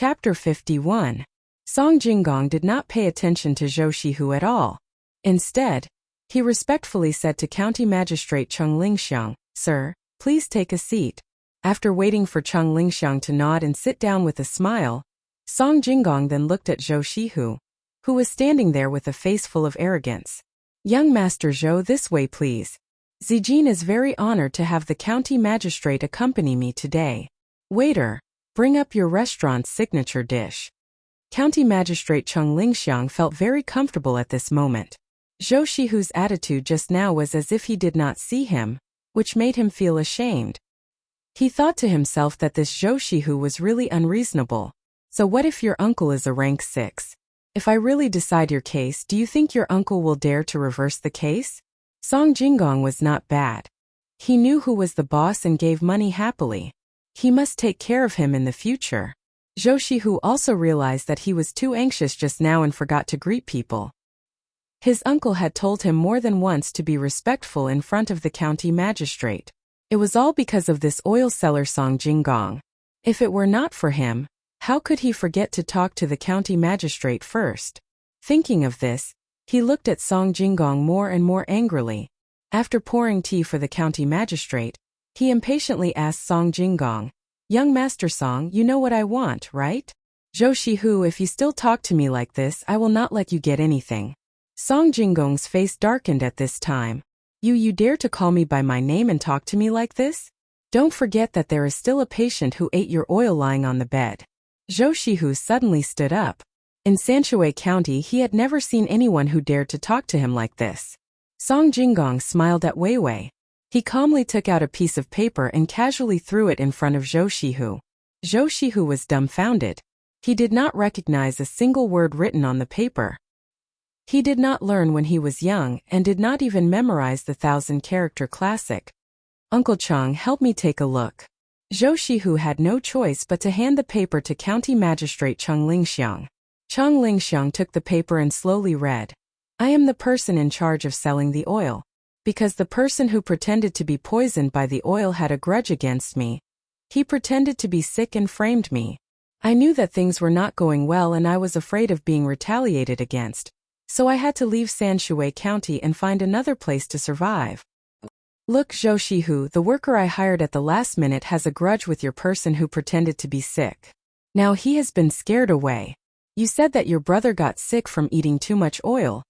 Chapter 51. Song Jinggong did not pay attention to Zhou Shihu at all. Instead, he respectfully said to County Magistrate Cheng Lingxiang, "Sir, please take a seat." After waiting for Cheng Lingxiang to nod and sit down with a smile, Song Jinggong then looked at Zhou Shihu, who was standing there with a face full of arrogance. "Young Master Zhou, this way please. Zijin is very honored to have the county magistrate accompany me today. Waiter, bring up your restaurant's signature dish." County Magistrate Cheng Lingxiang felt very comfortable at this moment. Zhou Shihu's attitude just now was as if he did not see him, which made him feel ashamed. He thought to himself that this Zhou Shihu was really unreasonable. So what if your uncle is a rank 6? If I really decide your case, do you think your uncle will dare to reverse the case? Song Jinggong was not bad. He knew who was the boss and gave money happily. He must take care of him in the future. Zhou Shihu also realized that he was too anxious just now and forgot to greet people. His uncle had told him more than once to be respectful in front of the county magistrate. It was all because of this oil seller Song Jinggong. If it were not for him, how could he forget to talk to the county magistrate first? Thinking of this, he looked at Song Jinggong more and more angrily. After pouring tea for the county magistrate, he impatiently asked Song Jinggong, "Young Master Song, you know what I want, right?" "Zhou Shihu, if you still talk to me like this, I will not let you get anything." Song Jinggong's face darkened at this time. You dare to call me by my name and talk to me like this? Don't forget that there is still a patient who ate your oil lying on the bed." Zhou Shihu suddenly stood up. In Sanshui County, he had never seen anyone who dared to talk to him like this. Song Jinggong smiled at Wei Wei. He calmly took out a piece of paper and casually threw it in front of Zhou Shihu. Zhou Shihu was dumbfounded. He did not recognize a single word written on the paper. He did not learn when he was young and did not even memorize the 1,000-character classic. "Uncle Cheng, help me take a look." Zhou Shihu had no choice but to hand the paper to County Magistrate Cheng Lingxiang. Cheng Lingxiang took the paper and slowly read, "I am the person in charge of selling the oil. Because the person who pretended to be poisoned by the oil had a grudge against me. He pretended to be sick and framed me. I knew that things were not going well and I was afraid of being retaliated against. So I had to leave Sanshui County and find another place to survive. Look, Zhou Shihu, the worker I hired at the last minute has a grudge with your person who pretended to be sick. Now he has been scared away. You said that your brother got sick from eating too much oil.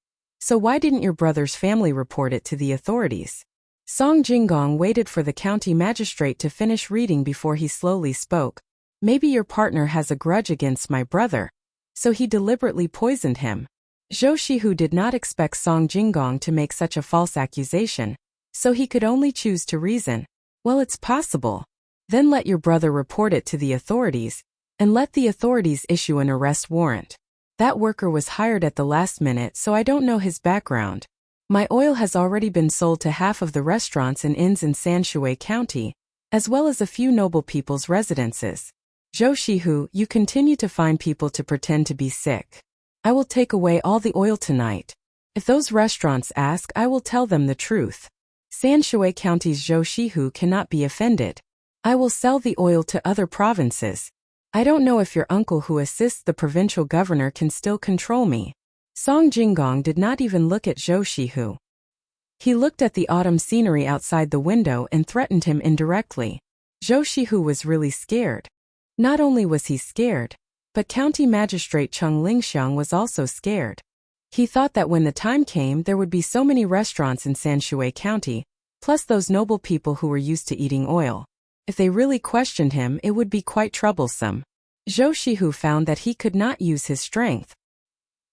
So why didn't your brother's family report it to the authorities?" Song Jinggong waited for the county magistrate to finish reading before he slowly spoke. "Maybe your partner has a grudge against my brother. So he deliberately poisoned him." Zhou Shihu did not expect Song Jinggong to make such a false accusation, so he could only choose to reason. "Well, it's possible. Then let your brother report it to the authorities, and let the authorities issue an arrest warrant. That worker was hired at the last minute, so I don't know his background. My oil has already been sold to half of the restaurants and inns in Sanshui County, as well as a few noble people's residences. Zhou Shihu, you continue to find people to pretend to be sick. I will take away all the oil tonight. If those restaurants ask, I will tell them the truth. Sanshui County's Zhou Shihu cannot be offended. I will sell the oil to other provinces. I don't know if your uncle who assists the provincial governor can still control me." Song Jinggong did not even look at Zhou Shihu. He looked at the autumn scenery outside the window and threatened him indirectly. Zhou Shihu was really scared. Not only was he scared, but County Magistrate Cheng Lingxiang was also scared. He thought that when the time came there would be so many restaurants in Sanshui County, plus those noble people who were used to eating oil. If they really questioned him, it would be quite troublesome. Zhou Shihu found that he could not use his strength.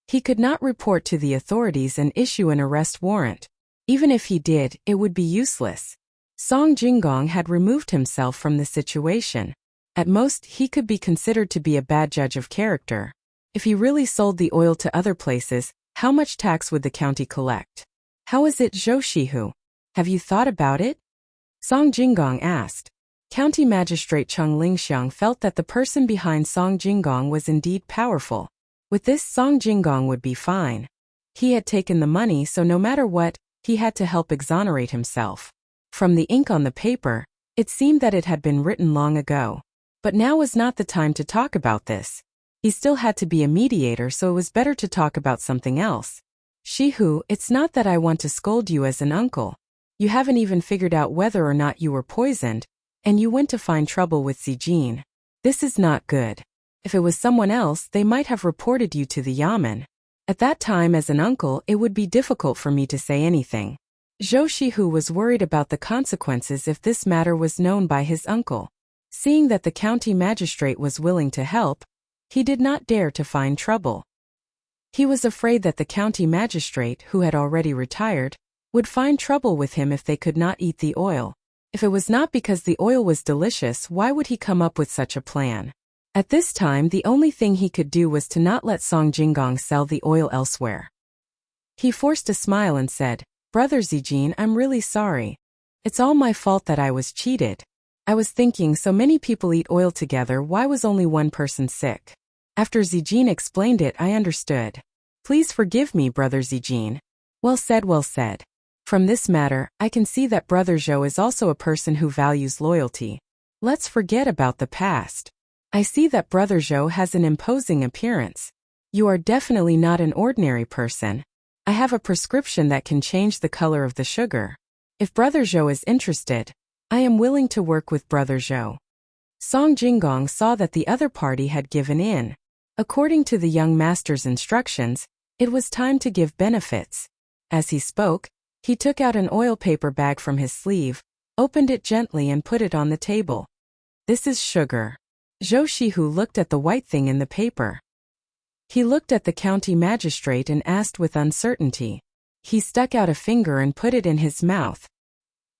He could not report to the authorities and issue an arrest warrant. Even if he did, it would be useless. Song Jinggong had removed himself from the situation. At most, he could be considered to be a bad judge of character. If he really sold the oil to other places, how much tax would the county collect? "How is it, Zhou Shihu? Have you thought about it?" Song Jinggong asked. County Magistrate Cheng Lingxiang felt that the person behind Song Jinggong was indeed powerful. With this, Song Jinggong would be fine. He had taken the money, so no matter what, he had to help exonerate himself. From the ink on the paper, it seemed that it had been written long ago. But now was not the time to talk about this. He still had to be a mediator, so it was better to talk about something else. Shihu, it's not that I want to scold you as an uncle. You haven't even figured out whether or not you were poisoned, and you went to find trouble with Zijin. This is not good. If it was someone else, they might have reported you to the yamen. At that time, as an uncle, it would be difficult for me to say anything. Zhou Shihu was worried about the consequences if this matter was known by his uncle. Seeing that the county magistrate was willing to help, he did not dare to find trouble. He was afraid that the county magistrate, who had already retired, would find trouble with him if they could not eat the oil. If it was not because the oil was delicious, why would he come up with such a plan? At this time, the only thing he could do was to not let Song Jinggong sell the oil elsewhere. He forced a smile and said, Brother Zijin, I'm really sorry. It's all my fault that I was cheated. I was thinking so many people eat oil together, why was only one person sick? After Zijin explained it, I understood. Please forgive me, Brother Zijin. Well said, well said. From this matter, I can see that Brother Zhou is also a person who values loyalty. Let's forget about the past. I see that Brother Zhou has an imposing appearance. You are definitely not an ordinary person. I have a prescription that can change the color of the sugar. If Brother Zhou is interested, I am willing to work with Brother Zhou. Song Jinggong saw that the other party had given in. According to the young master's instructions, it was time to give benefits. As he spoke, he took out an oil paper bag from his sleeve, opened it gently and put it on the table. This is sugar. Zhou Shihu looked at the white thing in the paper. He looked at the county magistrate and asked with uncertainty. He stuck out a finger and put it in his mouth.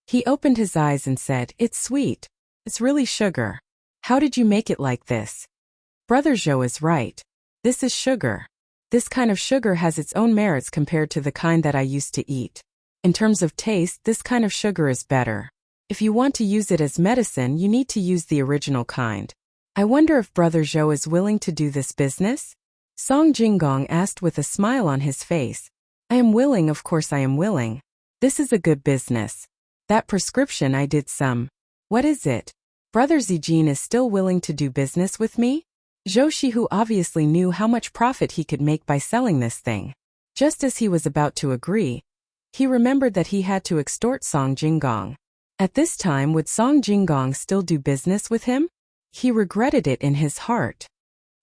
He opened his eyes and said, It's sweet. It's really sugar. How did you make it like this? Brother Zhou is right. This is sugar. This kind of sugar has its own merits compared to the kind that I used to eat. In terms of taste, this kind of sugar is better. If you want to use it as medicine, you need to use the original kind. I wonder if Brother Zhou is willing to do this business? Song Jinggong asked with a smile on his face. I am willing, of course I am willing. This is a good business. That prescription I did some. What is it? Brother Zijin is still willing to do business with me? Zhou Shihu obviously knew how much profit he could make by selling this thing. Just as he was about to agree, he remembered that he had to extort Song Jinggong. At this time, would Song Jinggong still do business with him? He regretted it in his heart.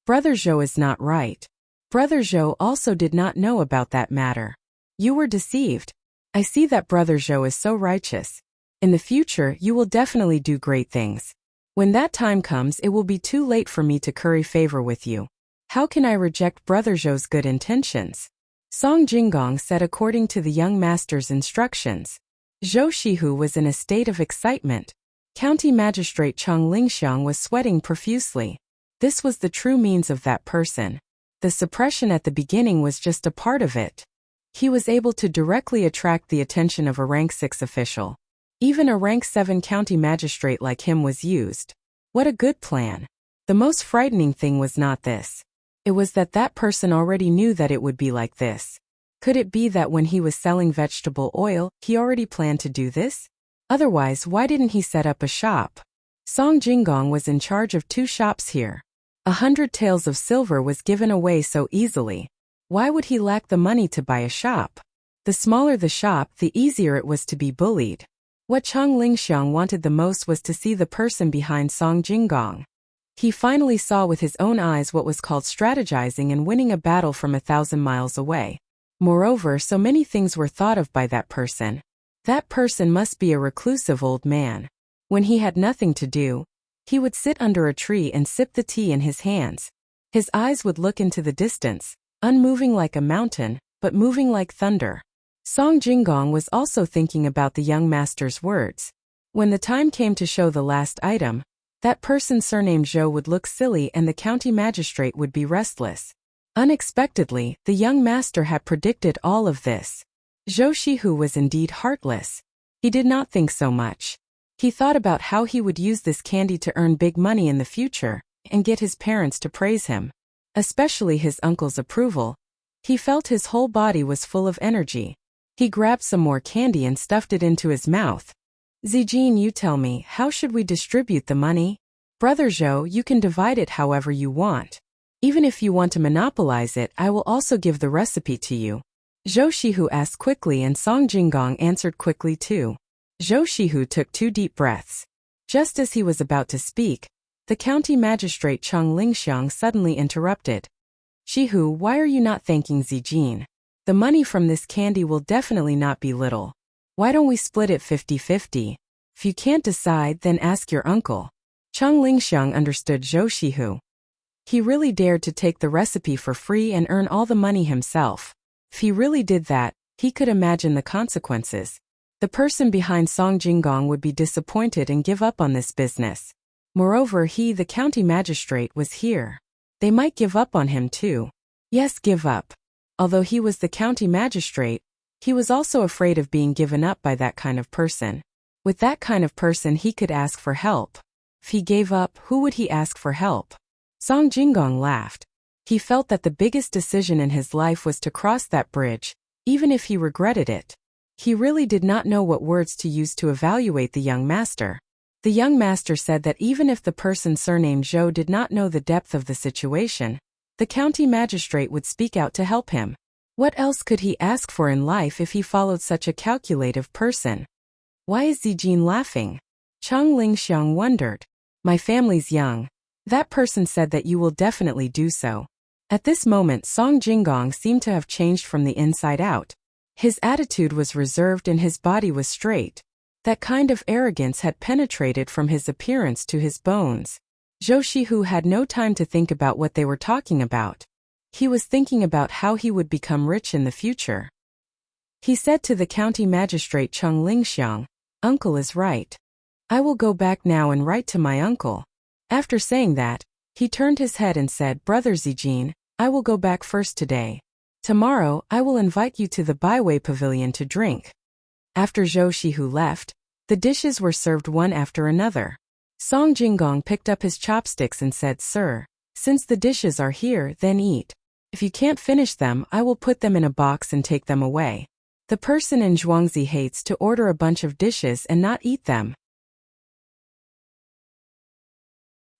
Brother Zhou is not right. Brother Zhou also did not know about that matter. You were deceived. I see that Brother Zhou is so righteous. In the future, you will definitely do great things. When that time comes, it will be too late for me to curry favor with you. How can I reject Brother Zhou's good intentions? Song Jinggong said according to the young master's instructions. Zhou Shihu was in a state of excitement. County Magistrate Cheng Lingxiang was sweating profusely. This was the true means of that person. The suppression at the beginning was just a part of it. He was able to directly attract the attention of a rank 6 official. Even a rank 7 county magistrate like him was used. What a good plan. The most frightening thing was not this. It was that that person already knew that it would be like this. Could it be that when he was selling vegetable oil, he already planned to do this? Otherwise, why didn't he set up a shop? Song Jinggong was in charge of 2 shops here. 100 taels of silver was given away so easily. Why would he lack the money to buy a shop? The smaller the shop, the easier it was to be bullied. What Cheng Lingxiang wanted the most was to see the person behind Song Jinggong. He finally saw with his own eyes what was called strategizing and winning a battle from 1,000 miles away. Moreover, so many things were thought of by that person. That person must be a reclusive old man. When he had nothing to do, he would sit under a tree and sip the tea in his hands. His eyes would look into the distance, unmoving like a mountain, but moving like thunder. Song Jinggong was also thinking about the young master's words. When the time came to show the last item, that person surnamed Zhou would look silly and the county magistrate would be restless. Unexpectedly, the young master had predicted all of this. Zhou Shihu was indeed heartless. He did not think so much. He thought about how he would use this candy to earn big money in the future and get his parents to praise him. Especially his uncle's approval. He felt his whole body was full of energy. He grabbed some more candy and stuffed it into his mouth. Zijin, you tell me, how should we distribute the money? Brother Zhou, you can divide it however you want. Even if you want to monopolize it, I will also give the recipe to you. Zhou Shihu asked quickly and Song Jinggong answered quickly too. Zhou Shihu took 2 deep breaths. Just as he was about to speak, the county magistrate Cheng Lingxiang suddenly interrupted. Shihu, why are you not thanking Zijin? The money from this candy will definitely not be little. Why don't we split it 50-50? If you can't decide, then ask your uncle. Cheng Lingxiang understood Zhou Shihu. He really dared to take the recipe for free and earn all the money himself. If he really did that, he could imagine the consequences. The person behind Song Jinggong would be disappointed and give up on this business. Moreover, he, the county magistrate, was here. They might give up on him too. Yes, give up. Although he was the county magistrate, he was also afraid of being given up by that kind of person. With that kind of person he could ask for help. If he gave up, who would he ask for help? Song Jinggong laughed. He felt that the biggest decision in his life was to cross that bridge, even if he regretted it. He really did not know what words to use to evaluate the young master. The young master said that even if the person surnamed Zhou did not know the depth of the situation, the county magistrate would speak out to help him. What else could he ask for in life if he followed such a calculative person? Why is Zijin laughing? Cheng Lingxiang wondered. My family's young. That person said that you will definitely do so. At this moment Song Jinggong seemed to have changed from the inside out. His attitude was reserved and his body was straight. That kind of arrogance had penetrated from his appearance to his bones. Zhou Shihu had no time to think about what they were talking about. He was thinking about how he would become rich in the future. He said to the county magistrate Cheng Lingxiang, "Uncle is right. I will go back now and write to my uncle." After saying that, he turned his head and said, "Brother Zijin, I will go back first today. Tomorrow, I will invite you to the Baiwei Pavilion to drink." After Zhou Shihu left, the dishes were served one after another. Song Jinggong picked up his chopsticks and said, "Sir, since the dishes are here, then eat. If you can't finish them, I will put them in a box and take them away." The person in Zhuangzi hates to order a bunch of dishes and not eat them.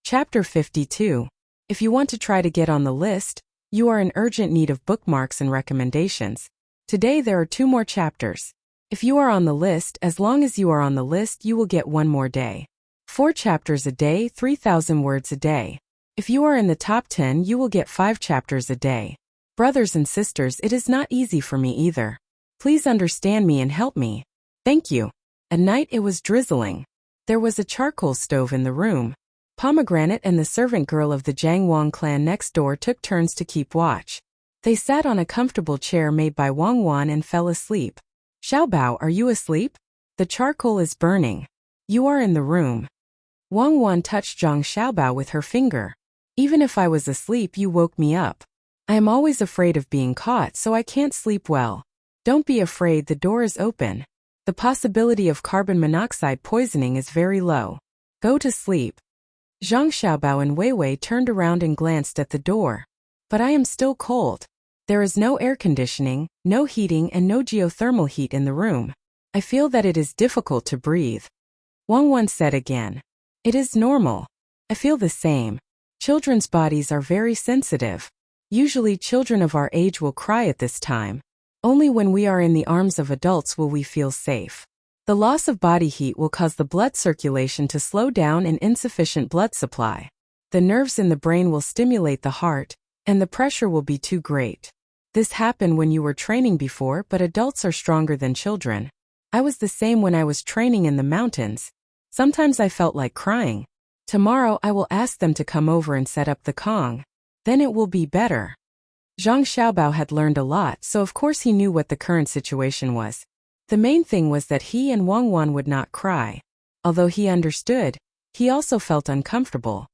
Chapter 52. If you want to try to get on the list, you are in urgent need of bookmarks and recommendations. Today there are 2 more chapters. If you are on the list, as long as you are on the list, you will get 1 more day. 4 chapters a day, 3,000 words a day. If you are in the top 10, you will get 5 chapters a day. Brothers and sisters, it is not easy for me either. Please understand me and help me. Thank you. At night it was drizzling. There was a charcoal stove in the room. Pomegranate and the servant girl of the Jiang Wang clan next door took turns to keep watch. They sat on a comfortable chair made by Wang Wan and fell asleep. "Xiaobao, are you asleep? The charcoal is burning. You are in the room." Wang Wan touched Zhang Xiaobao with her finger. "Even if I was asleep, you woke me up. I am always afraid of being caught, so I can't sleep well. Don't be afraid, the door is open. The possibility of carbon monoxide poisoning is very low. Go to sleep." Zhang Xiaobao and Wei Wei turned around and glanced at the door. "But I am still cold. There is no air conditioning, no heating and no geothermal heat in the room. I feel that it is difficult to breathe." Wang Wan said again. "It is normal. I feel the same. Children's bodies are very sensitive. Usually children of our age will cry at this time. Only when we are in the arms of adults will we feel safe. The loss of body heat will cause the blood circulation to slow down and insufficient blood supply. The nerves in the brain will stimulate the heart, and the pressure will be too great. This happened when you were training before, but adults are stronger than children. I was the same when I was training in the mountains. Sometimes I felt like crying. Tomorrow I will ask them to come over and set up the Kong. Then it will be better." Zhang Xiaobao had learned a lot, so of course he knew what the current situation was. The main thing was that he and Wang Wan would not cry. Although he understood, he also felt uncomfortable.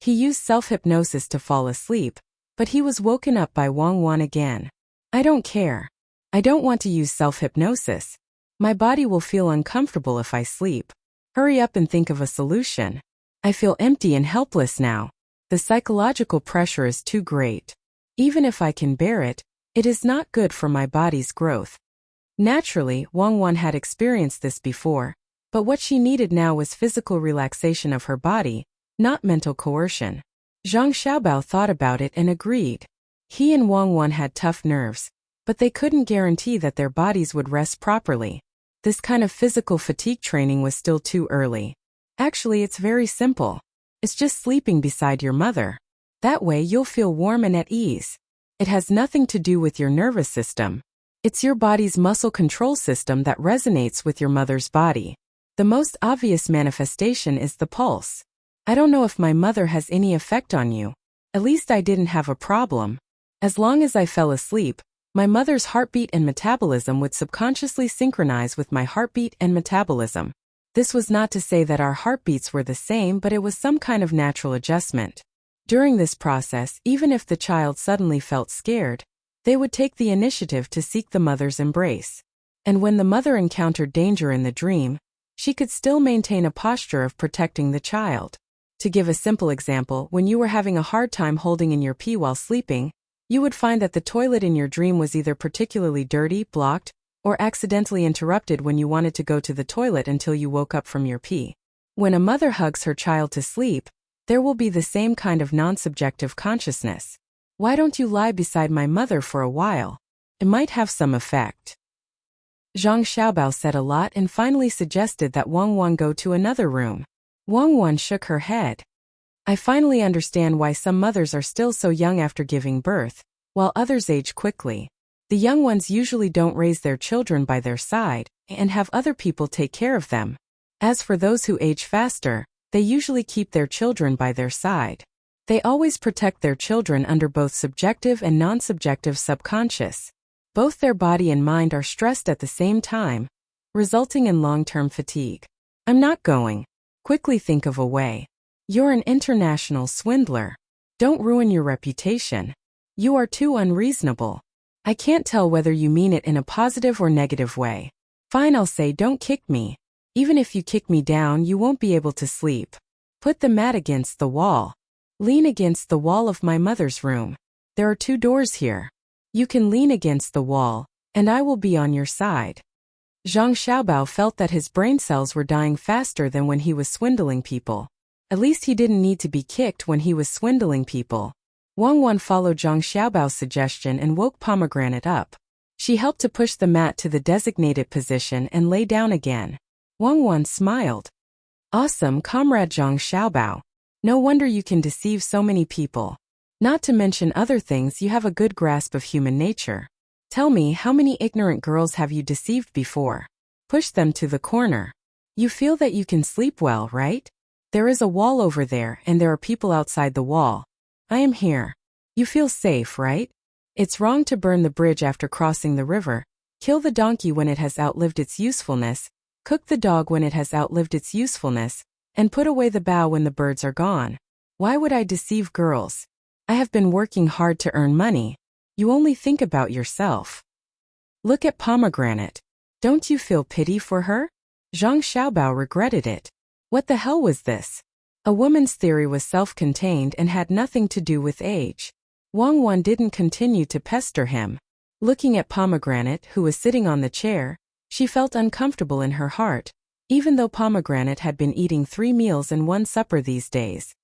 He used self-hypnosis to fall asleep, but he was woken up by Wang Wan again. "I don't care. I don't want to use self-hypnosis. My body will feel uncomfortable if I sleep. Hurry up and think of a solution. I feel empty and helpless now. The psychological pressure is too great. Even if I can bear it, it is not good for my body's growth." Naturally, Wang Wan had experienced this before, but what she needed now was physical relaxation of her body, not mental coercion. Zhang Xiaobao thought about it and agreed. He and Wang Wan had tough nerves, but they couldn't guarantee that their bodies would rest properly. This kind of physical fatigue training was still too early. Actually, it's very simple. It's just sleeping beside your mother. That way you'll feel warm and at ease. It has nothing to do with your nervous system. It's your body's muscle control system that resonates with your mother's body. The most obvious manifestation is the pulse. I don't know if my mother has any effect on you. At least I didn't have a problem. As long as I fell asleep, my mother's heartbeat and metabolism would subconsciously synchronize with my heartbeat and metabolism. This was not to say that our heartbeats were the same, but it was some kind of natural adjustment. During this process, even if the child suddenly felt scared, they would take the initiative to seek the mother's embrace. And when the mother encountered danger in the dream, she could still maintain a posture of protecting the child. To give a simple example, when you were having a hard time holding in your pee while sleeping, you would find that the toilet in your dream was either particularly dirty, blocked, or accidentally interrupted when you wanted to go to the toilet until you woke up from your pee. When a mother hugs her child to sleep, there will be the same kind of non-subjective consciousness. Why don't you lie beside my mother for a while? It might have some effect. Zhang Xiaobao said a lot and finally suggested that Wang Wan go to another room. Wang Wan shook her head. I finally understand why some mothers are still so young after giving birth, while others age quickly. The young ones usually don't raise their children by their side and have other people take care of them. As for those who age faster, they usually keep their children by their side. They always protect their children under both subjective and non-subjective subconscious. Both their body and mind are stressed at the same time, resulting in long-term fatigue. I'm not going. Quickly think of a way. You're an international swindler. Don't ruin your reputation. You are too unreasonable. I can't tell whether you mean it in a positive or negative way. Fine, I'll say don't kick me. Even if you kick me down, you won't be able to sleep. Put the mat against the wall. Lean against the wall of my mother's room. There are 2 doors here. You can lean against the wall, and I will be on your side. Zhang Xiaobao felt that his brain cells were dying faster than when he was swindling people. At least he didn't need to be kicked when he was swindling people. Wang Wan followed Zhang Xiaobao's suggestion and woke Pomegranate up. She helped to push the mat to the designated position and lay down again. Wang Wan smiled. Awesome, Comrade Zhang Xiaobao. No wonder you can deceive so many people. Not to mention other things, you have a good grasp of human nature. Tell me, how many ignorant girls have you deceived before? Push them to the corner. You feel that you can sleep well, right? There is a wall over there and there are people outside the wall. I am here. You feel safe, right? It's wrong to burn the bridge after crossing the river, kill the donkey when it has outlived its usefulness, cook the dog when it has outlived its usefulness, and put away the bow when the birds are gone. Why would I deceive girls? I have been working hard to earn money. You only think about yourself. Look at Pomegranate. Don't you feel pity for her? Zhang Xiaobao regretted it. What the hell was this? A woman's theory was self-contained and had nothing to do with age. Wang Wan didn't continue to pester him. Looking at Pomegranate, who was sitting on the chair, she felt uncomfortable in her heart, even though Pomegranate had been eating 3 meals and 1 supper these days.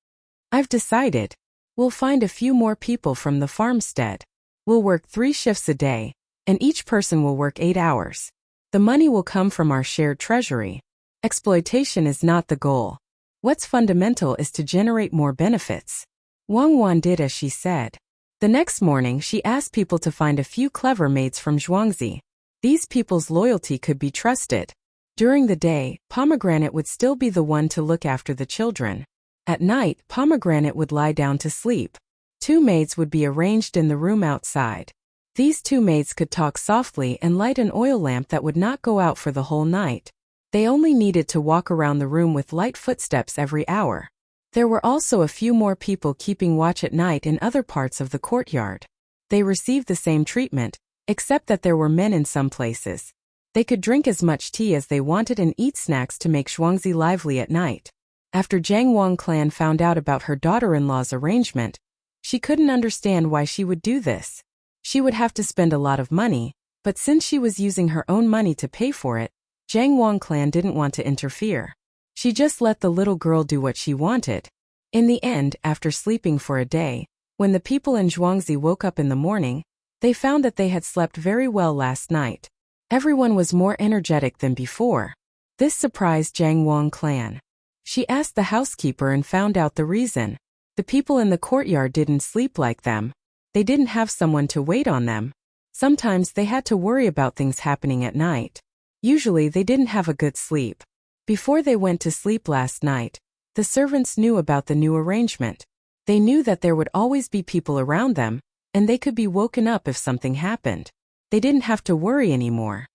I've decided. We'll find a few more people from the farmstead. We'll work 3 shifts a day, and each person will work 8 hours. The money will come from our shared treasury. Exploitation is not the goal. What's fundamental is to generate more benefits. Wang Wan did as she said. The next morning, she asked people to find a few clever maids from Zhuangzi. These people's loyalty could be trusted. During the day, Pomegranate would still be the one to look after the children. At night, Pomegranate would lie down to sleep. 2 maids would be arranged in the room outside. These 2 maids could talk softly and light an oil lamp that would not go out for the whole night. They only needed to walk around the room with light footsteps every hour. There were also a few more people keeping watch at night in other parts of the courtyard. They received the same treatment, except that there were men in some places. They could drink as much tea as they wanted and eat snacks to make Zhuangzi lively at night. After Zhang Wang clan found out about her daughter-in-law's arrangement, she couldn't understand why she would do this. She would have to spend a lot of money, but since she was using her own money to pay for it, Zhang Wang clan didn't want to interfere. She just let the little girl do what she wanted. In the end, after sleeping for a day, when the people in Zhuangzi woke up in the morning, they found that they had slept very well last night. Everyone was more energetic than before. This surprised Jiang Wang clan. She asked the housekeeper and found out the reason. The people in the courtyard didn't sleep like them. They didn't have someone to wait on them. Sometimes they had to worry about things happening at night. Usually they didn't have a good sleep. Before they went to sleep last night, the servants knew about the new arrangement. They knew that there would always be people around them, and they could be woken up if something happened. They didn't have to worry anymore.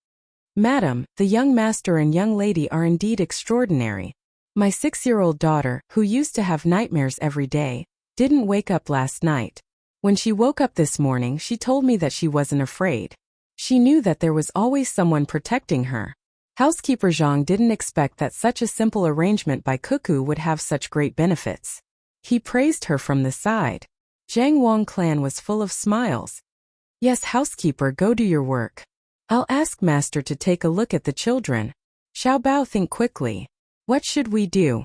Madam, the young master and young lady are indeed extraordinary. My 6-year-old daughter, who used to have nightmares every day, didn't wake up last night. When she woke up this morning, she told me that she wasn't afraid. She knew that there was always someone protecting her. Housekeeper Zhang didn't expect that such a simple arrangement by Cuckoo would have such great benefits. He praised her from the side. Jiang Wang clan was full of smiles. Yes, housekeeper, go do your work. I'll ask master to take a look at the children. Xiaobao, think quickly. What should we do?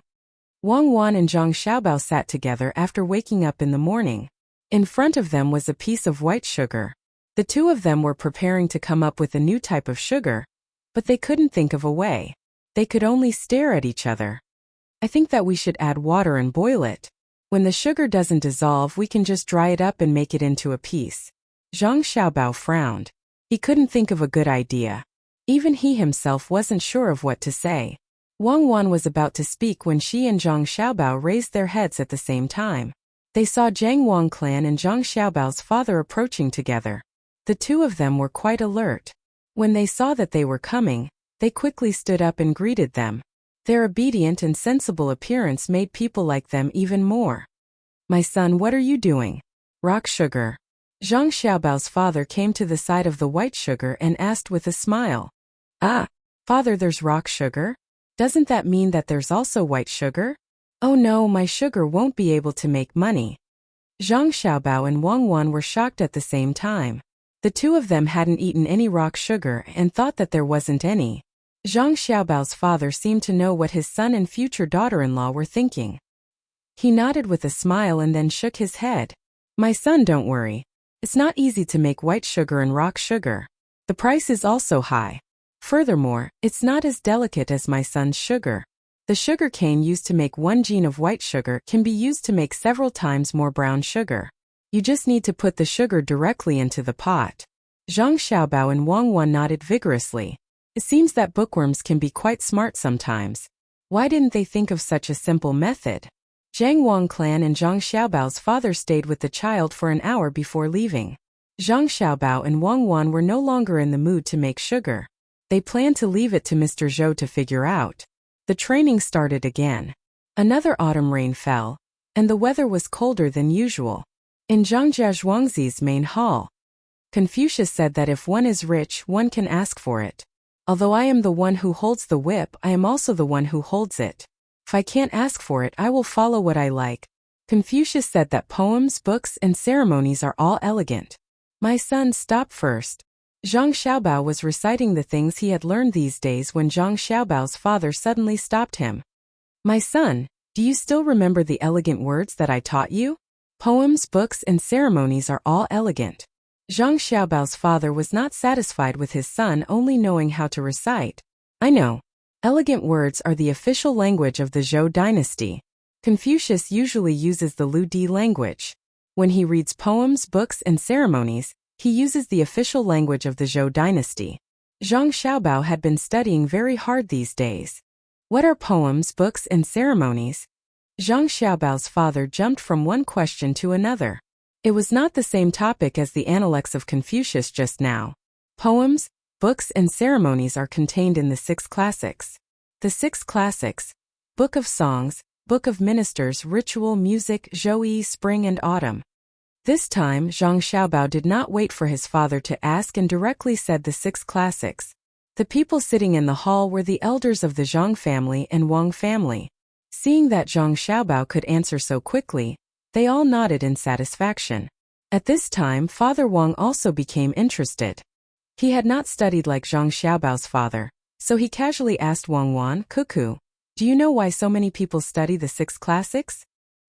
Wang Wan and Zhang Xiaobao sat together after waking up in the morning. In front of them was a piece of white sugar. The two of them were preparing to come up with a new type of sugar, but they couldn't think of a way. They could only stare at each other. I think that we should add water and boil it. When the sugar doesn't dissolve, we can just dry it up and make it into a piece. Zhang Xiaobao frowned. He couldn't think of a good idea. Even he himself wasn't sure of what to say. Wang Wan was about to speak when she and Zhang Xiaobao raised their heads at the same time. They saw Jiang Wang clan and Zhang Xiaobao's father approaching together. The two of them were quite alert. When they saw that they were coming, they quickly stood up and greeted them. Their obedient and sensible appearance made people like them even more. My son, what are you doing? Rock sugar. Zhang Xiaobao's father came to the side of the white sugar and asked with a smile. Ah, father, there's rock sugar? Doesn't that mean that there's also white sugar? Oh no, my sugar won't be able to make money. Zhang Xiaobao and Wang Wan were shocked at the same time. The two of them hadn't eaten any rock sugar and thought that there wasn't any. Zhang Xiaobao's father seemed to know what his son and future daughter-in-law were thinking. He nodded with a smile and then shook his head. My son, don't worry. It's not easy to make white sugar and rock sugar. The price is also high. Furthermore, it's not as delicate as my son's sugar. The sugar cane used to make 1 gene of white sugar can be used to make several times more brown sugar. You just need to put the sugar directly into the pot. Zhang Xiaobao and Wang Wan nodded vigorously. It seems that bookworms can be quite smart sometimes. Why didn't they think of such a simple method? Jiang Wang clan and Zhang Xiaobao's father stayed with the child for an hour before leaving. Zhang Xiaobao and Wang Wan were no longer in the mood to make sugar. They planned to leave it to Mr. Zhou to figure out. The training started again. Another autumn rain fell, and the weather was colder than usual. In Zhangjia Zhuangzi's main hall, Confucius said that if one is rich, one can ask for it. Although I am the one who holds the whip, I am also the one who holds it. If I can't ask for it, I will follow what I like. Confucius said that poems, books, and ceremonies are all elegant. My son, stop first. Zhang Xiaobao was reciting the things he had learned these days when Zhang Xiaobao's father suddenly stopped him. My son, do you still remember the elegant words that I taught you? Poems, books, and ceremonies are all elegant. Zhang Xiaobao's father was not satisfied with his son only knowing how to recite. I know. Elegant words are the official language of the Zhou dynasty. Confucius usually uses the Lu Di language. When he reads poems, books, and ceremonies, he uses the official language of the Zhou dynasty. Zhang Xiaobao had been studying very hard these days. What are poems, books, and ceremonies? Zhang Xiaobao's father jumped from one question to another. It was not the same topic as the Analects of Confucius just now. Poems, books, and ceremonies are contained in the 6 classics. The 6 classics: Book of Songs, Book of Ministers, Ritual, Music, Zhouyi, Spring and Autumn. This time, Zhang Xiaobao did not wait for his father to ask and directly said the 6 classics. The people sitting in the hall were the elders of the Zhang family and Wang family. Seeing that Zhang Xiaobao could answer so quickly, they all nodded in satisfaction. At this time, Father Wang also became interested. He had not studied like Zhang Xiaobao's father, so he casually asked Wang Wan, Cuckoo, do you know why so many people study the 6 classics?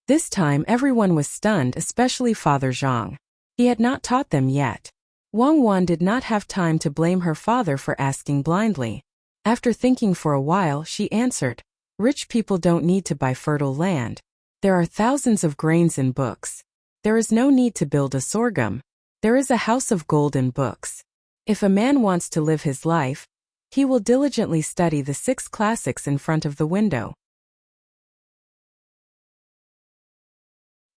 This time everyone was stunned, especially Father Zhang. He had not taught them yet. Wang Wan did not have time to blame her father for asking blindly. After thinking for a while, she answered, "Rich people don't need to buy fertile land. There are thousands of grains in books. There is no need to build a sorghum. There is a house of gold in books. If a man wants to live his life, he will diligently study the 6 classics in front of the window."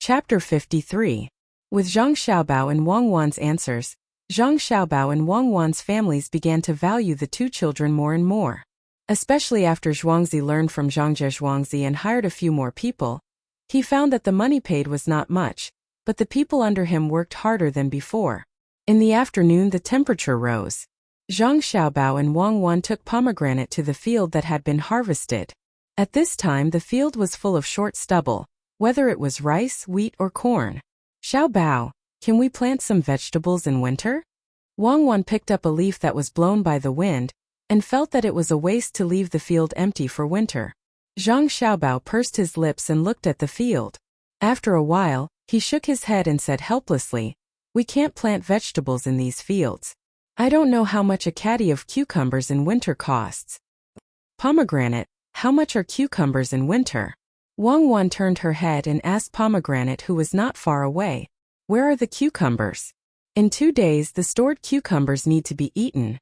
Chapter 53. With Zhang Xiaobao and Wang Wan's answers, Zhang Xiaobao and Wang Wan's families began to value the 2 children more and more. Especially after Zhuangzi learned from Zhangzhe Zhuangzi and hired a few more people, he found that the money paid was not much, but the people under him worked harder than before. In the afternoon the temperature rose. Zhang Xiaobao and Wang Wan took pomegranate to the field that had been harvested. At this time the field was full of short stubble, whether it was rice, wheat, or corn. "Xiaobao, can we plant some vegetables in winter?" Wang Wan picked up a leaf that was blown by the wind, and felt that it was a waste to leave the field empty for winter. Zhang Xiaobao pursed his lips and looked at the field. After a while, he shook his head and said helplessly, "We can't plant vegetables in these fields. I don't know how much a caddy of cucumbers in winter costs." "Pomegranate, how much are cucumbers in winter?" Wang Wan turned her head and asked Pomegranate, who was not far away, "Where are the cucumbers?" "In 2 days the stored cucumbers need to be eaten.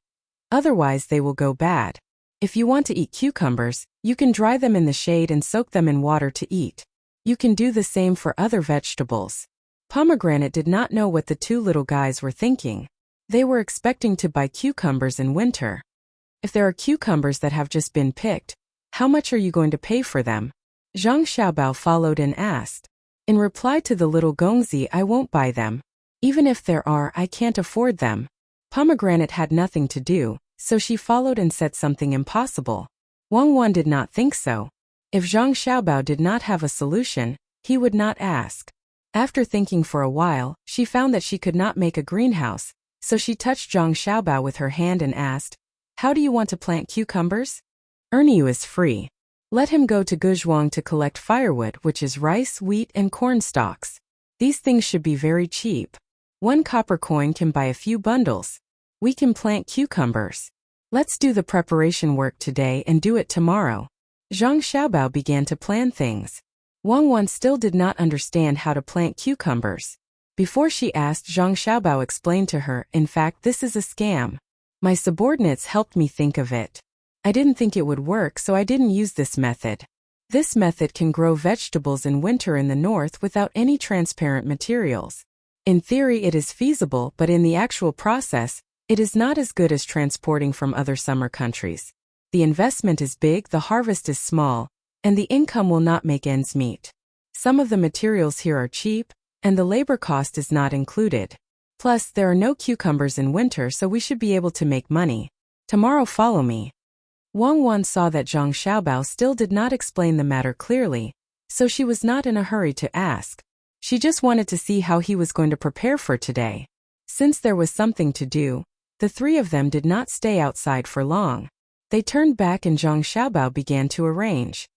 Otherwise they will go bad. If you want to eat cucumbers, you can dry them in the shade and soak them in water to eat. You can do the same for other vegetables." Pomegranate did not know what the 2 little guys were thinking. They were expecting to buy cucumbers in winter. "If there are cucumbers that have just been picked, how much are you going to pay for them?" Zhang Xiaobao followed and asked. In reply to the little Gongzi, "I won't buy them. Even if there are, I can't afford them." Pomegranate had nothing to do, so she followed and said something impossible. Wang Wan did not think so. If Zhang Xiaobao did not have a solution, he would not ask. After thinking for a while, she found that she could not make a greenhouse, so she touched Zhang Xiaobao with her hand and asked, "How do you want to plant cucumbers?" "Erniu is free. Let him go to Guzhuang to collect firewood, which is rice, wheat, and corn stalks. These things should be very cheap. 1 copper coin can buy a few bundles. We can plant cucumbers. Let's do the preparation work today and do it tomorrow." Zhang Xiaobao began to plan things. Wang Wan still did not understand how to plant cucumbers. Before she asked, Zhang Xiaobao explained to her, "In fact, this is a scam. My subordinates helped me think of it. I didn't think it would work, so I didn't use this method. This method can grow vegetables in winter in the north without any transparent materials. In theory it is feasible, but in the actual process, it is not as good as transporting from other summer countries. The investment is big, the harvest is small, and the income will not make ends meet. Some of the materials here are cheap, and the labor cost is not included. Plus, there are no cucumbers in winter, so we should be able to make money. Tomorrow follow me." Wang Wan saw that Zhang Xiaobao still did not explain the matter clearly, so she was not in a hurry to ask. She just wanted to see how he was going to prepare for today. Since there was something to do, the 3 of them did not stay outside for long. They turned back and Zhang Xiaobao began to arrange.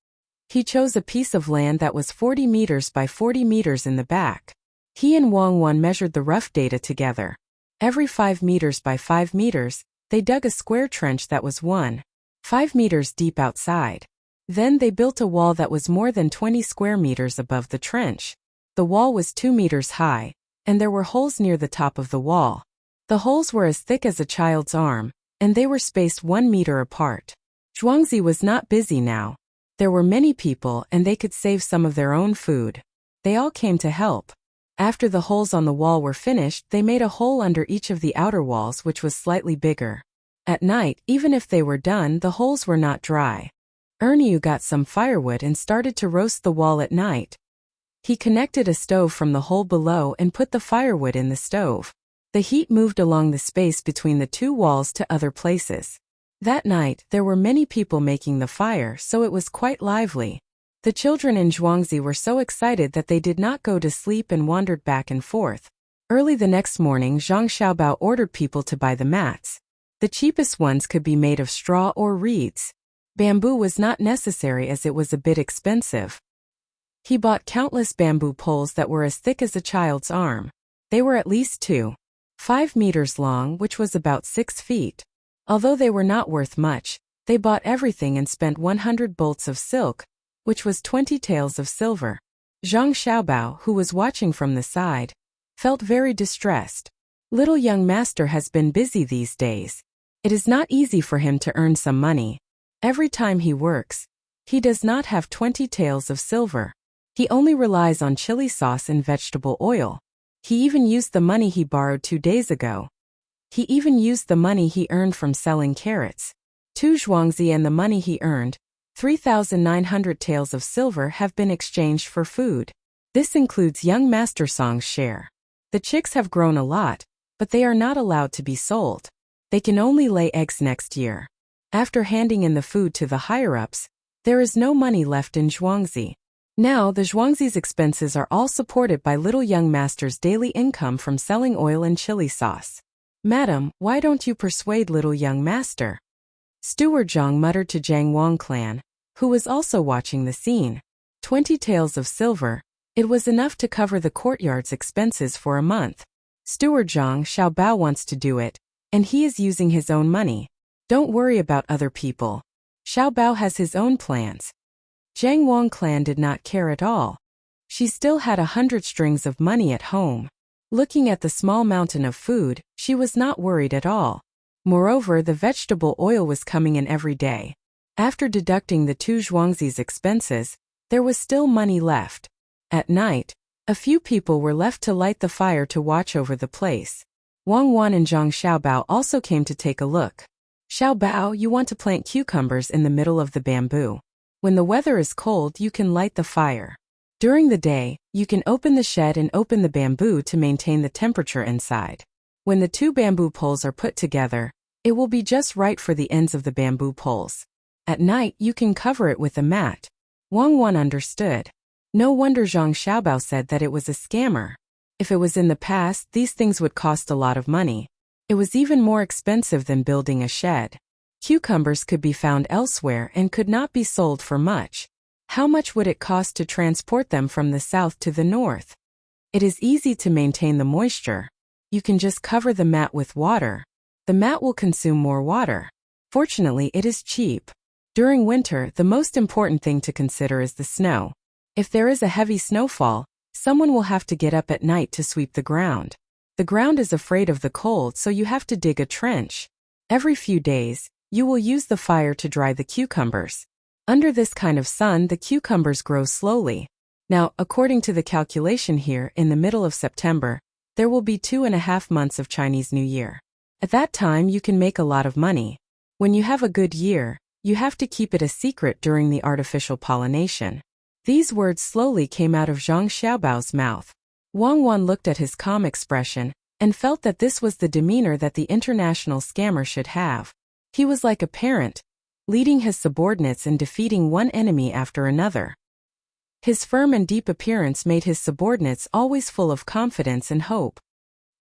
He chose a piece of land that was 40 meters by 40 meters in the back. He and Wang Wan measured the rough data together. Every 5 meters by 5 meters, they dug a square trench that was 1.5 meters deep outside. Then they built a wall that was more than 20 square meters above the trench. The wall was 2 meters high, and there were holes near the top of the wall. The holes were as thick as a child's arm, and they were spaced 1 meter apart. Zhuangzi was not busy now. There were many people and they could save some of their own food. They all came to help. After the holes on the wall were finished, they made a hole under each of the outer walls, which was slightly bigger. At night, even if they were done, the holes were not dry. Erniu got some firewood and started to roast the wall at night. He connected a stove from the hole below and put the firewood in the stove. The heat moved along the space between the 2 walls to other places. That night, there were many people making the fire, so it was quite lively. The children in Zhuangzi were so excited that they did not go to sleep and wandered back and forth. Early the next morning, Zhang Xiaobao ordered people to buy the mats. The cheapest ones could be made of straw or reeds. Bamboo was not necessary as it was a bit expensive. He bought countless bamboo poles that were as thick as a child's arm. They were at least 2.5 meters long, which was about 6 feet. Although they were not worth much, they bought everything and spent 100 bolts of silk, which was 20 taels of silver. Zhang Xiaobao, who was watching from the side, felt very distressed. Little young master has been busy these days. It is not easy for him to earn some money. Every time he works, he does not have 20 taels of silver. He only relies on chili sauce and vegetable oil. He even used the money he borrowed 2 days ago. He even used the money he earned from selling carrots. 2 zhuangzi and the money he earned, 3,900 taels of silver, have been exchanged for food. This includes young Master Song's share. The chicks have grown a lot, but they are not allowed to be sold. They can only lay eggs next year. After handing in the food to the higher-ups, there is no money left in zhuangzi. Now the zhuangzi's expenses are all supported by little young master's daily income from selling oil and chili sauce. Madam, why don't you persuade little young master? Steward Zhang muttered to Zhang Wang clan, who was also watching the scene. 20 taels of silver. It was enough to cover the courtyard's expenses for a month. Steward Zhang Xiaobao wants to do it, and he is using his own money. Don't worry about other people. Xiaobao has his own plans. Zhang Wang clan did not care at all. She still had 100 strings of money at home. Looking at the small mountain of food, she was not worried at all. Moreover, the vegetable oil was coming in every day. After deducting the 2 zhuangzi's expenses, there was still money left. At night, a few people were left to light the fire to watch over the place. Wang Wan and Zhang Xiaobao also came to take a look. Xiaobao, you want to plant cucumbers in the middle of the bamboo. When the weather is cold, you can light the fire. During the day, you can open the shed and open the bamboo to maintain the temperature inside. When the 2 bamboo poles are put together, it will be just right for the ends of the bamboo poles. At night, you can cover it with a mat. Wang Wan understood. No wonder Zhang Xiaobao said that it was a scammer. If it was in the past, these things would cost a lot of money. It was even more expensive than building a shed. Cucumbers could be found elsewhere and could not be sold for much. How much would it cost to transport them from the south to the north? It is easy to maintain the moisture. You can just cover the mat with water. The mat will consume more water. Fortunately, it is cheap. During winter, the most important thing to consider is the snow. If there is a heavy snowfall, someone will have to get up at night to sweep the ground. The ground is afraid of the cold, so you have to dig a trench. Every few days, you will use the fire to dry the cucumbers. Under this kind of sun, the cucumbers grow slowly. Now, according to the calculation here, in the middle of September, there will be 2.5 months of Chinese New Year. At that time, you can make a lot of money. When you have a good year, you have to keep it a secret during the artificial pollination. These words slowly came out of Zhang Xiaobao's mouth. Wang Wan looked at his calm expression and felt that this was the demeanor that the international scammer should have. He was like a parent, leading his subordinates and defeating one enemy after another. His firm and deep appearance made his subordinates always full of confidence and hope.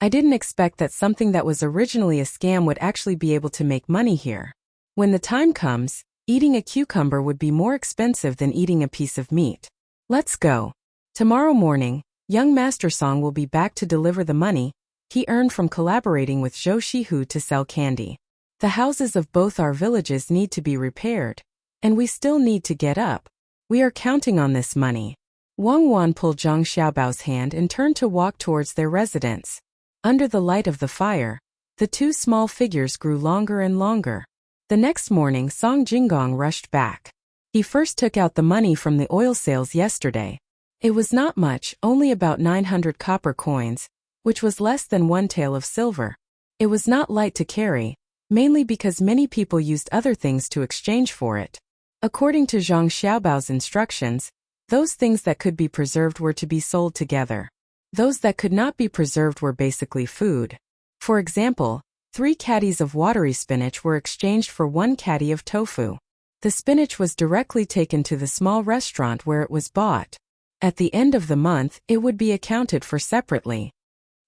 I didn't expect that something that was originally a scam would actually be able to make money here. When the time comes, eating a cucumber would be more expensive than eating a piece of meat. Let's go. Tomorrow morning, young Master Song will be back to deliver the money he earned from collaborating with Zhou Shihu to sell candy. The houses of both our villages need to be repaired, and we still need to get up. We are counting on this money. Wang Wan pulled Zhang Xiaobao's hand and turned to walk towards their residence. Under the light of the fire, the 2 small figures grew longer and longer. The next morning, Song Jinggong rushed back. He first took out the money from the oil sales yesterday. It was not much, only about 900 copper coins, which was less than 1 tael of silver. It was not light to carry, mainly because many people used other things to exchange for it. According to Zhang Xiaobao's instructions, those things that could be preserved were to be sold together. Those that could not be preserved were basically food. For example, 3 caddies of watery spinach were exchanged for 1 caddy of tofu. The spinach was directly taken to the small restaurant where it was bought. At the end of the month, it would be accounted for separately.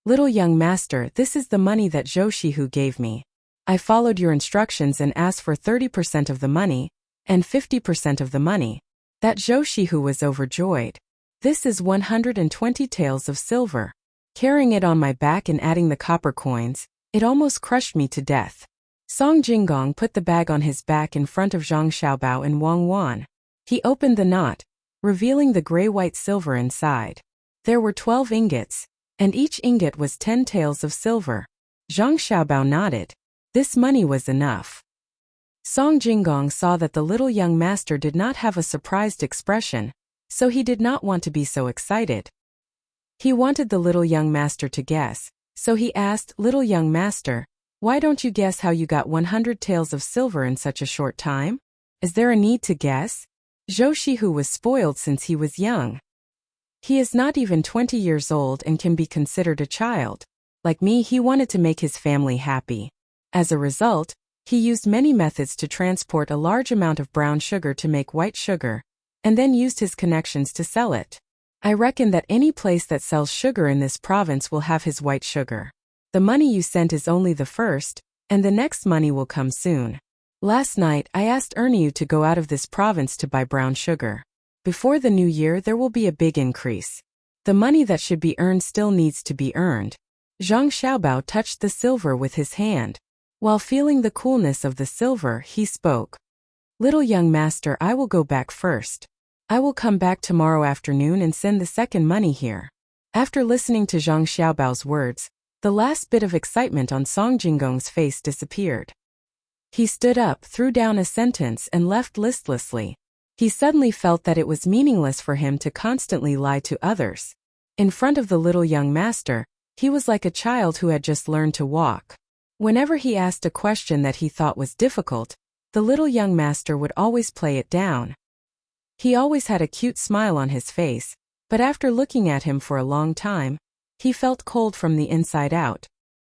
Little young master, this is the money that Zhou Shihu gave me. I followed your instructions and asked for 30% of the money, and 50% of the money. That Zhou Shihu was overjoyed. This is 120 taels of silver. Carrying it on my back and adding the copper coins, it almost crushed me to death. Song Jinggong put the bag on his back in front of Zhang Xiaobao and Wang Wan. He opened the knot, revealing the gray-white silver inside. There were 12 ingots, and each ingot was 10 taels of silver. Zhang Xiaobao nodded. This money was enough. Song Jinggong saw that the little young master did not have a surprised expression, so he did not want to be so excited. He wanted the little young master to guess, so he asked, "Little young master, why don't you guess how you got 100 taels of silver in such a short time? Is there a need to guess?" Zhou Shihu was spoiled since he was young. He is not even 20 years old and can be considered a child. Like me, he wanted to make his family happy. As a result, he used many methods to transport a large amount of brown sugar to make white sugar, and then used his connections to sell it. I reckon that any place that sells sugar in this province will have his white sugar. The money you sent is only the first, and the next money will come soon. Last night, I asked Erniu to go out of this province to buy brown sugar. Before the new year, there will be a big increase. The money that should be earned still needs to be earned. Zhang Xiaobao touched the silver with his hand. While feeling the coolness of the silver, he spoke. "Little young master, I will go back first. I will come back tomorrow afternoon and send the second money here." After listening to Zhang Xiaobao's words, the last bit of excitement on Song Jinggong's face disappeared. He stood up, threw down a sentence, and left listlessly. He suddenly felt that it was meaningless for him to constantly lie to others. In front of the little young master, he was like a child who had just learned to walk. Whenever he asked a question that he thought was difficult, the little young master would always play it down. He always had a cute smile on his face, but after looking at him for a long time, he felt cold from the inside out.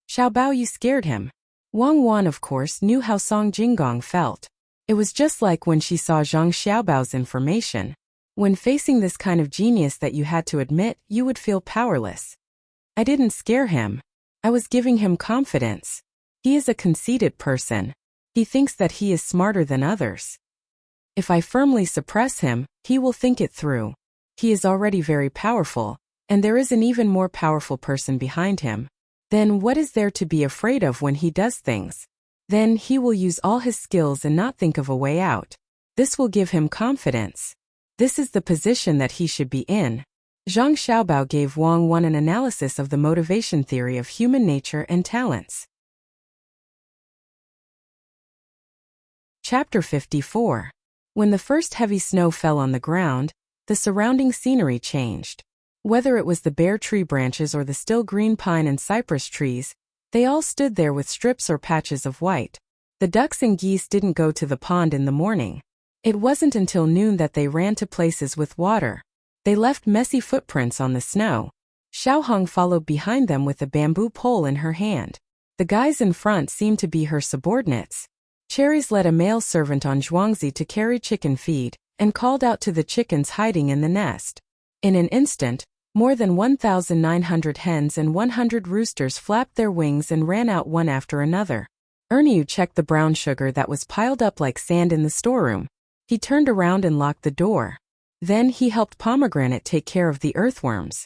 "Xiaobao, you scared him." Wang Wan, of course, knew how Song Jinggong felt. It was just like when she saw Zhang Xiaobao's information. When facing this kind of genius that you had to admit, you would feel powerless. "I didn't scare him. I was giving him confidence. He is a conceited person. He thinks that he is smarter than others. If I firmly suppress him, he will think it through. He is already very powerful, and there is an even more powerful person behind him. Then what is there to be afraid of when he does things? Then he will use all his skills and not think of a way out. This will give him confidence. This is the position that he should be in." Zhang Xiaobao gave Wang Wan an analysis of the motivation theory of human nature and talents. Chapter 54. When the first heavy snow fell on the ground, the surrounding scenery changed. Whether it was the bare tree branches or the still green pine and cypress trees, they all stood there with strips or patches of white. The ducks and geese didn't go to the pond in the morning. It wasn't until noon that they ran to places with water. They left messy footprints on the snow. Xiaohong followed behind them with a bamboo pole in her hand. The guys in front seemed to be her subordinates. Cherries led a male servant on Zhuangzi to carry chicken feed, and called out to the chickens hiding in the nest. In an instant, more than 1,900 hens and 100 roosters flapped their wings and ran out one after another. Erniu checked the brown sugar that was piled up like sand in the storeroom. He turned around and locked the door. Then he helped Pomegranate take care of the earthworms.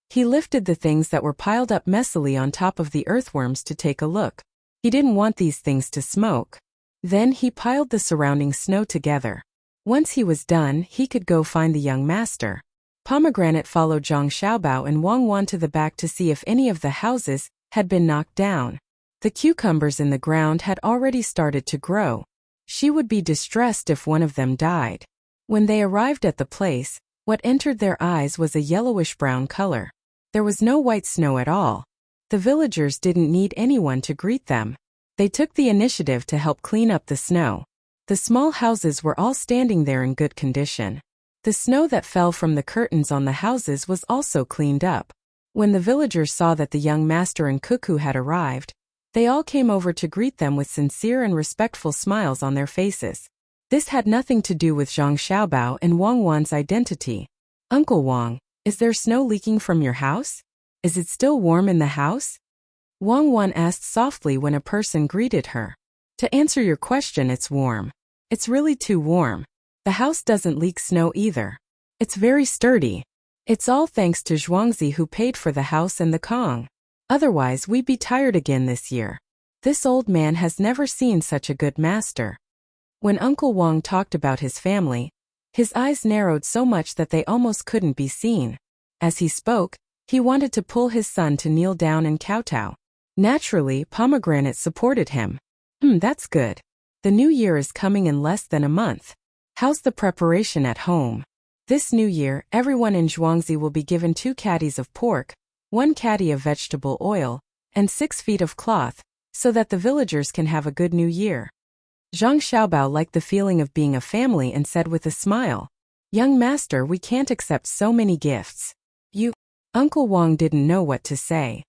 He lifted the things that were piled up messily on top of the earthworms to take a look. He didn't want these things to smoke. Then he piled the surrounding snow together. Once he was done, he could go find the young master. Pomegranate followed Zhang Xiaobao and Wang Wan to the back to see if any of the houses had been knocked down. The cucumbers in the ground had already started to grow. She would be distressed if one of them died. When they arrived at the place, what entered their eyes was a yellowish-brown color. There was no white snow at all. The villagers didn't need anyone to greet them. They took the initiative to help clean up the snow. The small houses were all standing there in good condition. The snow that fell from the curtains on the houses was also cleaned up. When the villagers saw that the young master and cuckoo had arrived, they all came over to greet them with sincere and respectful smiles on their faces. This had nothing to do with Zhang Xiaobao and Wang Wan's identity. "Uncle Wang, is there snow leaking from your house? Is it still warm in the house?" Wang Wan asked softly when a person greeted her. "To answer your question, it's warm. It's really too warm. The house doesn't leak snow either. It's very sturdy. It's all thanks to Zhuangzi who paid for the house and the Kong. Otherwise we'd be tired again this year. This old man has never seen such a good master. When Uncle Wang talked about his family, his eyes narrowed so much that they almost couldn't be seen. As he spoke, he wanted to pull his son to kneel down and kowtow. Naturally, Pomegranate supported him. That's good. The new year is coming in less than a month. How's the preparation at home? This new year, everyone in Zhuangzi will be given 2 caddies of pork, 1 caddy of vegetable oil, and 6 feet of cloth, so that the villagers can have a good new year. Zhang Xiaobao liked the feeling of being a family and said with a smile, "Young master, we can't accept so many gifts." Uncle Wang didn't know what to say.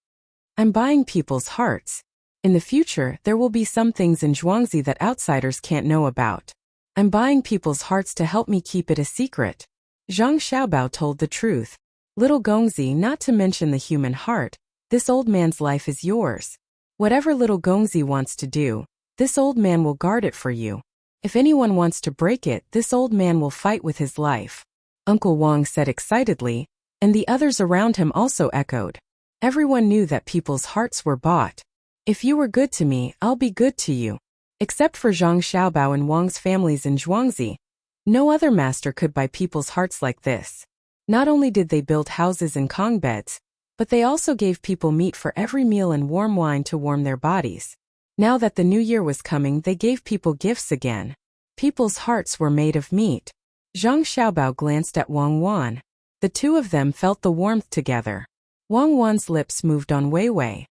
"I'm buying people's hearts. In the future, there will be some things in Zhuangzi that outsiders can't know about. I'm buying people's hearts to help me keep it a secret." Zhang Xiaobao told the truth. "Little Gongzi, not to mention the human heart, this old man's life is yours. Whatever little Gongzi wants to do, this old man will guard it for you. If anyone wants to break it, this old man will fight with his life," Uncle Wang said excitedly, and the others around him also echoed. Everyone knew that people's hearts were bought. "If you were good to me, I'll be good to you." Except for Zhang Xiaobao and Wang's families in Zhuangzi, no other master could buy people's hearts like this. Not only did they build houses and Kong beds, but they also gave people meat for every meal and warm wine to warm their bodies. Now that the new year was coming, they gave people gifts again. People's hearts were made of meat. Zhang Xiaobao glanced at Wang Wan. The two of them felt the warmth together. Wang Wan's lips moved on Weiwei.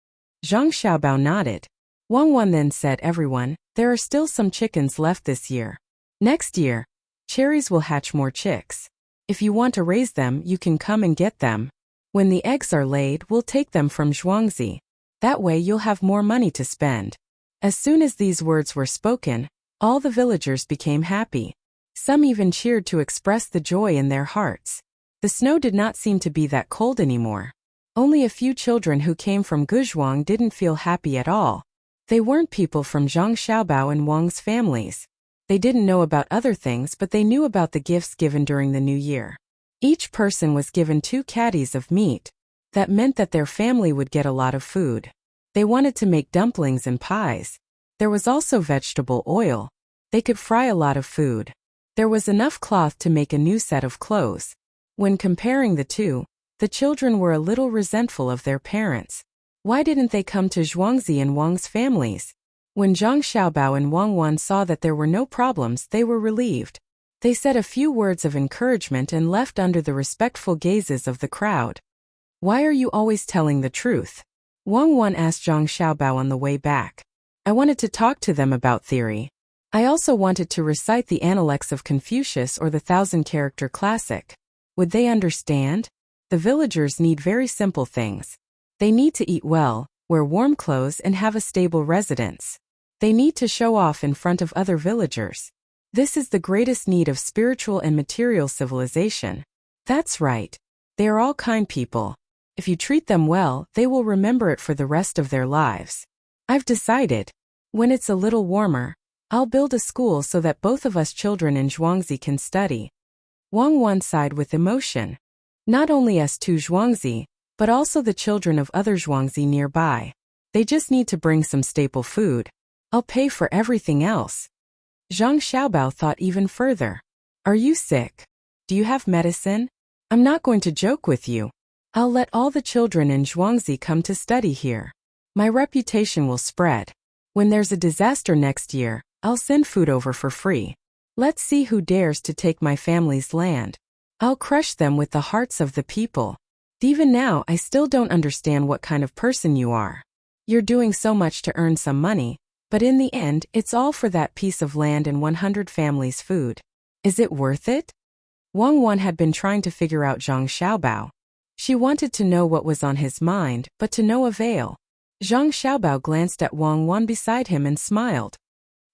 Zhang Xiaobao nodded. Wang Wan then said, "Everyone, there are still some chickens left this year. Next year, cherries will hatch more chicks. If you want to raise them, you can come and get them. When the eggs are laid, we'll take them from Zhuangzi. That way you'll have more money to spend." As soon as these words were spoken, all the villagers became happy. Some even cheered to express the joy in their hearts. The snow did not seem to be that cold anymore. Only a few children who came from Guzhuang didn't feel happy at all. They weren't people from Zhang Xiaobao and Wang's families. They didn't know about other things, but they knew about the gifts given during the new year. Each person was given 2 caddies of meat. That meant that their family would get a lot of food. They wanted to make dumplings and pies. There was also vegetable oil. They could fry a lot of food. There was enough cloth to make a new set of clothes. When comparing the two, the children were a little resentful of their parents. Why didn't they come to Zhuangzi and Wang's families? When Zhang Xiaobao and Wang Wan saw that there were no problems, they were relieved. They said a few words of encouragement and left under the respectful gazes of the crowd. "Why are you always telling the truth?" Wang Wan asked Zhang Xiaobao on the way back. "I wanted to talk to them about theory. I also wanted to recite the Analects of Confucius or the 1,000-character classic. Would they understand? The villagers need very simple things. They need to eat well, wear warm clothes and have a stable residence. They need to show off in front of other villagers. This is the greatest need of spiritual and material civilization." "That's right. They are all kind people. If you treat them well, they will remember it for the rest of their lives. I've decided. When it's a little warmer, I'll build a school so that both of us children in Zhuangzi can study." Wang Wan sighed with emotion. Not only us two Zhuangzi, but also the children of other Zhuangzi nearby. They just need to bring some staple food. I'll pay for everything else. Zhang Xiaobao thought even further. "Are you sick? Do you have medicine? I'm not going to joke with you. I'll let all the children in Zhuangzi come to study here. My reputation will spread. When there's a disaster next year, I'll send food over for free. Let's see who dares to take my family's land. I'll crush them with the hearts of the people. Even now, I still don't understand what kind of person you are. You're doing so much to earn some money, but in the end, it's all for that piece of land and 100 families' food. Is it worth it?" Wang Wan had been trying to figure out Zhang Xiaobao. She wanted to know what was on his mind, but to no avail. Zhang Xiaobao glanced at Wang Wan beside him and smiled.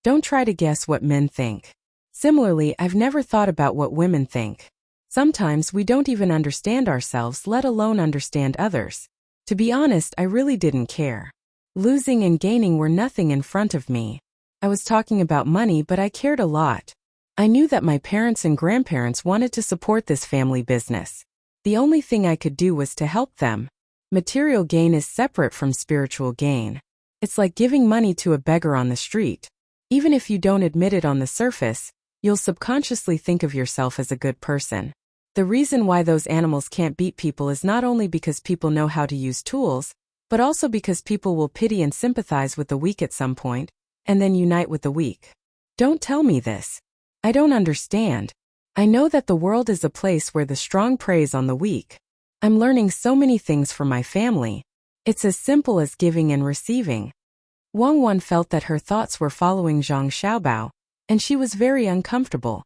"Don't try to guess what men think. Similarly, I've never thought about what women think. Sometimes we don't even understand ourselves, let alone understand others. To be honest, I really didn't care. Losing and gaining were nothing in front of me. I was talking about money, but I cared a lot. I knew that my parents and grandparents wanted to support this family business. The only thing I could do was to help them. Material gain is separate from spiritual gain. It's like giving money to a beggar on the street. Even if you don't admit it on the surface, you'll subconsciously think of yourself as a good person. The reason why those animals can't beat people is not only because people know how to use tools, but also because people will pity and sympathize with the weak at some point, and then unite with the weak. Don't tell me this. I don't understand. I know that the world is a place where the strong preys on the weak. I'm learning so many things from my family. It's as simple as giving and receiving. Wang Wan felt that her thoughts were following Zhang Xiaobao, and she was very uncomfortable.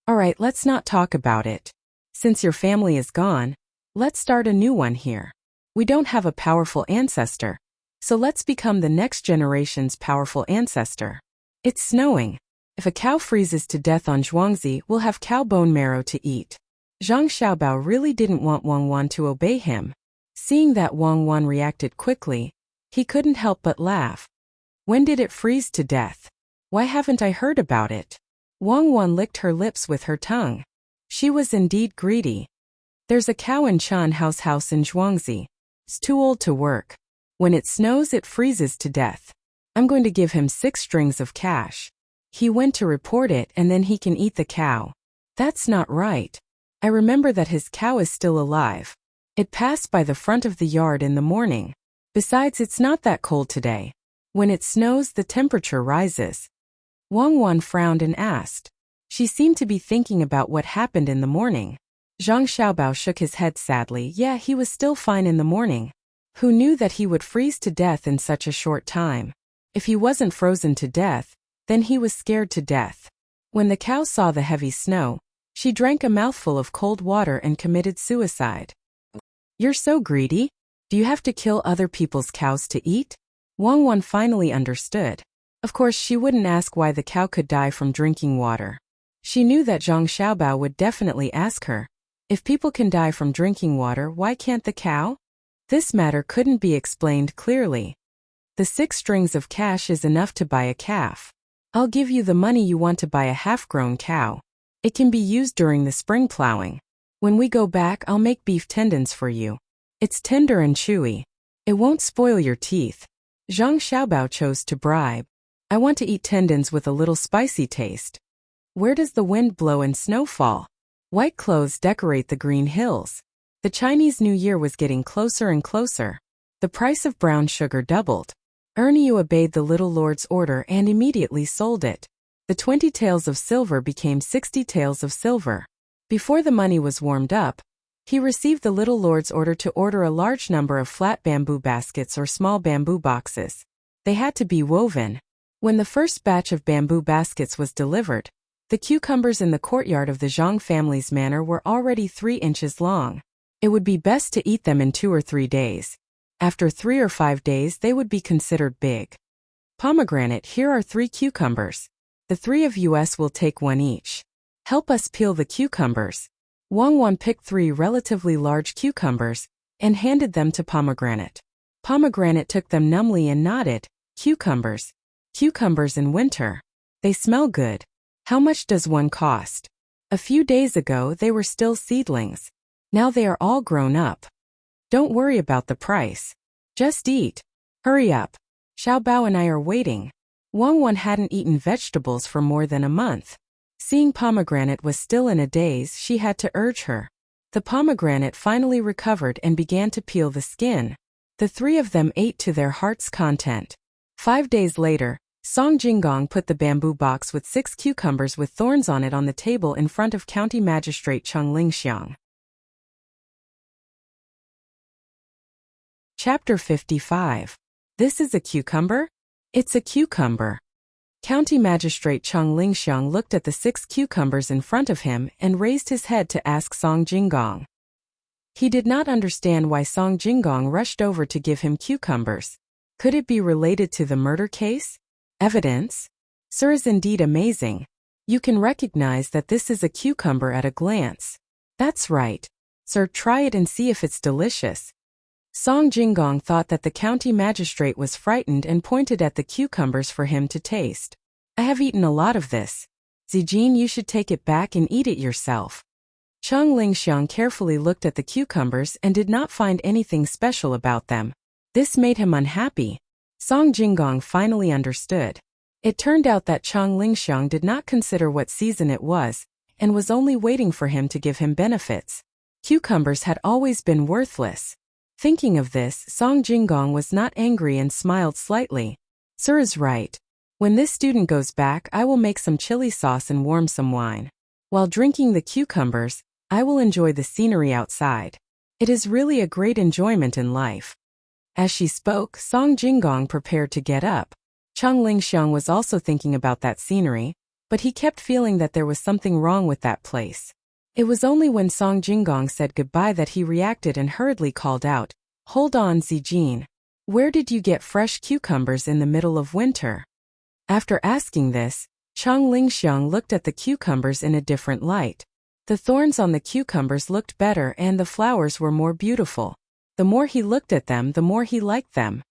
Alright, let's not talk about it. Since your family is gone, let's start a new one here. We don't have a powerful ancestor, so let's become the next generation's powerful ancestor. It's snowing. If a cow freezes to death on Zhuangzi, we'll have cow bone marrow to eat. Zhang Xiaobao really didn't want Wang Wan to obey him. Seeing that Wang Wan reacted quickly, he couldn't help but laugh. When did it freeze to death? Why haven't I heard about it? Wang Wan licked her lips with her tongue. She was indeed greedy. There's a cow in Chan house in Zhuangzi. It's too old to work. When it snows, it freezes to death. I'm going to give him 6 strings of cash. He went to report it and then he can eat the cow. That's not right. I remember that his cow is still alive. It passed by the front of the yard in the morning. Besides, it's not that cold today. When it snows, the temperature rises. Wang Wan frowned and asked. She seemed to be thinking about what happened in the morning. Zhang Xiaobao shook his head sadly. Yeah, he was still fine in the morning. Who knew that he would freeze to death in such a short time? If he wasn't frozen to death, then he was scared to death. When the cow saw the heavy snow, she drank a mouthful of cold water and committed suicide. You're so greedy? Do you have to kill other people's cows to eat? Wang Wan finally understood. Of course, she wouldn't ask why the cow could die from drinking water. She knew that Zhang Xiaobao would definitely ask her. If people can die from drinking water, why can't the cow? This matter couldn't be explained clearly. The 6 strings of cash is enough to buy a calf. I'll give you the money you want to buy a half-grown cow. It can be used during the spring plowing. When we go back, I'll make beef tendons for you. It's tender and chewy. It won't spoil your teeth. Zhang Xiaobao chose to bribe. I want to eat tendons with a little spicy taste. Where does the wind blow and snow fall? White clothes decorate the green hills. The Chinese New Year was getting closer and closer. The price of brown sugar doubled. Ernie obeyed the little lord's order and immediately sold it. The 20 taels of silver became 60 taels of silver. Before the money was warmed up, he received the little lord's order to order a large number of flat bamboo baskets or small bamboo boxes. They had to be woven. When the first batch of bamboo baskets was delivered, the cucumbers in the courtyard of the Zhang family's manor were already 3 inches long. It would be best to eat them in 2 or 3 days. After 3 or 5 days, they would be considered big. Pomegranate, here are 3 cucumbers. The 3 of us will take 1 each. Help us peel the cucumbers. Wang Wan picked 3 relatively large cucumbers and handed them to Pomegranate. Pomegranate took them numbly and nodded. Cucumbers. Cucumbers in winter. They smell good. How much does one cost? A few days ago they were still seedlings. Now they are all grown up. Don't worry about the price. Just eat. Hurry up. Xiaobao and I are waiting. Wang Wan hadn't eaten vegetables for more than a month. Seeing Pomegranate was still in a daze, she had to urge her. The pomegranate finally recovered and began to peel the skin. The 3 of them ate to their heart's content. 5 days later, Song Jinggong put the bamboo box with 6 cucumbers with thorns on it on the table in front of County Magistrate Cheng Lingxiang. Chapter 55. This is a cucumber? It's a cucumber. County Magistrate Cheng Lingxiang looked at the 6 cucumbers in front of him and raised his head to ask Song Jinggong. He did not understand why Song Jinggong rushed over to give him cucumbers. Could it be related to the murder case? Evidence? Sir is indeed amazing. You can recognize that this is a cucumber at a glance. That's right. Sir, try it and see if it's delicious. Song Jinggong thought that the county magistrate was frightened and pointed at the cucumbers for him to taste. I have eaten a lot of this. Zijin, you should take it back and eat it yourself. Chang Lingxiang carefully looked at the cucumbers and did not find anything special about them. This made him unhappy. Song Jinggong finally understood. It turned out that Chang Lingxiang did not consider what season it was, and was only waiting for him to give him benefits. Cucumbers had always been worthless. Thinking of this, Song Jinggong was not angry and smiled slightly. Sir is right. When this student goes back, I will make some chili sauce and warm some wine. While drinking the cucumbers, I will enjoy the scenery outside. It is really a great enjoyment in life. As she spoke, Song Jinggong prepared to get up. Chang Lingxiang was also thinking about that scenery, but he kept feeling that there was something wrong with that place. It was only when Song Jinggong said goodbye that he reacted and hurriedly called out, "Hold on, Zijin. Where did you get fresh cucumbers in the middle of winter?" After asking this, Chang Lingxiang looked at the cucumbers in a different light. The thorns on the cucumbers looked better and the flowers were more beautiful. The more he looked at them, the more he liked them.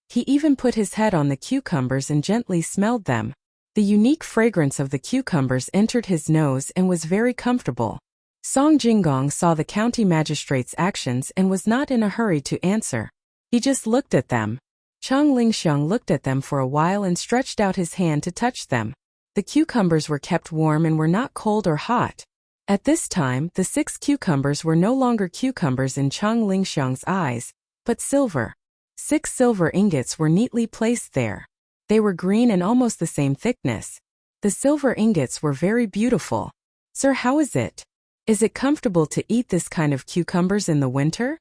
He even put his head on the cucumbers and gently smelled them. The unique fragrance of the cucumbers entered his nose and was very comfortable. Song Jinggong saw the county magistrate's actions and was not in a hurry to answer. He just looked at them. Chang Lingxiang looked at them for a while and stretched out his hand to touch them. The cucumbers were kept warm and were not cold or hot. At this time, the 6 cucumbers were no longer cucumbers in Chang Lingxiang's eyes, but silver. 6 silver ingots were neatly placed there. They were green and almost the same thickness. The silver ingots were very beautiful. Sir, how is it? Is it comfortable to eat this kind of cucumbers in the winter?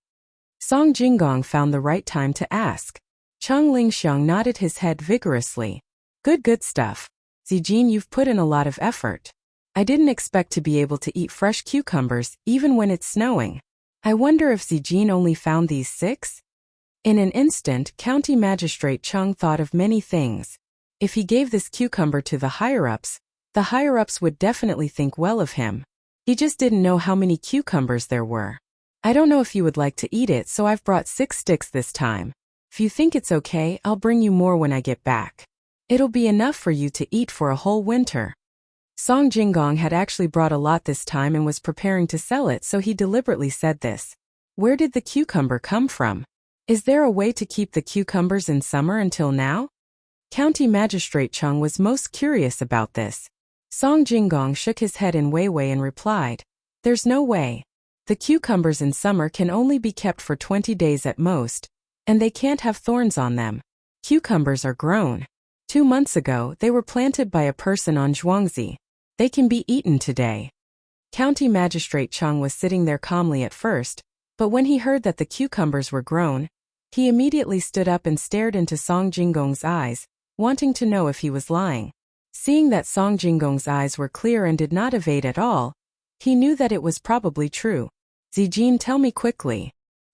Song Jinggong found the right time to ask. Chang Lingxiang nodded his head vigorously. Good stuff. Zijin, you've put in a lot of effort. I didn't expect to be able to eat fresh cucumbers, even when it's snowing. I wonder if Zijin only found these 6? In an instant, County Magistrate Chung thought of many things. If he gave this cucumber to the higher-ups would definitely think well of him. He just didn't know how many cucumbers there were. I don't know if you would like to eat it, so I've brought 6 sticks this time. If you think it's okay, I'll bring you more when I get back. It'll be enough for you to eat for a whole winter. Song Jinggong had actually brought a lot this time and was preparing to sell it, so he deliberately said this. Where did the cucumber come from? Is there a way to keep the cucumbers in summer until now? County Magistrate Chung was most curious about this. Song Jinggong shook his head in Weiwei and replied, There's no way. The cucumbers in summer can only be kept for 20 days at most, and they can't have thorns on them. Cucumbers are grown. 2 months ago, they were planted by a person on Zhuangzi. They can be eaten today. County Magistrate Chung was sitting there calmly at first, but when he heard that the cucumbers were grown, he immediately stood up and stared into Song Jinggong's eyes, wanting to know if he was lying. Seeing that Song Jinggong's eyes were clear and did not evade at all, he knew that it was probably true. Zijin, tell me quickly.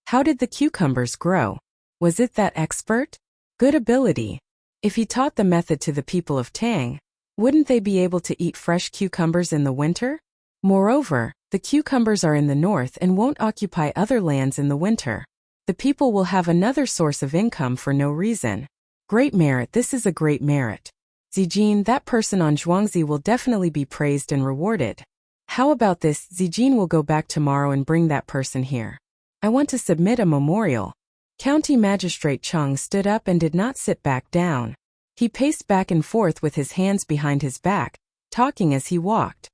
How did the cucumbers grow? Was it that expert? Good ability. If he taught the method to the people of Tang, wouldn't they be able to eat fresh cucumbers in the winter? Moreover, the cucumbers are in the north and won't occupy other lands in the winter. The people will have another source of income for no reason. Great merit, this is a great merit. Zijin, that person on Zhuangzi will definitely be praised and rewarded. How about this, Zijin will go back tomorrow and bring that person here. I want to submit a memorial. County Magistrate Chung stood up and did not sit back down. He paced back and forth with his hands behind his back, talking as he walked.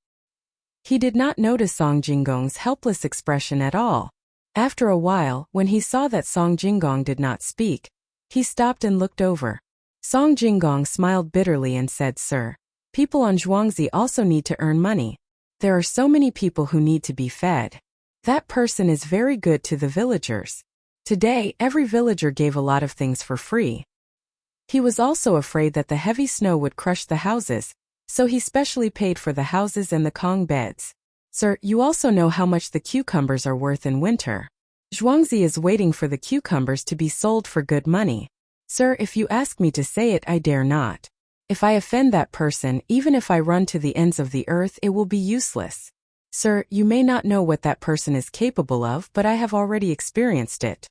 He did not notice Song Jinggong's helpless expression at all. After a while, when he saw that Song Jinggong did not speak, he stopped and looked over. Song Jinggong smiled bitterly and said, Sir, people on Zhuangzi also need to earn money. There are so many people who need to be fed. That person is very good to the villagers. Today, every villager gave a lot of things for free. He was also afraid that the heavy snow would crush the houses, so he specially paid for the houses and the Kong beds. Sir, you also know how much the cucumbers are worth in winter. Zhuangzi is waiting for the cucumbers to be sold for good money. Sir, if you ask me to say it, I dare not. If I offend that person, even if I run to the ends of the earth, it will be useless. Sir, you may not know what that person is capable of, but I have already experienced it.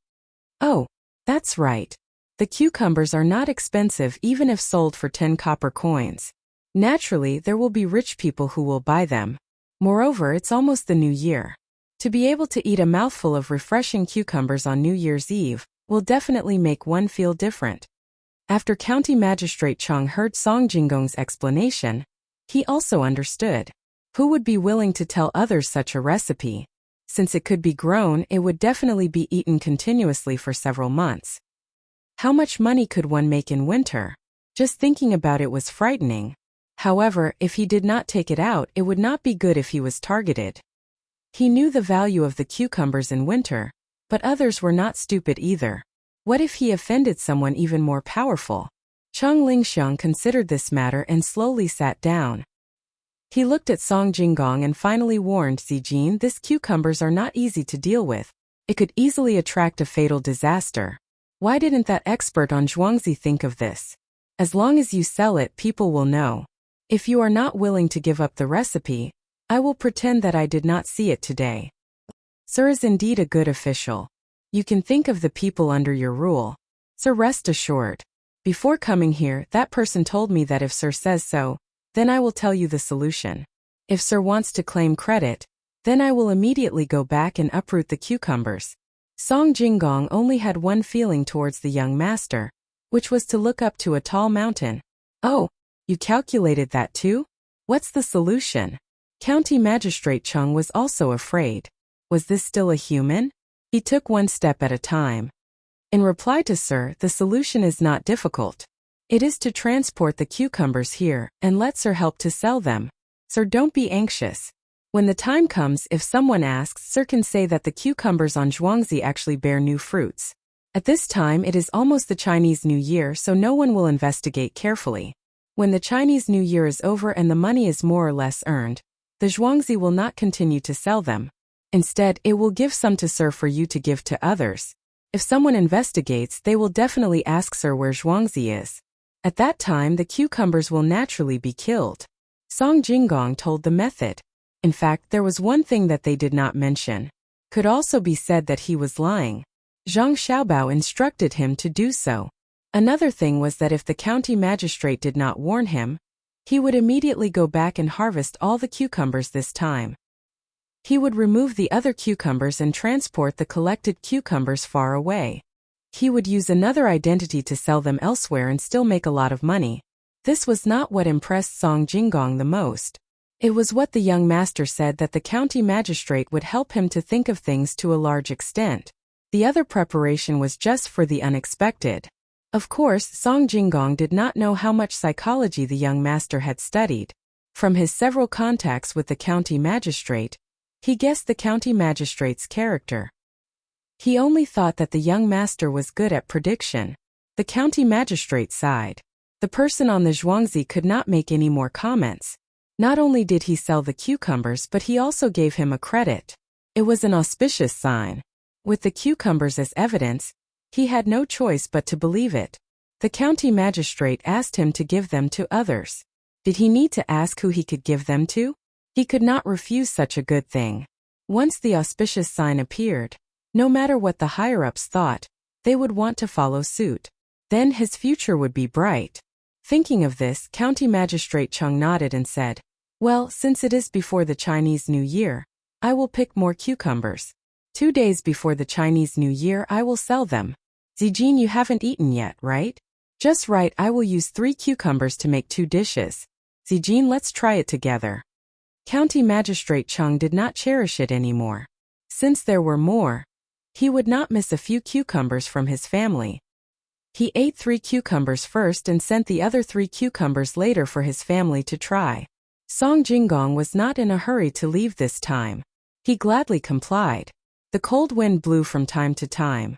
Oh, that's right. The cucumbers are not expensive even if sold for 10 copper coins. Naturally, there will be rich people who will buy them. Moreover, it's almost the new year. To be able to eat a mouthful of refreshing cucumbers on New Year's Eve will definitely make one feel different. After County Magistrate Chang heard Song Jinggong's explanation, he also understood. Who would be willing to tell others such a recipe? Since it could be grown, it would definitely be eaten continuously for several months. How much money could one make in winter? Just thinking about it was frightening. However, if he did not take it out, it would not be good if he was targeted. He knew the value of the cucumbers in winter, but others were not stupid either. What if he offended someone even more powerful? Cheng Lingxiang considered this matter and slowly sat down. He looked at Song Jinggong and finally warned Zijin, these cucumbers are not easy to deal with. It could easily attract a fatal disaster. Why didn't that expert on Zhuangzi think of this? As long as you sell it, people will know. If you are not willing to give up the recipe, I will pretend that I did not see it today. Sir is indeed a good official. You can think of the people under your rule. Sir, rest assured. Before coming here, that person told me that if Sir says so, then I will tell you the solution. If Sir wants to claim credit, then I will immediately go back and uproot the cucumbers. Song Jinggong only had one feeling towards the young master, which was to look up to a tall mountain. Oh, you calculated that too? What's the solution? County Magistrate Chung was also afraid. Was this still a human? He took one step at a time. In reply to Sir, the solution is not difficult. It is to transport the cucumbers here and let Sir help to sell them. Sir, don't be anxious. When the time comes, if someone asks, Sir can say that the cucumbers on Zhuangzi actually bear new fruits. At this time it is almost the Chinese New Year, so no one will investigate carefully. When the Chinese New Year is over and the money is more or less earned, the Zhuangzi will not continue to sell them. Instead, it will give some to Sir for you to give to others. If someone investigates, they will definitely ask Sir where Zhuangzi is. At that time, the cucumbers will naturally be killed. Song Jinggong told the method. In fact, there was one thing that they did not mention. Could also be said that he was lying. Zhang Xiaobao instructed him to do so. Another thing was that if the county magistrate did not warn him, he would immediately go back and harvest all the cucumbers this time. He would remove the other cucumbers and transport the collected cucumbers far away. He would use another identity to sell them elsewhere and still make a lot of money. This was not what impressed Song Jinggong the most. It was what the young master said, that the county magistrate would help him to think of things to a large extent. The other preparation was just for the unexpected. Of course, Song Jinggong did not know how much psychology the young master had studied. From his several contacts with the county magistrate, he guessed the county magistrate's character. He only thought that the young master was good at prediction. The county magistrate sighed. The person on the Zhuangzi could not make any more comments. Not only did he sell the cucumbers, but he also gave him a credit. It was an auspicious sign. With the cucumbers as evidence, he had no choice but to believe it. The county magistrate asked him to give them to others. Did he need to ask who he could give them to? He could not refuse such a good thing. Once the auspicious sign appeared, no matter what the higher-ups thought, they would want to follow suit. Then his future would be bright. Thinking of this, County Magistrate Chung nodded and said, "Well, since it is before the Chinese New Year, I will pick more cucumbers. 2 days before the Chinese New Year I will sell them. Zijin, you haven't eaten yet, right? Just right, I will use 3 cucumbers to make 2 dishes. Zijin, let's try it together." County Magistrate Chung did not cherish it anymore. Since there were more, he would not miss a few cucumbers from his family. He ate 3 cucumbers first and sent the other 3 cucumbers later for his family to try. Song Jinggong was not in a hurry to leave this time. He gladly complied. The cold wind blew from time to time.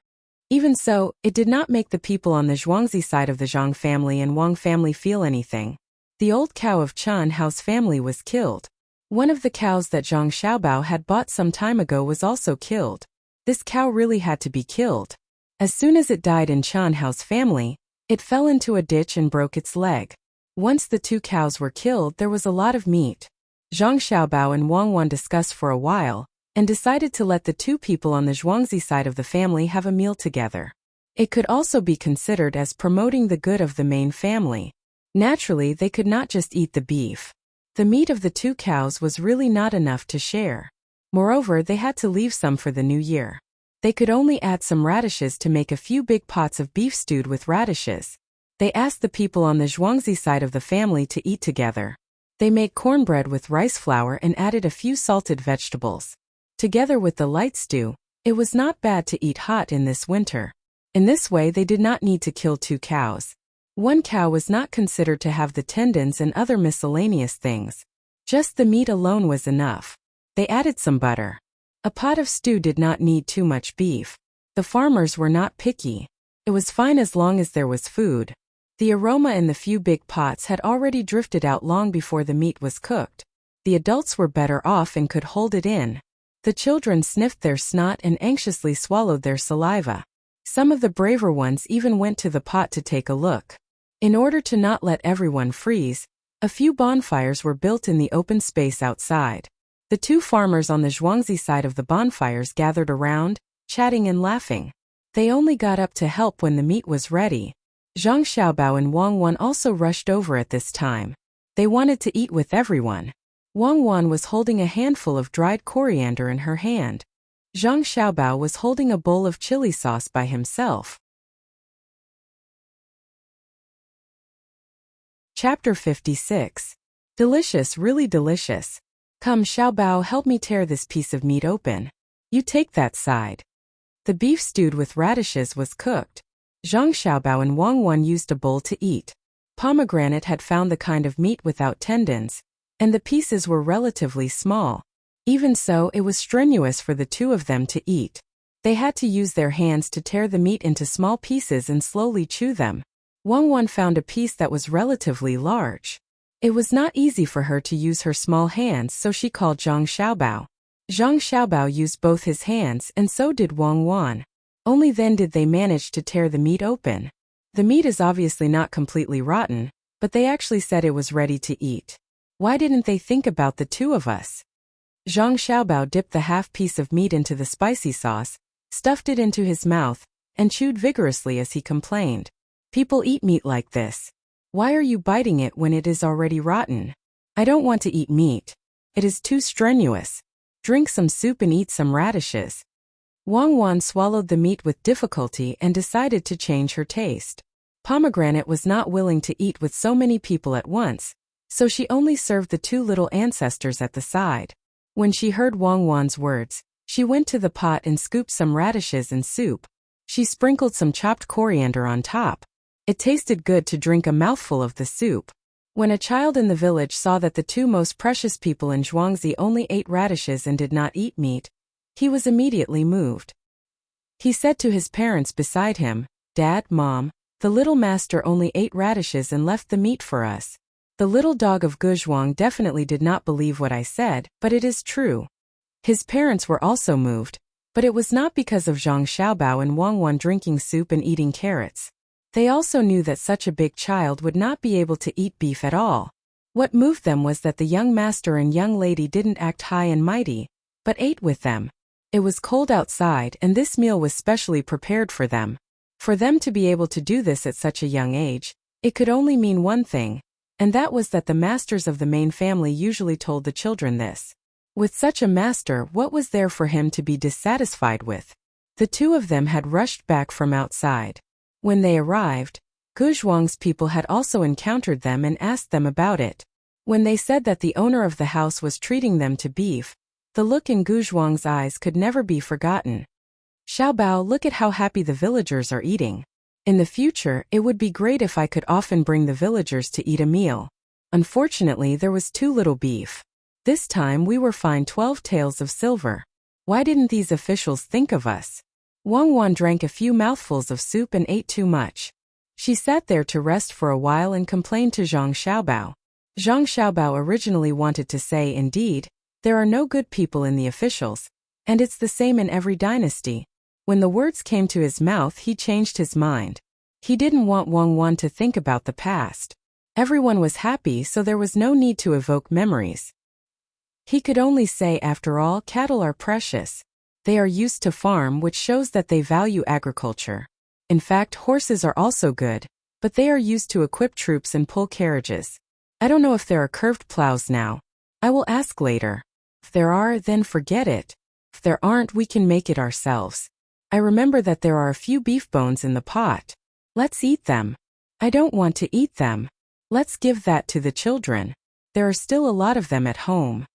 Even so, it did not make the people on the Zhuangzi side of the Zhang family and Wang family feel anything. The old cow of Chen Hao's family was killed. One of the cows that Zhang Xiaobao had bought some time ago was also killed. This cow really had to be killed. As soon as it died in Chen Hao's family, it fell into a ditch and broke its leg. Once the 2 cows were killed, there was a lot of meat. Zhang Xiaobao and Wang Wan discussed for a while, and decided to let the 2 people on the Zhuangzi side of the family have a meal together. It could also be considered as promoting the good of the main family. Naturally, they could not just eat the beef. The meat of the 2 cows was really not enough to share. Moreover, they had to leave some for the new year. They could only add some radishes to make a few big pots of beef stewed with radishes. They asked the people on the Zhuangzi side of the family to eat together. They made cornbread with rice flour and added a few salted vegetables. Together with the light stew, it was not bad to eat hot in this winter. In this way they did not need to kill 2 cows. 1 cow was not considered to have the tendons and other miscellaneous things. Just the meat alone was enough. They added some butter. A pot of stew did not need too much beef. The farmers were not picky. It was fine as long as there was food. The aroma in the few big pots had already drifted out long before the meat was cooked. The adults were better off and could hold it in. The children sniffed their snot and anxiously swallowed their saliva. Some of the braver ones even went to the pot to take a look. In order to not let everyone freeze, a few bonfires were built in the open space outside. The 2 farmers on the Zhuangzi side of the bonfires gathered around, chatting and laughing. They only got up to help when the meat was ready. Zhang Xiaobao and Wang Wan also rushed over at this time. They wanted to eat with everyone. Wang Wan was holding a handful of dried coriander in her hand. Zhang Xiaobao was holding a bowl of chili sauce by himself. Chapter 56. Delicious, really delicious. Come, Xiaobao, help me tear this piece of meat open. You take that side. The beef stewed with radishes was cooked. Zhang Xiaobao and Wang Wan used a bowl to eat. Pomegranate had found the kind of meat without tendons, and the pieces were relatively small. Even so, it was strenuous for the 2 of them to eat. They had to use their hands to tear the meat into small pieces and slowly chew them. Wang Wan found a piece that was relatively large. It was not easy for her to use her small hands, so she called Zhang Xiaobao. Zhang Xiaobao used both his hands and so did Wang Wan. Only then did they manage to tear the meat open. The meat is obviously not completely rotten, but they actually said it was ready to eat. Why didn't they think about the 2 of us? Zhang Xiaobao dipped the half piece of meat into the spicy sauce, stuffed it into his mouth, and chewed vigorously as he complained. People eat meat like this. Why are you biting it when it is already rotten? I don't want to eat meat. It is too strenuous. Drink some soup and eat some radishes. Wang Wan swallowed the meat with difficulty and decided to change her taste. Pomegranate was not willing to eat with so many people at once, so she only served the 2 little ancestors at the side. When she heard Wang Wan's words, she went to the pot and scooped some radishes and soup. She sprinkled some chopped coriander on top. It tasted good to drink a mouthful of the soup. When a child in the village saw that the 2 most precious people in Zhuangzi only ate radishes and did not eat meat, he was immediately moved. He said to his parents beside him, "Dad, Mom, the little master only ate radishes and left the meat for us." The little dog of Guzhuang definitely did not believe what I said, but it is true. His parents were also moved, but it was not because of Zhang Xiaobao and Wang Wan drinking soup and eating carrots. They also knew that such a big child would not be able to eat beef at all. What moved them was that the young master and young lady didn't act high and mighty, but ate with them. It was cold outside and this meal was specially prepared for them. For them to be able to do this at such a young age, it could only mean one thing, and that was that the masters of the main family usually told the children this. With such a master, what was there for him to be dissatisfied with? The 2 of them had rushed back from outside. When they arrived, Guzhuang's people had also encountered them and asked them about it. When they said that the owner of the house was treating them to beef, the look in Guzhuang's eyes could never be forgotten. "Xiaobao, look at how happy the villagers are eating. In the future, it would be great if I could often bring the villagers to eat a meal. Unfortunately, there was too little beef. This time we were fined 12 taels of silver. Why didn't these officials think of us?" Wang Wan drank a few mouthfuls of soup and ate too much. She sat there to rest for a while and complained to Zhang Xiaobao. Zhang Xiaobao originally wanted to say, "Indeed, there are no good people in the officials, and it's the same in every dynasty." When the words came to his mouth, he changed his mind. He didn't want Wang Wan to think about the past. Everyone was happy, so there was no need to evoke memories. He could only say, after all, cattle are precious. They are used to farm, which shows that they value agriculture. In fact, horses are also good, but they are used to equip troops and pull carriages. I don't know if there are curved plows now. I will ask later. If there are, then forget it. If there aren't, we can make it ourselves. I remember that there are a few beef bones in the pot. Let's eat them. I don't want to eat them. Let's give that to the children. There are still a lot of them at home.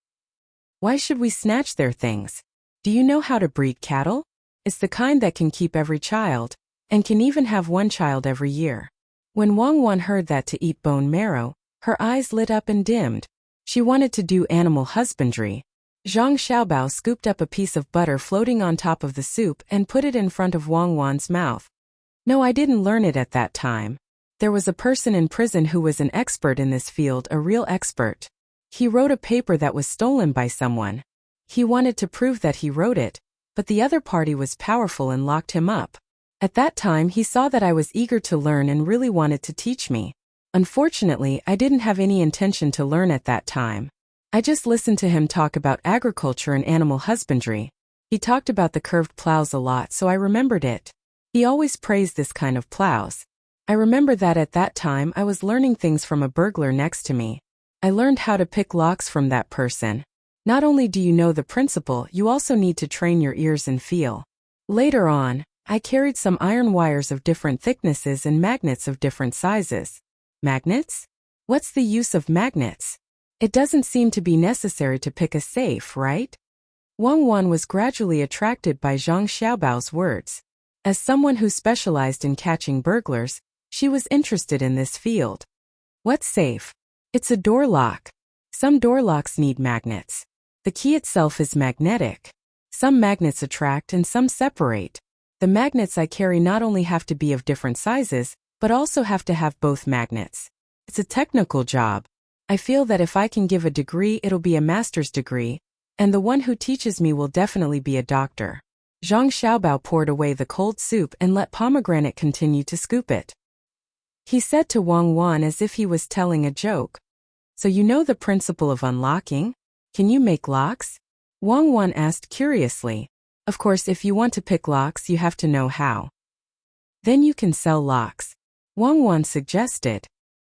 Why should we snatch their things? Do you know how to breed cattle? It's the kind that can keep every child, and can even have one child every year. When Wang Wan heard that to eat bone marrow, her eyes lit up and dimmed. She wanted to do animal husbandry. Zhang Xiaobao scooped up a piece of butter floating on top of the soup and put it in front of Wang Wan's mouth. No, I didn't learn it at that time. There was a person in prison who was an expert in this field, a real expert. He wrote a paper that was stolen by someone. He wanted to prove that he wrote it, but the other party was powerful and locked him up. At that time he saw that I was eager to learn and really wanted to teach me. Unfortunately, I didn't have any intention to learn at that time. I just listened to him talk about agriculture and animal husbandry. He talked about the curved plows a lot, so I remembered it. He always praised this kind of plows. I remember that at that time I was learning things from a burglar next to me. I learned how to pick locks from that person. Not only do you know the principle, you also need to train your ears and feel. Later on, I carried some iron wires of different thicknesses and magnets of different sizes. Magnets? What's the use of magnets? It doesn't seem to be necessary to pick a safe, right? Wang Wan was gradually attracted by Zhang Xiaobao's words. As someone who specialized in catching burglars, she was interested in this field. What safe? It's a door lock. Some door locks need magnets. The key itself is magnetic. Some magnets attract and some separate. The magnets I carry not only have to be of different sizes, but also have to have both magnets. It's a technical job. I feel that if I can give a degree, it'll be a master's degree, and the one who teaches me will definitely be a doctor. Zhang Xiaobao poured away the cold soup and let Pomegranate continue to scoop it. He said to Wang Wan as if he was telling a joke. So you know the principle of unlocking? Can you make locks? Wang Wan asked curiously. Of course, if you want to pick locks, you have to know how. Then you can sell locks. Wang Wan suggested.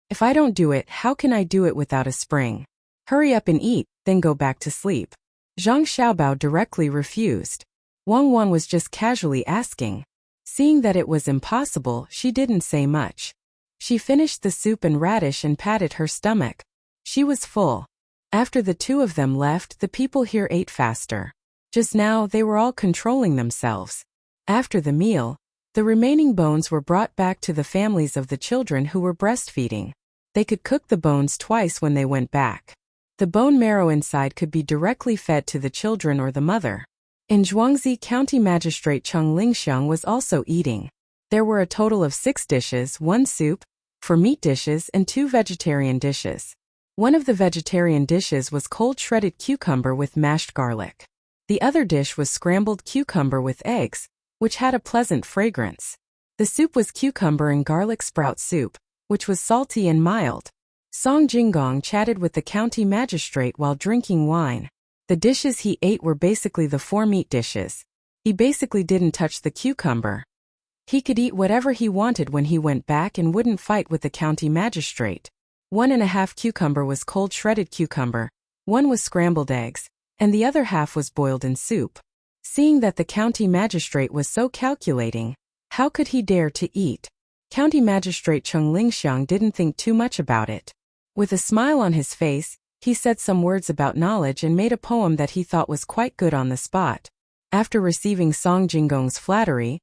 If I don't do it, how can I do it without a spring? Hurry up and eat, then go back to sleep. Zhang Xiaobao directly refused. Wang Wan was just casually asking. Seeing that it was impossible, she didn't say much. She finished the soup and radish and patted her stomach. She was full. After the two of them left, the people here ate faster. Just now, they were all controlling themselves. After the meal, the remaining bones were brought back to the families of the children who were breastfeeding. They could cook the bones twice when they went back. The bone marrow inside could be directly fed to the children or the mother. In Zhuangzi, County Magistrate Cheng Lingxiang was also eating. There were a total of 6 dishes, 1 soup, 4 meat dishes, and 2 vegetarian dishes. One of the vegetarian dishes was cold shredded cucumber with mashed garlic. The other dish was scrambled cucumber with eggs, which had a pleasant fragrance. The soup was cucumber and garlic sprout soup, which was salty and mild. Song Jinggong chatted with the county magistrate while drinking wine. The dishes he ate were basically the 4 meat dishes. He basically didn't touch the cucumber. He could eat whatever he wanted when he went back and wouldn't fight with the county magistrate. 1.5 cucumber was cold shredded cucumber, 1 was scrambled eggs, and the other half was boiled in soup. Seeing that the county magistrate was so calculating, how could he dare to eat? County Magistrate Cheng Lingxiang didn't think too much about it. With a smile on his face, he said some words about knowledge and made a poem that he thought was quite good on the spot. After receiving Song Jinggong's flattery,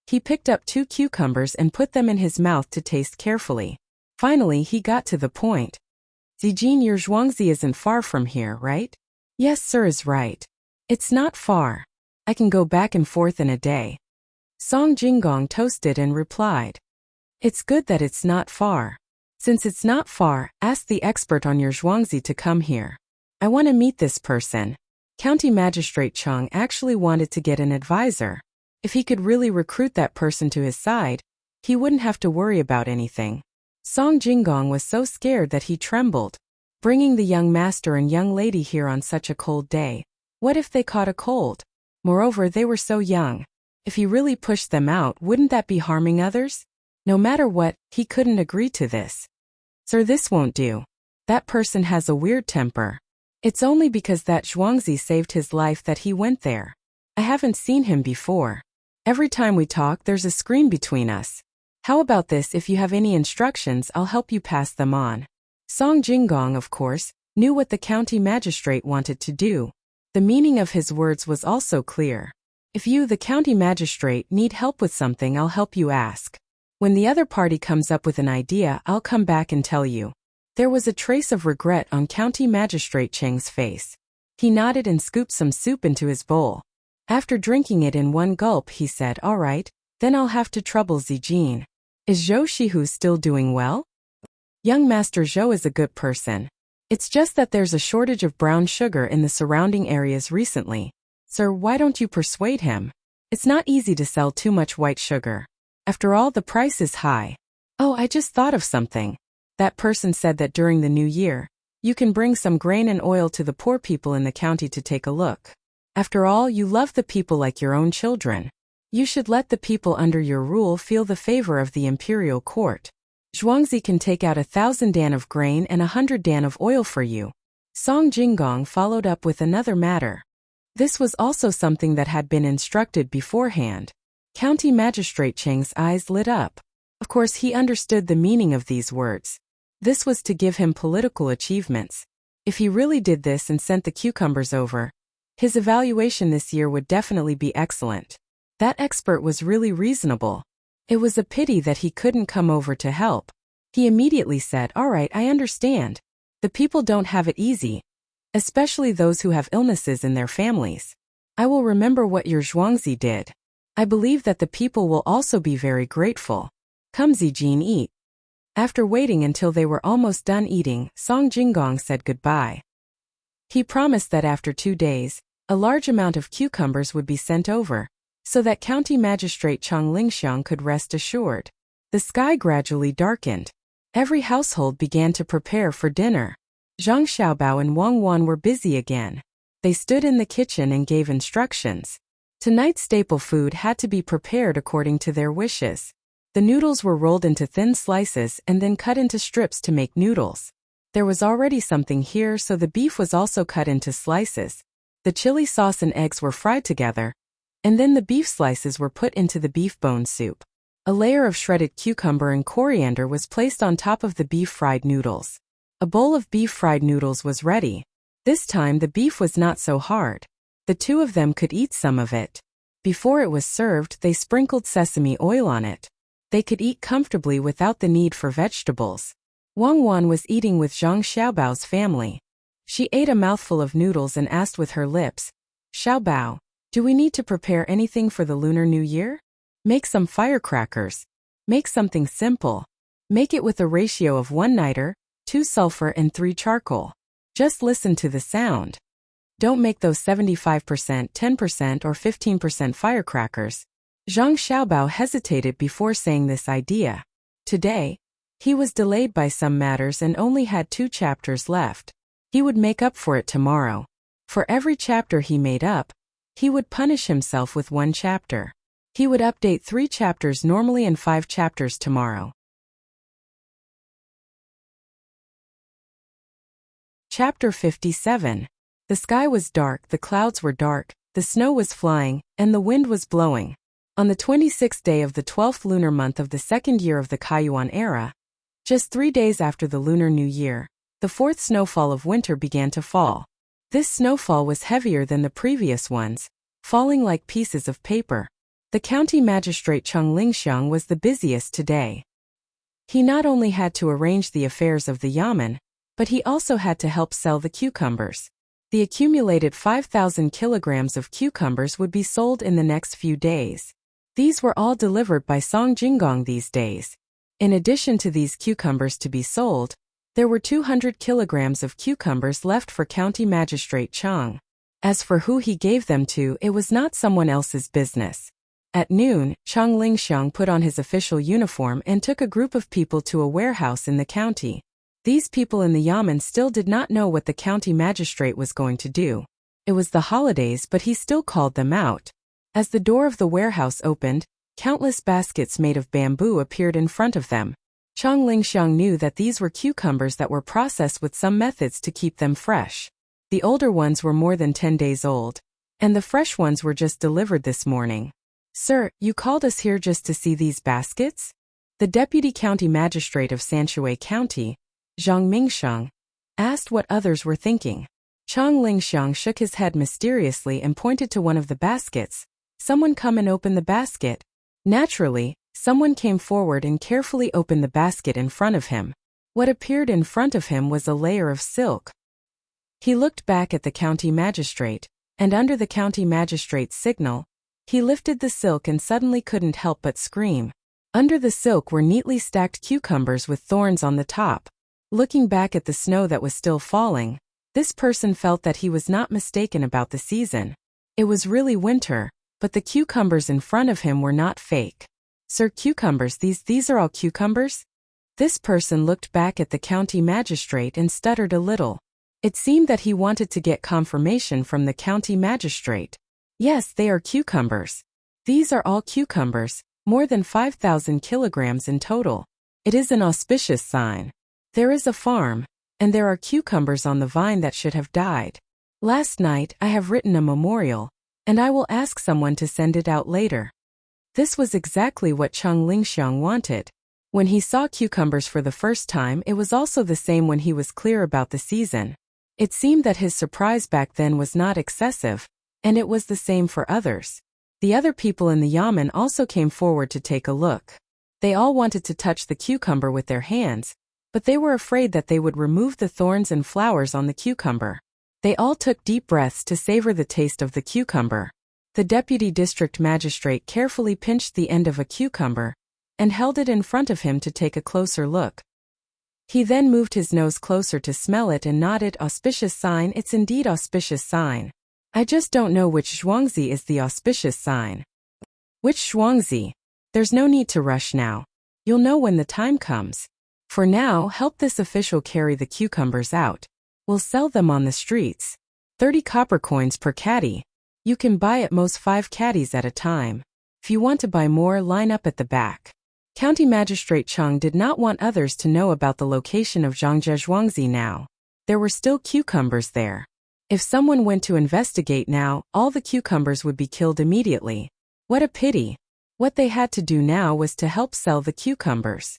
he picked up 2 cucumbers and put them in his mouth to taste carefully. Finally, he got to the point. Zijin, your Zhuangzi isn't far from here, right? Yes, sir, is right. It's not far. I can go back and forth in a day. Song Jinggong toasted and replied. It's good that it's not far. Since it's not far, ask the expert on your Zhuangzi to come here. I want to meet this person. County Magistrate Cheng actually wanted to get an advisor. If he could really recruit that person to his side, he wouldn't have to worry about anything. Song Jinggong was so scared that he trembled. Bringing the young master and young lady here on such a cold day. What if they caught a cold? Moreover, they were so young. If he really pushed them out, wouldn't that be harming others? No matter what, he couldn't agree to this. Sir, this won't do. That person has a weird temper. It's only because that Zhuangzi saved his life that he went there. I haven't seen him before. Every time we talk, there's a screen between us. How about this? If you have any instructions, I'll help you pass them on. Song Jinggong, of course, knew what the county magistrate wanted to do. The meaning of his words was also clear. If you, the county magistrate, need help with something, I'll help you ask. When the other party comes up with an idea, I'll come back and tell you. There was a trace of regret on County Magistrate Cheng's face. He nodded and scooped some soup into his bowl. After drinking it in one gulp, he said, "All right, then I'll have to trouble Zijin. Is Zhou Shihu still doing well?" "Young Master Zhou is a good person. It's just that there's a shortage of brown sugar in the surrounding areas recently. Sir, why don't you persuade him? It's not easy to sell too much white sugar. After all, the price is high." "Oh, I just thought of something. That person said that during the new year, you can bring some grain and oil to the poor people in the county to take a look. After all, you love the people like your own children. You should let the people under your rule feel the favor of the imperial court. Zhuangzi can take out 1,000 dan of grain and 100 dan of oil for you." Song Jinggong followed up with another matter. This was also something that had been instructed beforehand. County Magistrate Cheng's eyes lit up. Of course, he understood the meaning of these words. This was to give him political achievements. If he really did this and sent the cucumbers over, his evaluation this year would definitely be excellent. That expert was really reasonable. It was a pity that he couldn't come over to help. He immediately said, "All right, I understand. The people don't have it easy, especially those who have illnesses in their families. I will remember what your Zhuangzi did. I believe that the people will also be very grateful. Come, Zijin, eat." After waiting until they were almost done eating, Song Jinggong said goodbye. He promised that after 2 days, a large amount of cucumbers would be sent over, so that County Magistrate Chang Lingxiang could rest assured. The sky gradually darkened. Every household began to prepare for dinner. Zhang Xiaobao and Wang Wan were busy again. They stood in the kitchen and gave instructions. Tonight's staple food had to be prepared according to their wishes. The noodles were rolled into thin slices and then cut into strips to make noodles. There was already something here, so the beef was also cut into slices. The chili sauce and eggs were fried together, and then the beef slices were put into the beef bone soup. A layer of shredded cucumber and coriander was placed on top of the beef fried noodles. A bowl of beef fried noodles was ready. This time the beef was not so hard. The two of them could eat some of it. Before it was served, they sprinkled sesame oil on it. They could eat comfortably without the need for vegetables. Wang Wan was eating with Zhang Xiaobao's family. She ate a mouthful of noodles and asked with her lips, "Xiaobao, do we need to prepare anything for the Lunar New Year? Make some firecrackers. Make something simple. Make it with a ratio of 1 niter, 2 sulfur and 3 charcoal. Just listen to the sound. Don't make those 75%, 10% or 15% firecrackers." Zhang Xiaobao hesitated before saying this idea. Today, he was delayed by some matters and only had 2 chapters left. He would make up for it tomorrow. For every chapter he made up, he would punish himself with 1 chapter. He would update 3 chapters normally and 5 chapters tomorrow. Chapter 57. The sky was dark, the clouds were dark, the snow was flying, and the wind was blowing. On the 26th day of the 12th lunar month of the 2nd year of the Kaiyuan era, just 3 days after the Lunar New Year, the 4th snowfall of winter began to fall. This snowfall was heavier than the previous ones, falling like pieces of paper. The county magistrate Chang Lingxiang was the busiest today. He not only had to arrange the affairs of the yamen, but he also had to help sell the cucumbers. The accumulated 5,000 kilograms of cucumbers would be sold in the next few days. These were all delivered by Song Jinggong these days. In addition to these cucumbers to be sold, there were 200 kilograms of cucumbers left for County Magistrate Chang. As for who he gave them to, it was not someone else's business. At noon, Chang Lingxiang put on his official uniform and took a group of people to a warehouse in the county. These people in the yamen still did not know what the county magistrate was going to do. It was the holidays, but he still called them out. As the door of the warehouse opened, countless baskets made of bamboo appeared in front of them. Chang Lingxiang knew that these were cucumbers that were processed with some methods to keep them fresh. The older ones were more than 10 days old, and the fresh ones were just delivered this morning. Sir, you called us here just to see these baskets? The deputy county magistrate of Sanshui County, Zhang Mingsheng, asked what others were thinking. Chang Lingxiang shook his head mysteriously and pointed to one of the baskets. Someone come and open the basket. Naturally, someone came forward and carefully opened the basket in front of him. What appeared in front of him was a layer of silk. He looked back at the county magistrate, and under the county magistrate's signal, he lifted the silk and suddenly couldn't help but scream. Under the silk were neatly stacked cucumbers with thorns on the top. Looking back at the snow that was still falling, this person felt that he was not mistaken about the season. It was really winter, but the cucumbers in front of him were not fake. Sir, cucumbers, these are all cucumbers? This person looked back at the county magistrate and stuttered a little. It seemed that he wanted to get confirmation from the county magistrate. Yes, they are cucumbers. These are all cucumbers, more than 5,000 kilograms in total. It is an auspicious sign. There is a farm, and there are cucumbers on the vine that should have died. Last night I have written a memorial, and I will ask someone to send it out later. This was exactly what Chang Lingxiang wanted. When he saw cucumbers for the first time, it was also the same when he was clear about the season. It seemed that his surprise back then was not excessive, and it was the same for others. The other people in the yamen also came forward to take a look. They all wanted to touch the cucumber with their hands, but they were afraid that they would remove the thorns and flowers on the cucumber. They all took deep breaths to savor the taste of the cucumber. The deputy district magistrate carefully pinched the end of a cucumber and held it in front of him to take a closer look. He then moved his nose closer to smell it and nodded. Auspicious sign, it's indeed auspicious sign. I just don't know which zhuangzi is the auspicious sign. Which zhuangzi? There's no need to rush now. You'll know when the time comes. For now, help this official carry the cucumbers out. We'll sell them on the streets. 30 copper coins per caddy. You can buy at most 5 caddies at a time. If you want to buy more, line up at the back. County Magistrate Cheng did not want others to know about the location of Zhangzhe Zhuangzi now. There were still cucumbers there. If someone went to investigate now, all the cucumbers would be killed immediately. What a pity. What they had to do now was to help sell the cucumbers.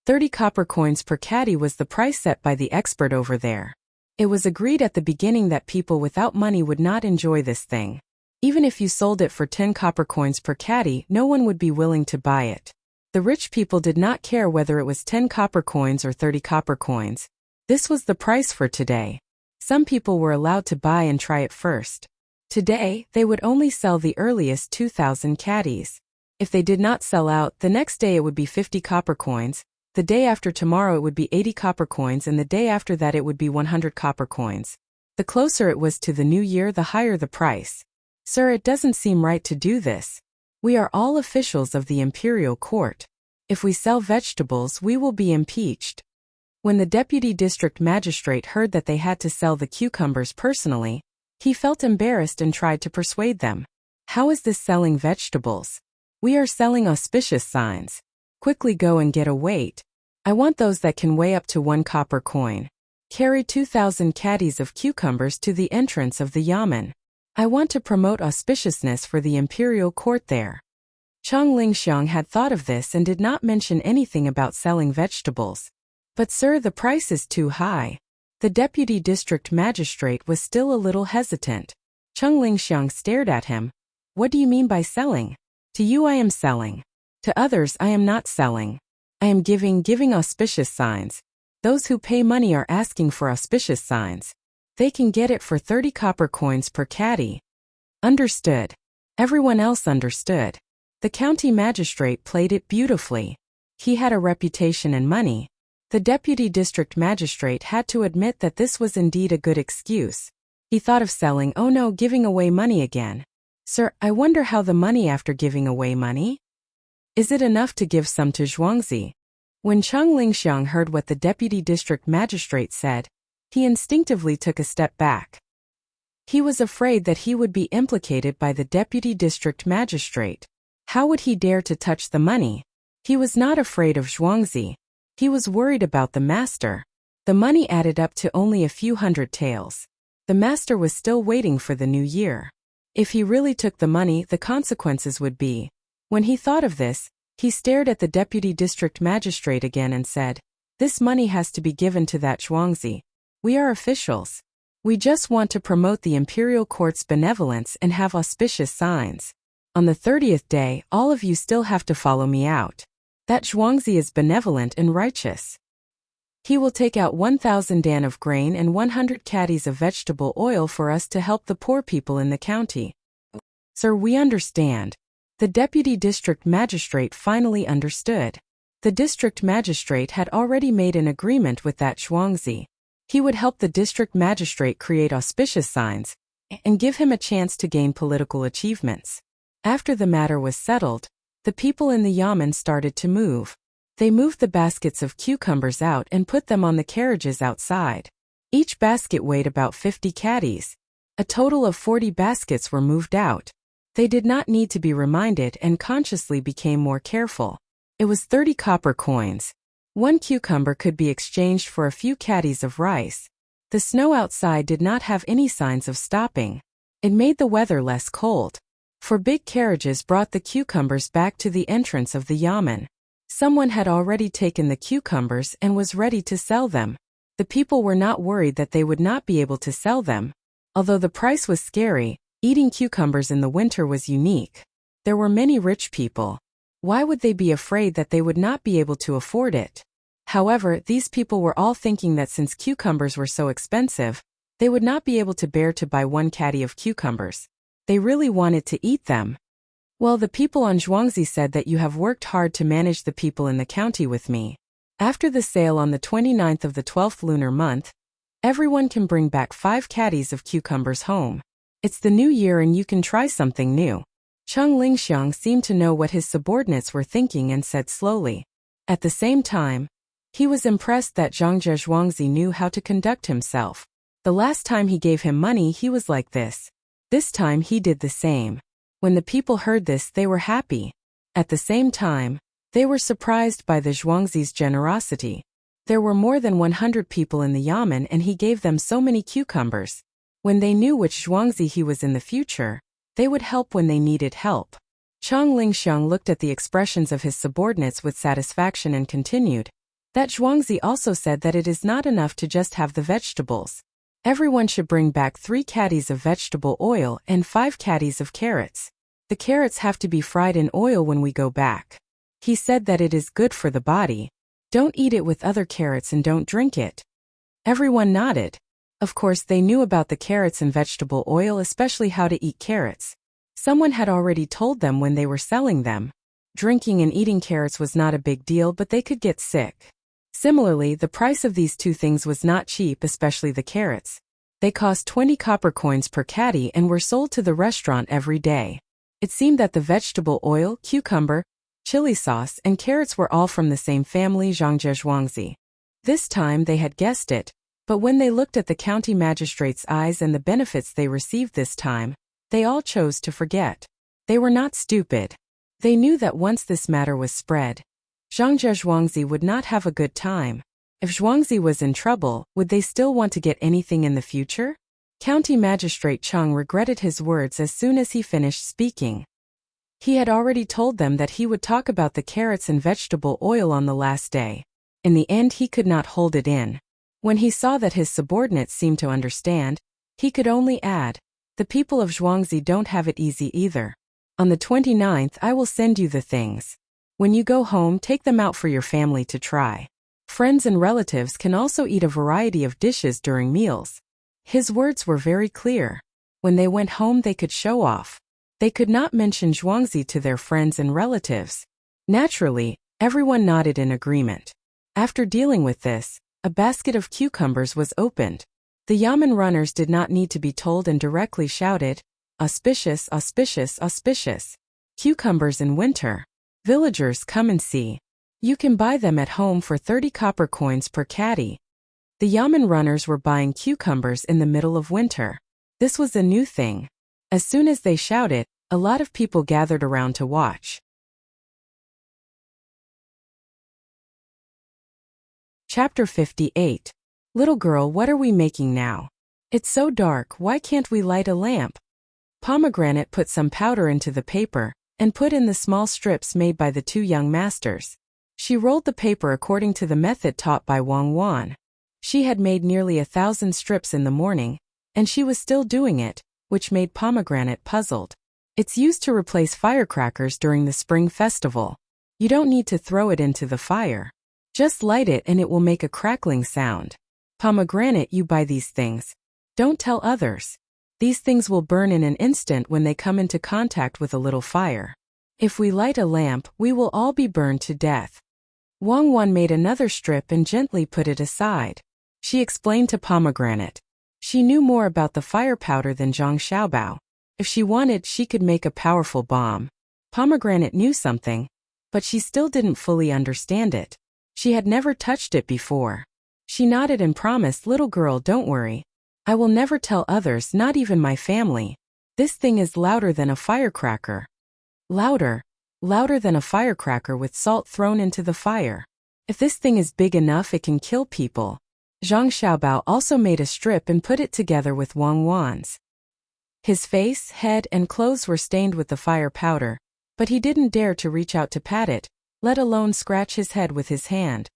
30 copper coins per caddy was the price set by the expert over there. It was agreed at the beginning that people without money would not enjoy this thing. Even if you sold it for 10 copper coins per caddy, no one would be willing to buy it. The rich people did not care whether it was 10 copper coins or 30 copper coins. This was the price for today. Some people were allowed to buy and try it first. Today, they would only sell the earliest 2,000 caddies. If they did not sell out, the next day it would be 50 copper coins, the day after tomorrow it would be 80 copper coins, and the day after that it would be 100 copper coins. The closer it was to the new year, the higher the price. Sir, it doesn't seem right to do this. We are all officials of the imperial court. If we sell vegetables, we will be impeached. When the deputy district magistrate heard that they had to sell the cucumbers personally, he felt embarrassed and tried to persuade them. How is this selling vegetables? We are selling auspicious signs. Quickly go and get a weight. I want those that can weigh up to 1 copper coin. Carry 2,000 caddies of cucumbers to the entrance of the yamen. I want to promote auspiciousness for the imperial court there. Chang Lingxiang had thought of this and did not mention anything about selling vegetables. But sir, the price is too high. The deputy district magistrate was still a little hesitant. Chang Lingxiang stared at him. What do you mean by selling? To you I am selling. To others I am not selling. I am giving auspicious signs. Those who pay money are asking for auspicious signs. They can get it for 30 copper coins per caddy. Understood. Everyone else understood. The county magistrate played it beautifully. He had a reputation and money. The deputy district magistrate had to admit that this was indeed a good excuse. He thought of selling, oh no, giving away money again. Sir, I wonder how the money after giving away money? Is it enough to give some to Zhuangzi? When Chang Lingxiang heard what the deputy district magistrate said, he instinctively took a step back. He was afraid that he would be implicated by the deputy district magistrate. How would he dare to touch the money? He was not afraid of Zhuangzi. He was worried about the master. The money added up to only a few hundred taels. The master was still waiting for the new year. If he really took the money, the consequences would be. When he thought of this, he stared at the deputy district magistrate again and said, "This money has to be given to that Zhuangzi. We are officials. We just want to promote the imperial court's benevolence and have auspicious signs. On the 30th day, all of you still have to follow me out. That Zhuangzi is benevolent and righteous. He will take out 1,000 dan of grain and 100 caddies of vegetable oil for us to help the poor people in the county." "Sir, we understand." The deputy district magistrate finally understood. The district magistrate had already made an agreement with that Zhuangzi. He would help the district magistrate create auspicious signs and give him a chance to gain political achievements. After the matter was settled, the people in the yamen started to move. They moved the baskets of cucumbers out and put them on the carriages outside. Each basket weighed about 50 caddies. A total of 40 baskets were moved out. They did not need to be reminded and consciously became more careful. It was 30 copper coins. One cucumber could be exchanged for a few caddies of rice. The snow outside did not have any signs of stopping. It made the weather less cold. For big carriages brought the cucumbers back to the entrance of the yamen. Someone had already taken the cucumbers and was ready to sell them. The people were not worried that they would not be able to sell them. Although the price was scary, eating cucumbers in the winter was unique. There were many rich people. Why would they be afraid that they would not be able to afford it? However, these people were all thinking that since cucumbers were so expensive, they would not be able to bear to buy one caddy of cucumbers. They really wanted to eat them. "Well, the people on Zhuangzi said that you have worked hard to manage the people in the county with me. After the sale on the 29th of the 12th lunar month, everyone can bring back 5 caddies of cucumbers home. It's the new year and you can try something new." Cheng Lingxiang seemed to know what his subordinates were thinking and said slowly. At the same time, he was impressed that Zhangzhe Zhuangzi knew how to conduct himself. The last time he gave him money he was like this. This time he did the same. When the people heard this they were happy. At the same time, they were surprised by the Zhuangzi's generosity. There were more than 100 people in the yamen and he gave them so many cucumbers. When they knew which Zhuangzi he was in the future, they would help when they needed help. Cheng Lingxiang looked at the expressions of his subordinates with satisfaction and continued. That Zhuangzi also said that it is not enough to just have the vegetables. Everyone should bring back 3 caddies of vegetable oil and 5 caddies of carrots. The carrots have to be fried in oil when we go back. He said that it is good for the body. Don't eat it with other carrots and don't drink it. Everyone nodded. Of course they knew about the carrots and vegetable oil, especially how to eat carrots. Someone had already told them when they were selling them. Drinking and eating carrots was not a big deal, but they could get sick. Similarly, the price of these 2 things was not cheap, especially the carrots. They cost 20 copper coins per caddy and were sold to the restaurant every day. It seemed that the vegetable oil, cucumber, chili sauce, and carrots were all from the same family, Zhangzhe Zhuangzi. This time they had guessed it, but when they looked at the county magistrate's eyes and the benefits they received this time, they all chose to forget. They were not stupid. They knew that once this matter was spread, Zhangzhe Zhuangzi would not have a good time. If Zhuangzi was in trouble, would they still want to get anything in the future? County Magistrate Cheng regretted his words as soon as he finished speaking. He had already told them that he would talk about the carrots and vegetable oil on the last day. In the end he could not hold it in. When he saw that his subordinates seemed to understand, he could only add, "The people of Zhuangzi don't have it easy either. On the 29th I will send you the things. When you go home, take them out for your family to try. Friends and relatives can also eat a variety of dishes during meals." His words were very clear. When they went home they could show off. They could not mention Zhuangzi to their friends and relatives. Naturally, everyone nodded in agreement. After dealing with this, a basket of cucumbers was opened. The yamen runners did not need to be told and directly shouted, "Auspicious, auspicious, auspicious. Cucumbers in winter. Villagers, come and see. You can buy them at home for 30 copper coins per caddy." The yamen runners were buying cucumbers in the middle of winter. This was a new thing. As soon as they shouted, a lot of people gathered around to watch. Chapter 58. Little girl, what are we making now? It's so dark, why can't we light a lamp? Pomegranate put some powder into the paper, and put in the small strips made by the two young masters. She rolled the paper according to the method taught by Wang Wan. She had made nearly 1,000 strips in the morning, and she was still doing it, which made Pomegranate puzzled. It's used to replace firecrackers during the spring festival. You don't need to throw it into the fire. Just light it and it will make a crackling sound. Pomegranate, you buy these things. Don't tell others. These things will burn in an instant when they come into contact with a little fire. If we light a lamp, we will all be burned to death. Wang Wan made another strip and gently put it aside. She explained to Pomegranate. She knew more about the fire powder than Zhang Xiaobao. If she wanted, she could make a powerful bomb. Pomegranate knew something, but she still didn't fully understand it. She had never touched it before. She nodded and promised, little girl, don't worry. I will never tell others, not even my family. This thing is louder than a firecracker. Louder than a firecracker with salt thrown into the fire. If this thing is big enough, it can kill people. Zhang Xiaobao also made a strip and put it together with Wang Wan's. His face, head, and clothes were stained with the fire powder, but he didn't dare to reach out to pat it, let alone scratch his head with his hand.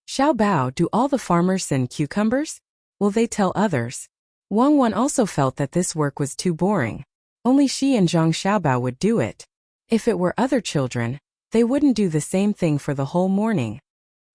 Xiaobao, do all the farmers send cucumbers? Will they tell others? Wang Wan also felt that this work was too boring. Only she and Zhang Xiaobao would do it. If it were other children, they wouldn't do the same thing for the whole morning.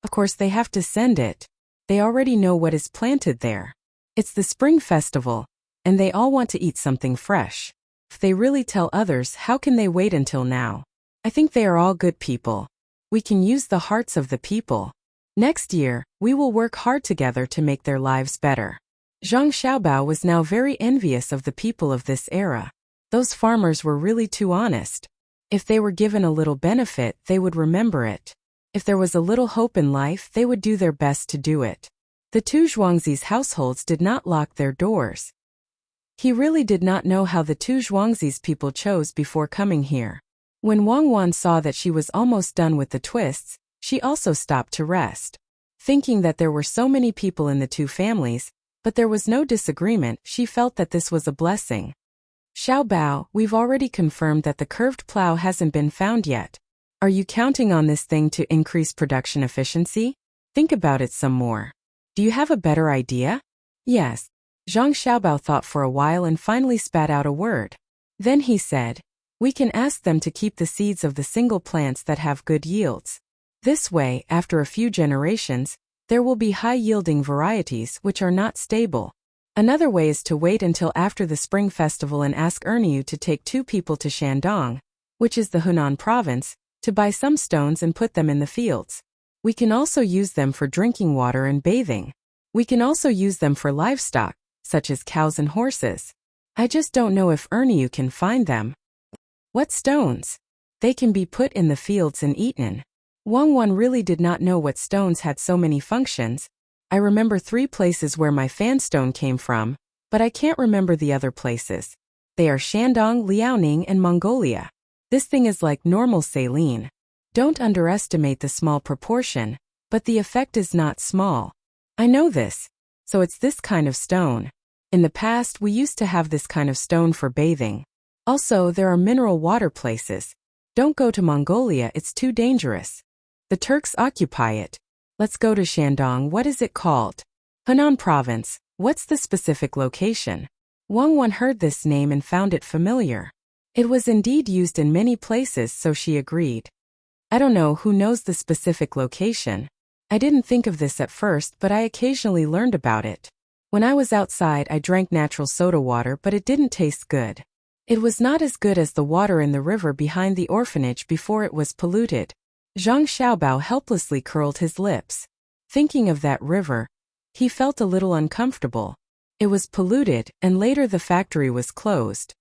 Of course they have to send it. They already know what is planted there. It's the spring festival, and they all want to eat something fresh. If they really tell others, how can they wait until now? I think they are all good people. We can use the hearts of the people. Next year, we will work hard together to make their lives better. Zhang Xiaobao was now very envious of the people of this era. Those farmers were really too honest. If they were given a little benefit, they would remember it. If there was a little hope in life, they would do their best to do it. The two Zhuangzi's households did not lock their doors. He really did not know how the two Zhuangzi's people chose before coming here. When Wang Wan saw that she was almost done with the twists, she also stopped to rest. Thinking that there were so many people in the two families, but there was no disagreement, she felt that this was a blessing. Xiaobao, we've already confirmed that the curved plow hasn't been found yet. Are you counting on this thing to increase production efficiency? Think about it some more. Do you have a better idea? Yes. Zhang Xiaobao thought for a while and finally spat out a word. Then he said, we can ask them to keep the seeds of the single plants that have good yields. This way, after a few generations, there will be high-yielding varieties which are not stable. Another way is to wait until after the spring festival and ask Erniu to take 2 people to Shandong, which is the Hunan province, to buy some stones and put them in the fields. We can also use them for drinking water and bathing. We can also use them for livestock, such as cows and horses. I just don't know if Erniu can find them. What stones? They can be put in the fields and eaten. Wang Wan really did not know what stones had so many functions. I remember 3 places where my fan stone came from, but I can't remember the other places. They are Shandong, Liaoning, and Mongolia. This thing is like normal saline. Don't underestimate the small proportion, but the effect is not small. I know this. So it's this kind of stone. In the past, we used to have this kind of stone for bathing. Also, there are mineral water places. Don't go to Mongolia, it's too dangerous. The Turks occupy it. Let's go to Shandong. What is it called? Hunan province. What's the specific location? Wang Wan heard this name and found it familiar. It was indeed used in many places, so she agreed. I don't know who knows the specific location. I didn't think of this at first, but I occasionally learned about it. When I was outside, I drank natural soda water, but it didn't taste good. It was not as good as the water in the river behind the orphanage before it was polluted. Zhang Xiaobao helplessly curled his lips. Thinking of that river, he felt a little uncomfortable. It was polluted, and later the factory was closed.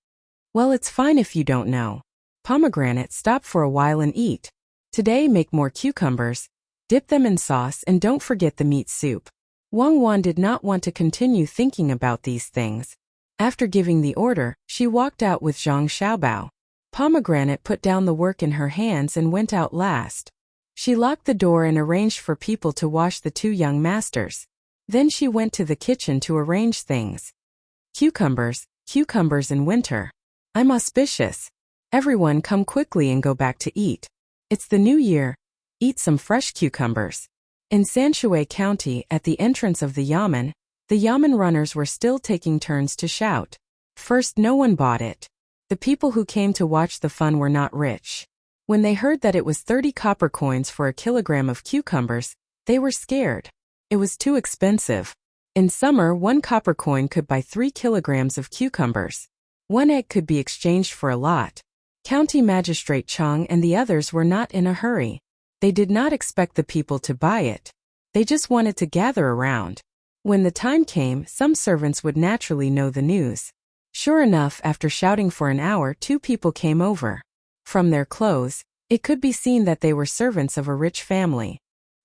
Well, it's fine if you don't know. Pomegranate, stop for a while and eat. Today, make more cucumbers, dip them in sauce, and don't forget the meat soup. Wang Wan did not want to continue thinking about these things. After giving the order, she walked out with Zhang Xiaobao. Pomegranate put down the work in her hands and went out last. She locked the door and arranged for people to wash the two young masters. Then she went to the kitchen to arrange things. Cucumbers, cucumbers in winter. I'm auspicious. Everyone come quickly and go back to eat. It's the new year. Eat some fresh cucumbers. In Sanshui County, at the entrance of the yamen runners were still taking turns to shout. First, no one bought it. The people who came to watch the fun were not rich. When they heard that it was 30 copper coins for a kilogram of cucumbers, they were scared. It was too expensive. In summer, 1 copper coin could buy 3 kilograms of cucumbers. 1 egg could be exchanged for a lot. County Magistrate Chang and the others were not in a hurry. They did not expect the people to buy it. They just wanted to gather around. When the time came, some servants would naturally know the news. Sure enough, after shouting for an hour, 2 people came over. From their clothes, it could be seen that they were servants of a rich family.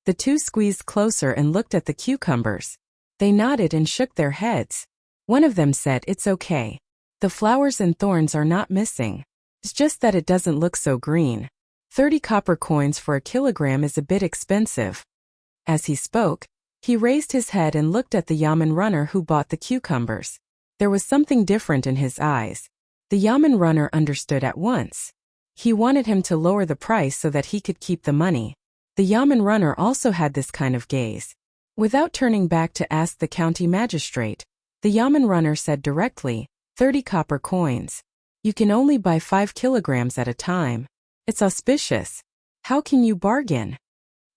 The 2 squeezed closer and looked at the cucumbers. They nodded and shook their heads. One of them said, "It's okay. The flowers and thorns are not missing. It's just that it doesn't look so green. 30 copper coins for a kilogram is a bit expensive." As he spoke, he raised his head and looked at the yamen runner who bought the cucumbers. There was something different in his eyes. The yamen runner understood at once. He wanted him to lower the price so that he could keep the money. The yamen runner also had this kind of gaze. Without turning back to ask the county magistrate, the yamen runner said directly, 30 copper coins. You can only buy 5 kilograms at a time. It's auspicious. How can you bargain?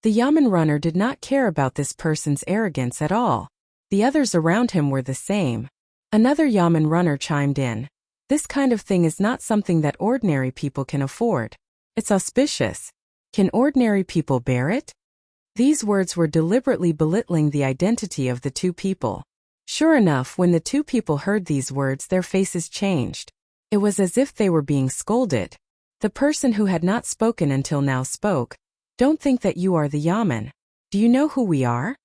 The yamen runner did not care about this person's arrogance at all. The others around him were the same. Another yamen runner chimed in. This kind of thing is not something that ordinary people can afford. It's auspicious. Can ordinary people bear it? These words were deliberately belittling the identity of the 2 people. Sure enough, when the 2 people heard these words, their faces changed. It was as if they were being scolded. The person who had not spoken until now spoke. Don't think that you are the yamen. Do you know who we are?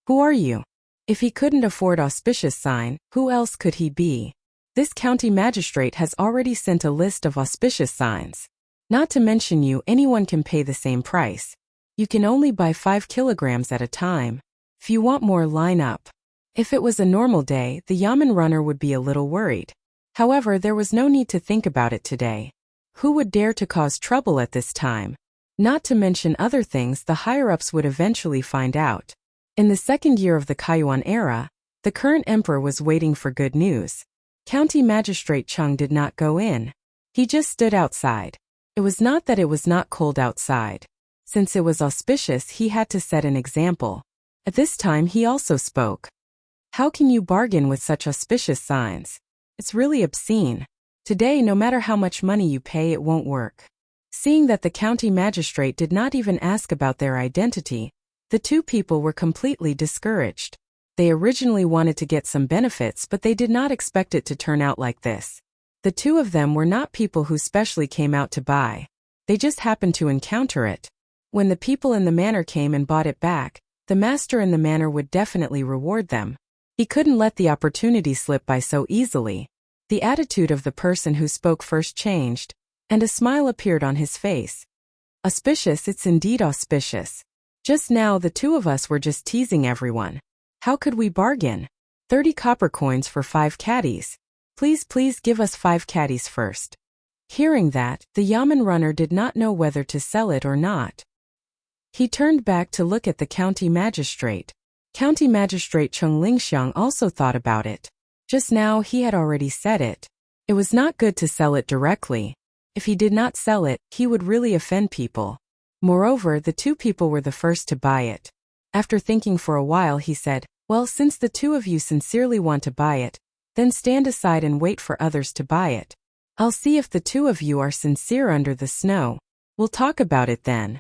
Who are you? If he couldn't afford auspicious sign, who else could he be? This county magistrate has already sent a list of auspicious signs. Not to mention you, anyone can pay the same price. You can only buy 5 kilograms at a time. If you want more, line up. If it was a normal day, the yamen runner would be a little worried. However, there was no need to think about it today. Who would dare to cause trouble at this time? Not to mention other things the higher-ups would eventually find out. In the 2nd year of the Kaiyuan era, the current emperor was waiting for good news. County Magistrate Chang did not go in. He just stood outside. It was not that it was not cold outside. Since it was auspicious, he had to set an example. At this time he also spoke. How can you bargain with such auspicious signs? It's really obscene. Today, no matter how much money you pay, it won't work. Seeing that the county magistrate did not even ask about their identity, the 2 people were completely discouraged. They originally wanted to get some benefits, but they did not expect it to turn out like this. The 2 of them were not people who specially came out to buy. They just happened to encounter it. When the people in the manor came and bought it back, the master in the manor would definitely reward them. He couldn't let the opportunity slip by so easily. The attitude of the person who spoke first changed, and a smile appeared on his face. Auspicious, it's indeed auspicious. Just now the 2 of us were just teasing everyone. How could we bargain? 30 copper coins for 5 caddies. Please give us 5 caddies first. Hearing that, the yamen runner did not know whether to sell it or not. He turned back to look at the county magistrate. County Magistrate Chung Lingxiang also thought about it. Just now he had already said it. It was not good to sell it directly. If he did not sell it, he would really offend people. Moreover, the 2 people were the first to buy it. After thinking for a while, he said, well, since the 2 of you sincerely want to buy it, then stand aside and wait for others to buy it. I'll see if the 2 of you are sincere under the snow. We'll talk about it then.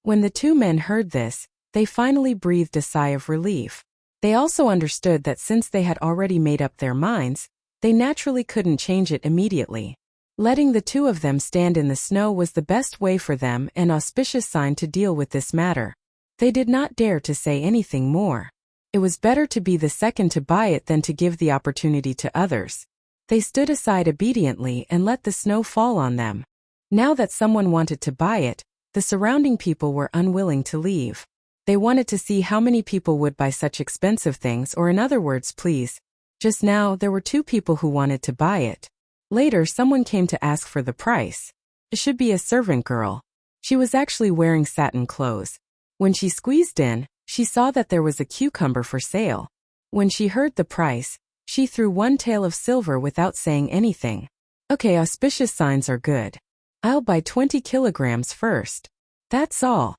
When the 2 men heard this, they finally breathed a sigh of relief. They also understood that since they had already made up their minds, they naturally couldn't change it immediately. Letting the 2 of them stand in the snow was the best way for them, an auspicious sign to deal with this matter. They did not dare to say anything more. It was better to be the second to buy it than to give the opportunity to others. They stood aside obediently and let the snow fall on them. Now that someone wanted to buy it, The surrounding people were unwilling to leave. They wanted to see how many people would buy such expensive things, or in other words, please. Just now, there were 2 people who wanted to buy it. Later, someone came to ask for the price. It should be a servant girl. She was actually wearing satin clothes. When she squeezed in, she saw that there was a cucumber for sale. When she heard the price, she threw 1 tael of silver without saying anything. Okay, auspicious signs are good. I'll buy 20 kilograms first. That's all.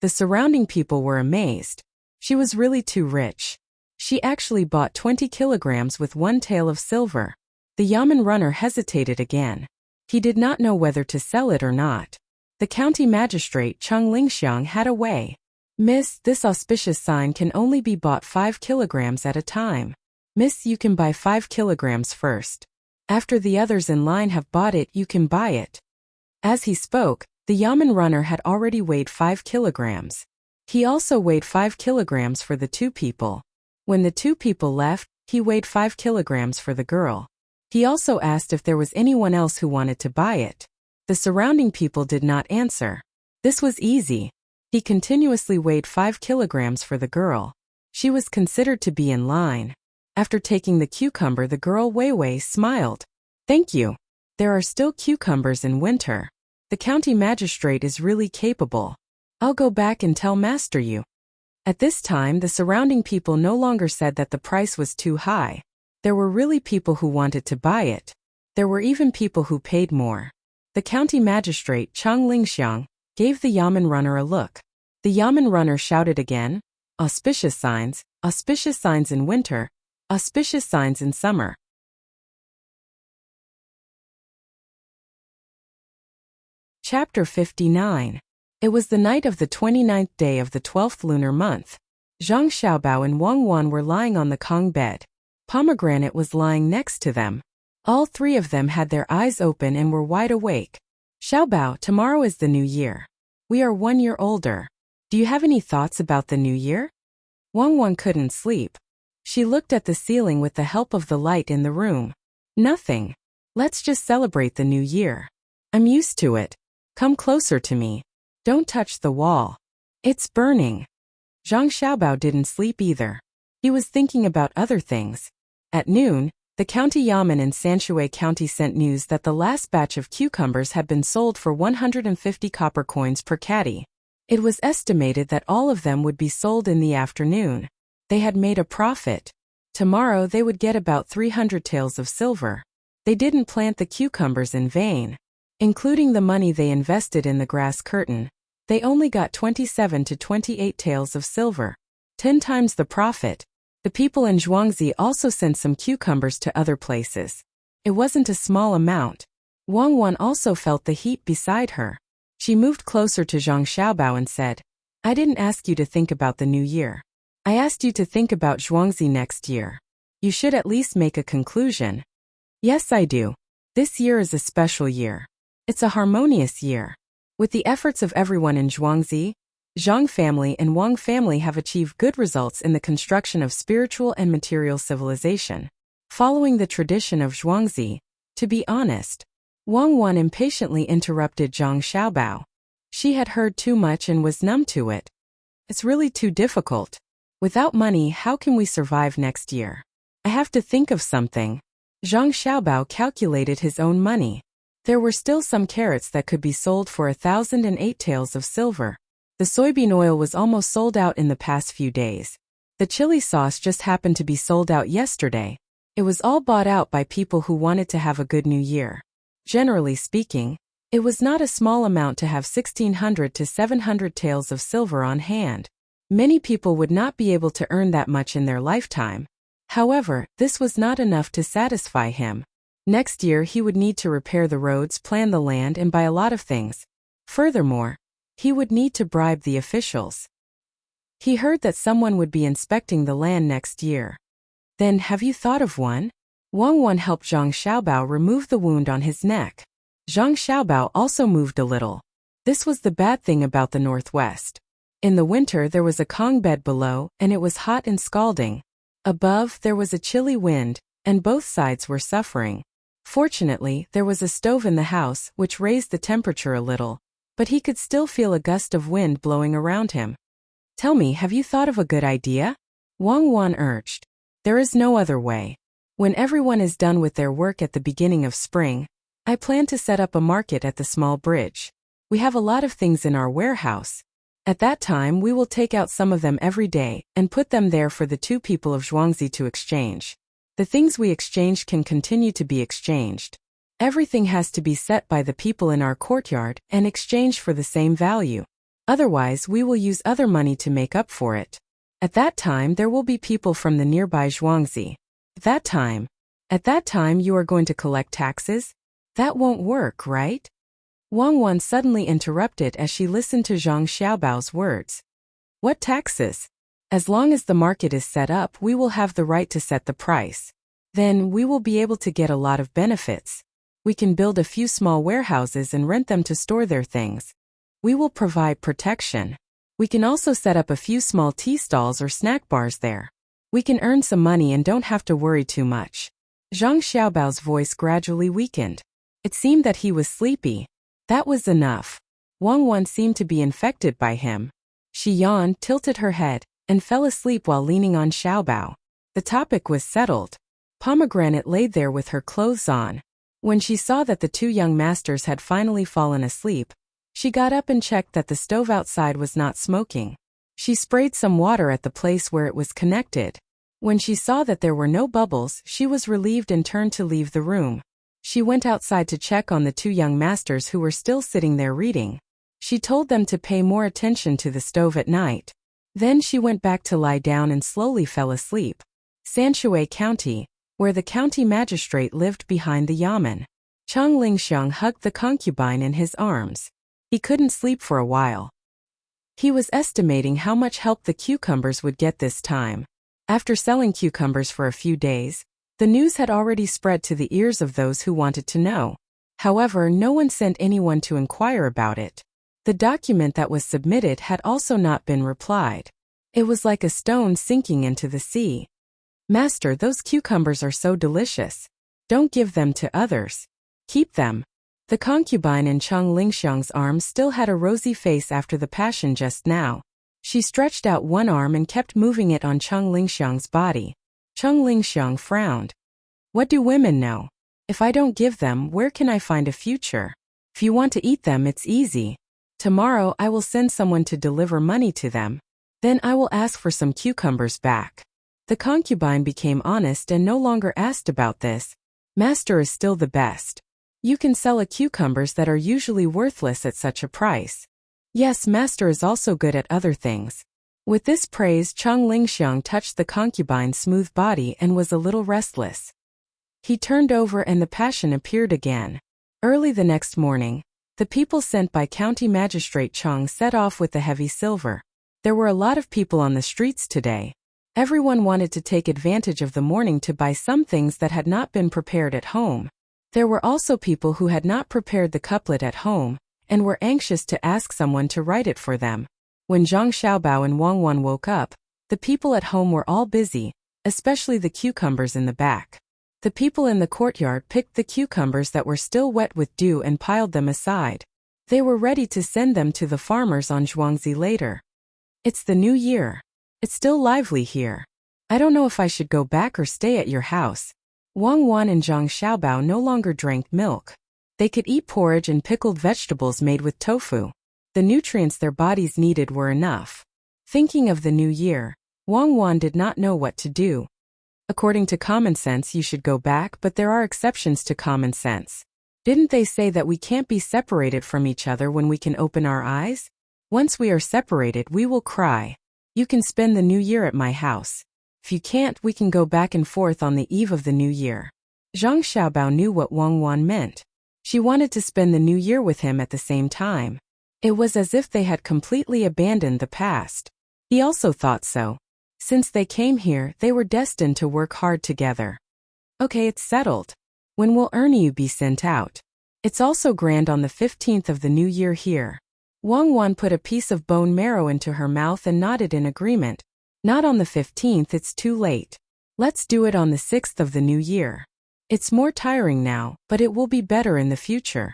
The surrounding people were amazed. She was really too rich. She actually bought 20 kilograms with 1 tael of silver. The yamen runner hesitated again. He did not know whether to sell it or not. The county magistrate Chung Lingxiang had a way. Miss, this auspicious sign can only be bought 5 kilograms at a time. Miss, you can buy 5 kilograms first. After the others in line have bought it, you can buy it. As he spoke, the yamen runner had already weighed 5 kilograms. He also weighed 5 kilograms for the 2 people. When the 2 people left, he weighed 5 kilograms for the girl. He also asked if there was anyone else who wanted to buy it. The surrounding people did not answer. This was easy. He continuously weighed 5 kilograms for the girl. She was considered to be in line. After taking the cucumber, the girl Weiwei smiled. Thank you. There are still cucumbers in winter. The county magistrate is really capable. I'll go back and tell Master Yu. At this time, the surrounding people no longer said that the price was too high. There were really people who wanted to buy it. There were even people who paid more. The county magistrate, Chung Lingxiang, gave the yamen runner a look. The yamen runner shouted again, auspicious signs in winter, auspicious signs in summer. Chapter 59. It was the night of the 29th day of the 12th lunar month. Zhang Xiaobao and Wang Wan were lying on the Kong bed. Pomegranate was lying next to them. All 3 of them had their eyes open and were wide awake. Xiaobao, tomorrow is the new year. We are 1 year older. Do you have any thoughts about the new year? Wang Wan couldn't sleep. She looked at the ceiling with the help of the light in the room. Nothing. Let's just celebrate the new year. I'm used to it. Come closer to me. Don't touch the wall. It's burning. Zhang Xiaobao didn't sleep either. He was thinking about other things. At noon, the county yamen in Sanshui County sent news that the last batch of cucumbers had been sold for 150 copper coins per caddy. It was estimated that all of them would be sold in the afternoon. They had made a profit. Tomorrow they would get about 300 taels of silver. They didn't plant the cucumbers in vain. Including the money they invested in the grass curtain, they only got 27 to 28 taels of silver. 10 times the profit. The people in Zhuangzi also sent some cucumbers to other places. It wasn't a small amount. Wang Wan also felt the heat beside her. She moved closer to Zhang Xiaobao and said, I didn't ask you to think about the new year. I asked you to think about Zhuangzi next year. You should at least make a conclusion. Yes, I do. This year is a special year. It's a harmonious year. With the efforts of everyone in Zhuangzi, Zhang family and Wang family have achieved good results in the construction of spiritual and material civilization. Following the tradition of Zhuangzi, to be honest, Wang Wan impatiently interrupted Zhang Xiaobao. She had heard too much and was numb to it. It's really too difficult. Without money, how can we survive next year? I have to think of something. Zhang Xiaobao calculated his own money. There were still some carrots that could be sold for 1,008 taels of silver. The soybean oil was almost sold out in the past few days. The chili sauce just happened to be sold out yesterday. It was all bought out by people who wanted to have a good new year. Generally speaking, it was not a small amount to have 1,600 to 700 taels of silver on hand. Many people would not be able to earn that much in their lifetime. However, this was not enough to satisfy him. Next year he would need to repair the roads, plan the land, and buy a lot of things. Furthermore, he would need to bribe the officials. He heard that someone would be inspecting the land next year. Then, have you thought of one? Wang Wan helped Zhang Xiaobao remove the wound on his neck. Zhang Xiaobao also moved a little. This was the bad thing about the Northwest. In the winter there was a Kong bed below, and it was hot and scalding. Above, there was a chilly wind, and both sides were suffering. Fortunately, there was a stove in the house, which raised the temperature a little. but he could still feel a gust of wind blowing around him. Tell me, have you thought of a good idea? Wang Wan urged. There is no other way. When everyone is done with their work at the beginning of spring, I plan to set up a market at the small bridge. We have a lot of things in our warehouse. At that time we will take out some of them every day and put them there for the two people of Zhuangzi to exchange. The things we exchange can continue to be exchanged. Everything has to be set by the people in our courtyard and exchanged for the same value. Otherwise we will use other money to make up for it. At that time there will be people from the nearby Zhuangzi. At that time you are going to collect taxes? That won't work, right? Wang Wan suddenly interrupted as she listened to Zhang Xiaobao's words. What taxes? As long as the market is set up, we will have the right to set the price. Then we will be able to get a lot of benefits. We can build a few small warehouses and rent them to store their things. We will provide protection. We can also set up a few small tea stalls or snack bars there. We can earn some money and don't have to worry too much. Zhang Xiaobao's voice gradually weakened. It seemed that he was sleepy. That was enough. Wang Wan seemed to be infected by him. She yawned, tilted her head, and fell asleep while leaning on Xiaobao. The topic was settled. Pomegranate laid there with her clothes on. When she saw that the two young masters had finally fallen asleep, she got up and checked that the stove outside was not smoking. She sprayed some water at the place where it was connected. When she saw that there were no bubbles, she was relieved and turned to leave the room. She went outside to check on the two young masters who were still sitting there reading. She told them to pay more attention to the stove at night. Then she went back to lie down and slowly fell asleep. Sanshui County, where the county magistrate lived behind the yamen. Chang Lingxiang hugged the concubine in his arms. He couldn't sleep for a while. He was estimating how much help the cucumbers would get this time. After selling cucumbers for a few days, the news had already spread to the ears of those who wanted to know. However, no one sent anyone to inquire about it. The document that was submitted had also not been replied. It was like a stone sinking into the sea. Master, those cucumbers are so delicious. Don't give them to others. Keep them. The concubine in Chang Lingxiang's arms still had a rosy face after the passion just now. She stretched out one arm and kept moving it on Chang Lingxiang's body. Chang Lingxiang frowned. What do women know? If I don't give them, where can I find a future? If you want to eat them, it's easy. Tomorrow I will send someone to deliver money to them. Then I will ask for some cucumbers back. The concubine became honest and no longer asked about this. Master is still the best. You can sell a cucumbers that are usually worthless at such a price. Yes, master is also good at other things. With this praise, Chang Lingxiang touched the concubine's smooth body and was a little restless. He turned over and the passion appeared again. Early the next morning, the people sent by County Magistrate Chang set off with the heavy silver. There were a lot of people on the streets today. Everyone wanted to take advantage of the morning to buy some things that had not been prepared at home. There were also people who had not prepared the couplet at home, and were anxious to ask someone to write it for them. When Zhang Xiaobao and Wang Wan woke up, the people at home were all busy, especially the cucumbers in the back. The people in the courtyard picked the cucumbers that were still wet with dew and piled them aside. They were ready to send them to the farmers on Zhuangzi later. It's the new year. It's still lively here. I don't know if I should go back or stay at your house. Wang Wan and Zhang Xiaobao no longer drank milk. They could eat porridge and pickled vegetables made with tofu. The nutrients their bodies needed were enough. Thinking of the new year, Wang Wan did not know what to do. According to common sense, you should go back, but there are exceptions to common sense. Didn't they say that we can't be separated from each other when we can open our eyes? Once we are separated, we will cry. You can spend the new year at my house. If you can't, we can go back and forth on the eve of the new year. Zhang Xiaobao knew what Wang Wan meant. She wanted to spend the new year with him at the same time. It was as if they had completely abandoned the past. He also thought so. Since they came here, they were destined to work hard together. Okay, it's settled. When will Ernie be sent out? It's also grand on the 15th of the new year here. Wang Wan put a piece of bone marrow into her mouth and nodded in agreement. Not on the 15th, it's too late. Let's do it on the 6th of the new year. It's more tiring now, but it will be better in the future.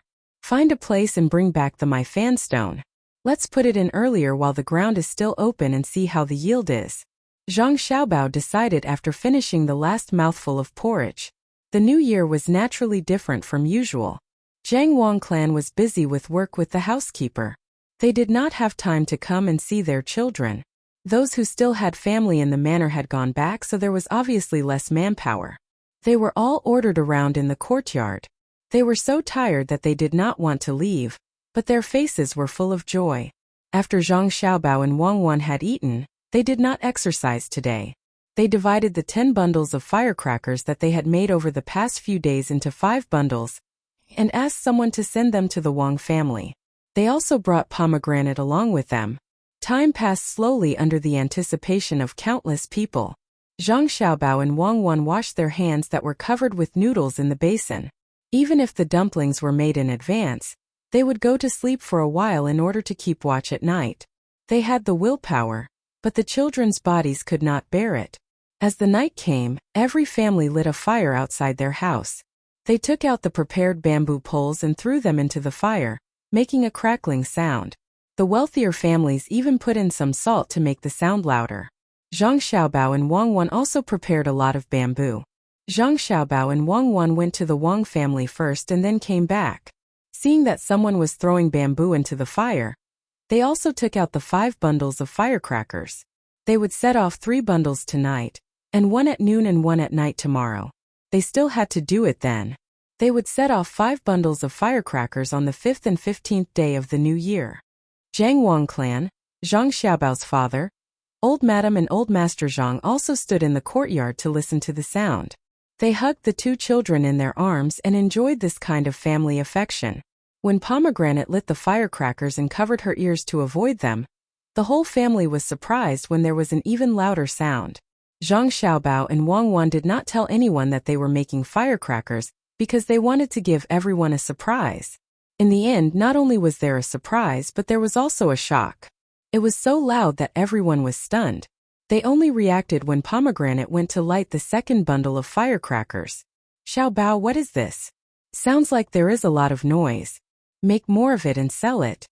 Find a place and bring back the my fan stone. Let's put it in earlier while the ground is still open and see how the yield is. Zhang Xiaobao decided after finishing the last mouthful of porridge. The new year was naturally different from usual. Zhang Wang clan was busy with work with the housekeeper. They did not have time to come and see their children. Those who still had family in the manor had gone back, so there was obviously less manpower. They were all ordered around in the courtyard. They were so tired that they did not want to leave, but their faces were full of joy. After Zhang Xiaobao and Wang Wan had eaten, they did not exercise today. They divided the 10 bundles of firecrackers that they had made over the past few days into 5 bundles, and asked someone to send them to the Wang family. They also brought pomegranate along with them. Time passed slowly under the anticipation of countless people. Zhang Xiaobao and Wang Wan washed their hands that were covered with noodles in the basin. Even if the dumplings were made in advance, they would go to sleep for a while in order to keep watch at night. They had the willpower, but the children's bodies could not bear it. As the night came, every family lit a fire outside their house. They took out the prepared bamboo poles and threw them into the fire, making a crackling sound. The wealthier families even put in some salt to make the sound louder. Zhang Xiaobao and Wang Wan also prepared a lot of bamboo. Zhang Xiaobao and Wang Wan went to the Wang family first and then came back. Seeing that someone was throwing bamboo into the fire, they also took out the 5 bundles of firecrackers. They would set off 3 bundles tonight, and 1 at noon and 1 at night tomorrow. They still had to do it then. They would set off 5 bundles of firecrackers on the 5th and 15th day of the new year. Zhang Wang clan, Zhang Xiaobao's father, Old Madam and Old Master Zhang also stood in the courtyard to listen to the sound. They hugged the 2 children in their arms and enjoyed this kind of family affection. When Pomegranate lit the firecrackers and covered her ears to avoid them, the whole family was surprised when there was an even louder sound. Zhang Xiaobao and Wang Wan did not tell anyone that they were making firecrackers because they wanted to give everyone a surprise. In the end, not only was there a surprise, but there was also a shock. It was so loud that everyone was stunned. They only reacted when Pomegranate went to light the second bundle of firecrackers. Xiaobao, what is this? Sounds like there is a lot of noise. Make more of it and sell it.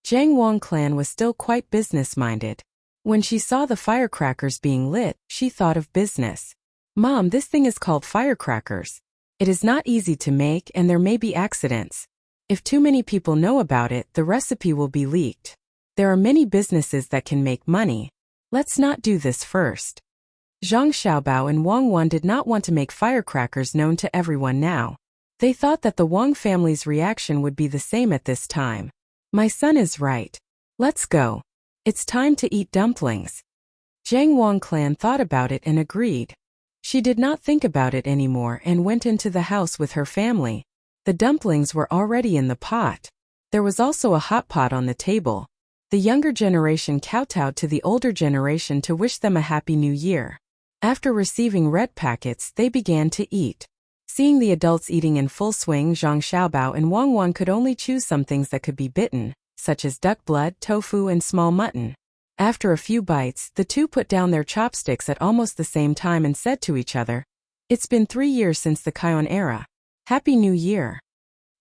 Zhang Wang clan was still quite business-minded. When she saw the firecrackers being lit, she thought of business. Mom, this thing is called firecrackers. It is not easy to make and there may be accidents. If too many people know about it, the recipe will be leaked. There are many businesses that can make money. Let's not do this first. Zhang Xiaobao and Wang Wan did not want to make firecrackers known to everyone now. They thought that the Wang family's reaction would be the same at this time. My son is right. Let's go. It's time to eat dumplings. Zhang Wang clan thought about it and agreed. She did not think about it anymore and went into the house with her family. The dumplings were already in the pot. There was also a hot pot on the table. The younger generation kowtowed to the older generation to wish them a happy new year. After receiving red packets, they began to eat. Seeing the adults eating in full swing, Zhang Xiaobao and Wang Wan could only choose some things that could be bitten, such as duck blood, tofu, and small mutton. After a few bites, the two put down their chopsticks at almost the same time and said to each other, "It's been 3 years since the Kion era. Happy New Year."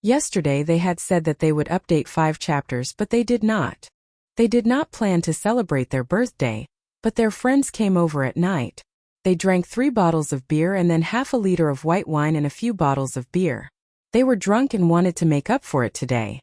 Yesterday they had said that they would update 5 chapters, but they did not. They did not plan to celebrate their birthday, but their friends came over at night. They drank 3 bottles of beer and then half a liter of white wine and a few bottles of beer. They were drunk and wanted to make up for it today.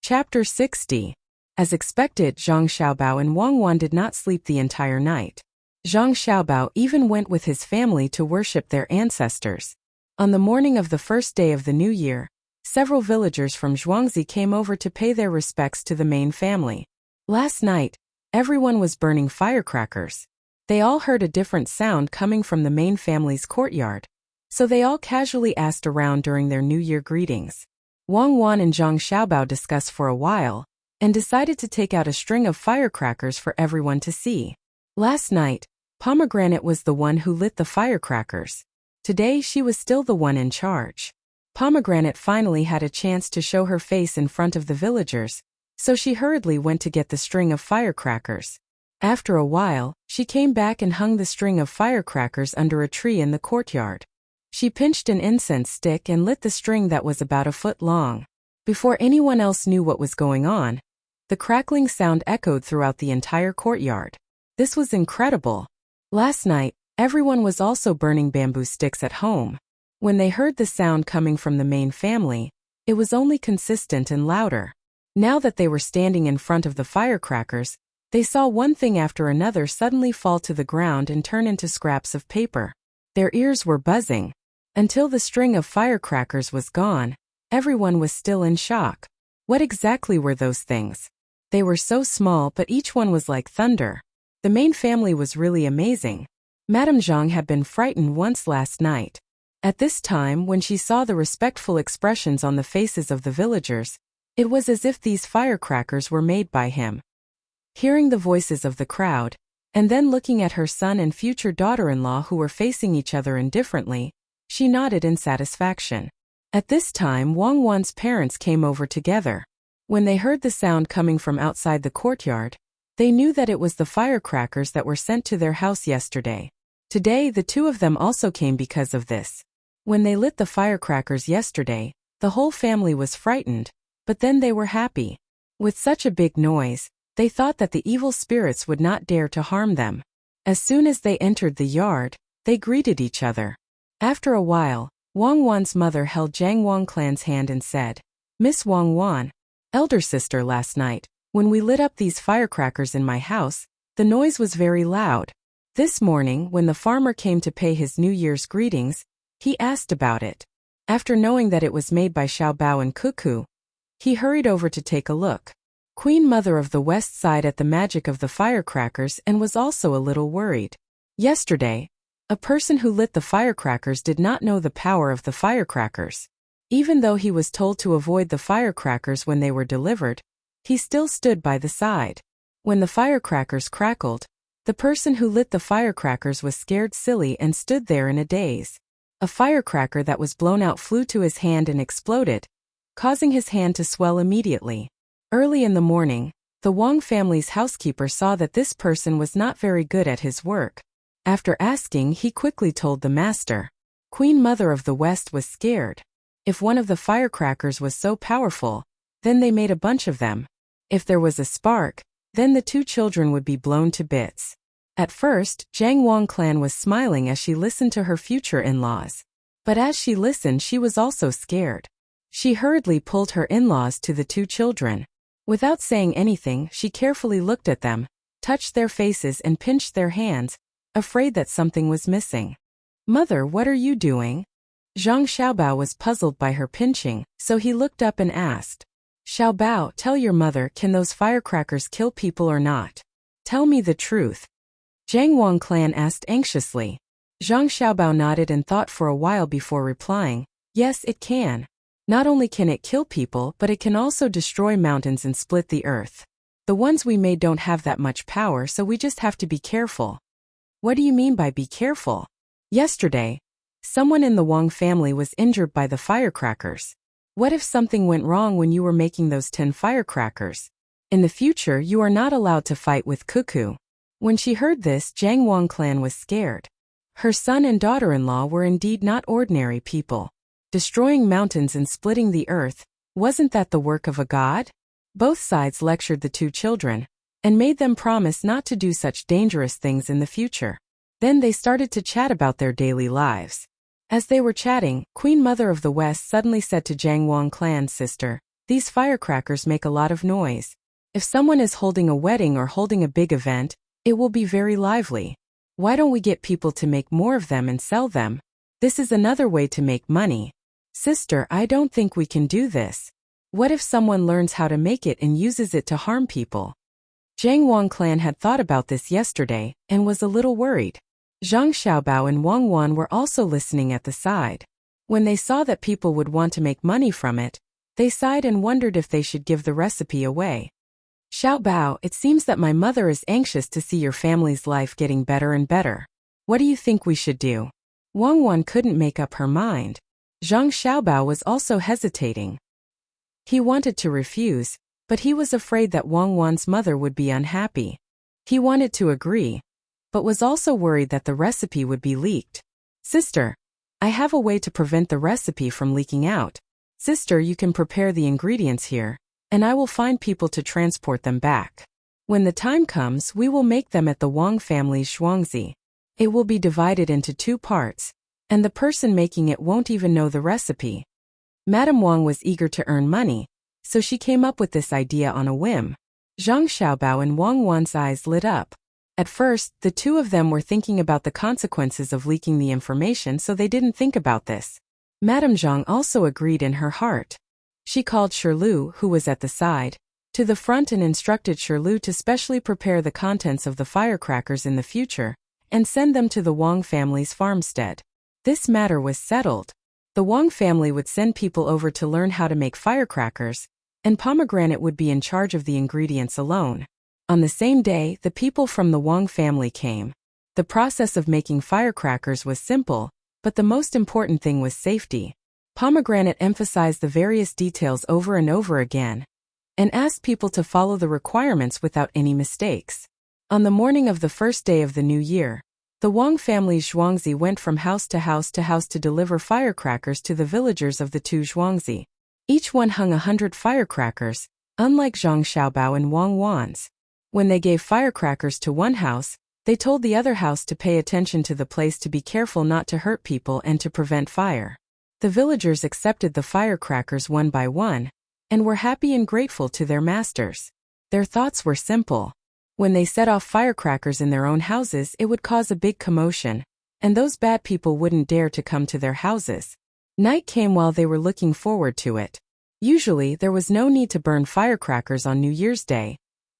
Chapter 60. As expected, Zhang Xiaobao and Wang Wan did not sleep the entire night. Zhang Xiaobao even went with his family to worship their ancestors. On the morning of the first day of the new year, several villagers from Zhuangzi came over to pay their respects to the main family. Last night, everyone was burning firecrackers. They all heard a different sound coming from the main family's courtyard, so they all casually asked around during their New Year greetings. Wang Wan and Zhang Xiaobao discussed for a while, and decided to take out a string of firecrackers for everyone to see. Last night, Pomegranate was the one who lit the firecrackers. Today she was still the one in charge. Pomegranate finally had a chance to show her face in front of the villagers, so she hurriedly went to get the string of firecrackers. After a while, she came back and hung the string of firecrackers under a tree in the courtyard. She pinched an incense stick and lit the string that was about a foot long. Before anyone else knew what was going on, the crackling sound echoed throughout the entire courtyard. This was incredible. Last night, everyone was also burning bamboo sticks at home. When they heard the sound coming from the main family, it was only consistent and louder. Now that they were standing in front of the firecrackers, they saw one thing after another suddenly fall to the ground and turn into scraps of paper. Their ears were buzzing. Until the string of firecrackers was gone, everyone was still in shock. What exactly were those things? They were so small, but each one was like thunder. The main family was really amazing. Madame Zhang had been frightened once last night. At this time, when she saw the respectful expressions on the faces of the villagers, it was as if these firecrackers were made by him. Hearing the voices of the crowd, and then looking at her son and future daughter-in-law who were facing each other indifferently, she nodded in satisfaction. At this time, Wang Wan's parents came over together. When they heard the sound coming from outside the courtyard, they knew that it was the firecrackers that were sent to their house yesterday. Today, the two of them also came because of this. When they lit the firecrackers yesterday, the whole family was frightened, but then they were happy. With such a big noise, they thought that the evil spirits would not dare to harm them. As soon as they entered the yard, they greeted each other. After a while, Wang Wan's mother held Zhang Wang clan's hand and said, "Miss Wang Wan, elder sister, last night, when we lit up these firecrackers in my house, the noise was very loud. This morning, when the farmer came to pay his New Year's greetings, he asked about it. After knowing that it was made by Xiao Bao and Cuckoo, he hurried over to take a look. Queen Mother of the West sighed at the magic of the firecrackers and was also a little worried. Yesterday, a person who lit the firecrackers did not know the power of the firecrackers. Even though he was told to avoid the firecrackers when they were delivered, he still stood by the side. When the firecrackers crackled, the person who lit the firecrackers was scared silly and stood there in a daze. A firecracker that was blown out flew to his hand and exploded, causing his hand to swell immediately. Early in the morning, the Wang family's housekeeper saw that this person was not very good at his work. After asking, he quickly told the master. Queen Mother of the West was scared. If one of the firecrackers was so powerful, then they made a bunch of them. If there was a spark, then the two children would be blown to bits. At first, Zhang Wang clan was smiling as she listened to her future in-laws. But as she listened, she was also scared. She hurriedly pulled her in-laws to the two children. Without saying anything, she carefully looked at them, touched their faces and pinched their hands, afraid that something was missing. "Mother, what are you doing?" Zhang Xiaobao was puzzled by her pinching, so he looked up and asked, "Xiaobao, tell your mother, can those firecrackers kill people or not? Tell me the truth." Zhang Wang clan asked anxiously. Zhang Xiaobao nodded and thought for a while before replying, "Yes, it can. Not only can it kill people, but it can also destroy mountains and split the earth. The ones we made don't have that much power, so we just have to be careful." "What do you mean by be careful?" "Yesterday, someone in the Wang family was injured by the firecrackers. What if something went wrong when you were making those 10 firecrackers? In the future, you are not allowed to fight with Cuckoo." When she heard this, Zhang Wang clan was scared. Her son and daughter-in-law were indeed not ordinary people. Destroying mountains and splitting the earth, wasn't that the work of a god? Both sides lectured the two children, and made them promise not to do such dangerous things in the future. Then they started to chat about their daily lives. As they were chatting, Queen Mother of the West suddenly said to Zhang Wang clan's sister, "These firecrackers make a lot of noise. If someone is holding a wedding or holding a big event, it will be very lively. Why don't we get people to make more of them and sell them? This is another way to make money." "Sister, I don't think we can do this. What if someone learns how to make it and uses it to harm people?" Zhang Wang clan had thought about this yesterday, and was a little worried. Zhang Xiaobao and Wang Wan were also listening at the side. When they saw that people would want to make money from it, they sighed and wondered if they should give the recipe away. "Xiaobao, it seems that my mother is anxious to see your family's life getting better and better. What do you think we should do?" Wang Wan couldn't make up her mind. Zhang Xiaobao was also hesitating. He wanted to refuse, but he was afraid that Wang Wan's mother would be unhappy. He wanted to agree, but was also worried that the recipe would be leaked. "Sister, I have a way to prevent the recipe from leaking out. Sister, you can prepare the ingredients here, and I will find people to transport them back. When the time comes, we will make them at the Wang family's zhuangzi. It will be divided into 2 parts, and the person making it won't even know the recipe. Madame Wang was eager to earn money, so she came up with this idea on a whim. Zhang Xiaobao and Wang Wan's eyes lit up. At first, the 2 of them were thinking about the consequences of leaking the information, so they didn't think about this. Madame Zhang also agreed in her heart. She called Shirlu, who was at the side, to the front and instructed Shirlu to specially prepare the contents of the firecrackers in the future and send them to the Wang family's farmstead. This matter was settled. The Wang family would send people over to learn how to make firecrackers, and Pomegranate would be in charge of the ingredients alone. On the same day, the people from the Wang family came. The process of making firecrackers was simple, but the most important thing was safety. Pomegranate emphasized the various details over and over again, and asked people to follow the requirements without any mistakes. On the morning of the first day of the new year, the Wang family's zhuangzi went from house to house to deliver firecrackers to the villagers of the 2 zhuangzi. Each one hung 100 firecrackers, unlike Zhang Xiaobao and Wang Wan's. When they gave firecrackers to one house, they told the other house to pay attention to the place, to be careful not to hurt people and to prevent fire. The villagers accepted the firecrackers one by one, and were happy and grateful to their masters. Their thoughts were simple. When they set off firecrackers in their own houses, it would cause a big commotion, and those bad people wouldn't dare to come to their houses. Night came while they were looking forward to it. Usually, there was no need to burn firecrackers on New Year's Day,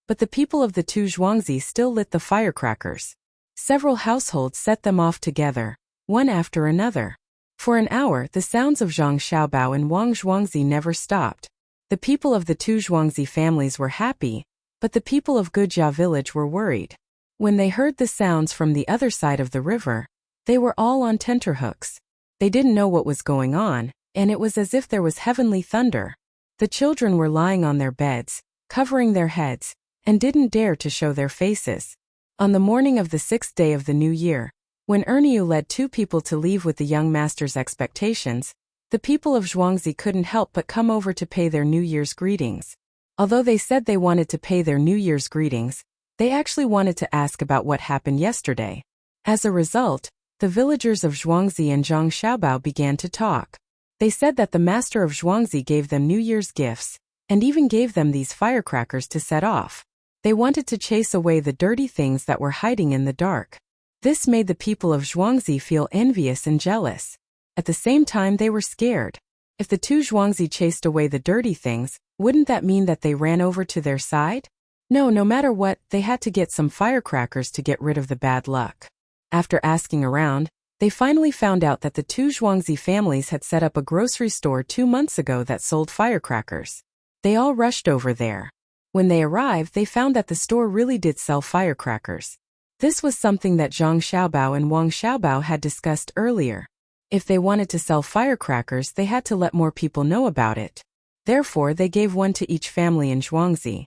but the people of the 2 zhuangzi still lit the firecrackers. Several households set them off together, one after another. For an hour, the sounds of Zhang Xiaobao and Wang zhuangzi never stopped. The people of the 2 zhuangzi families were happy, but the people of Gujia village were worried. When they heard the sounds from the other side of the river, they were all on tenterhooks. They didn't know what was going on, and it was as if there was heavenly thunder. The children were lying on their beds, covering their heads, and didn't dare to show their faces. On the morning of the 6th day of the new year, when Erniu led 2 people to leave with the young master's expectations, the people of Zhuangzi couldn't help but come over to pay their New Year's greetings. Although they said they wanted to pay their New Year's greetings, they actually wanted to ask about what happened yesterday. As a result, the villagers of Zhuangzi and Zhang Xiaobao began to talk. They said that the master of Zhuangzi gave them New Year's gifts, and even gave them these firecrackers to set off. They wanted to chase away the dirty things that were hiding in the dark. This made the people of Zhuangzi feel envious and jealous. At the same time, they were scared. If the 2 zhuangzi chased away the dirty things, wouldn't that mean that they ran over to their side? No matter what, they had to get some firecrackers to get rid of the bad luck. After asking around, they finally found out that the 2 zhuangzi families had set up a grocery store 2 months ago that sold firecrackers. They all rushed over there. When they arrived, they found that the store really did sell firecrackers. This was something that Zhang Xiaobao and Wang Xiaobao had discussed earlier. If they wanted to sell firecrackers, they had to let more people know about it. Therefore, they gave one to each family in Zhuangzi.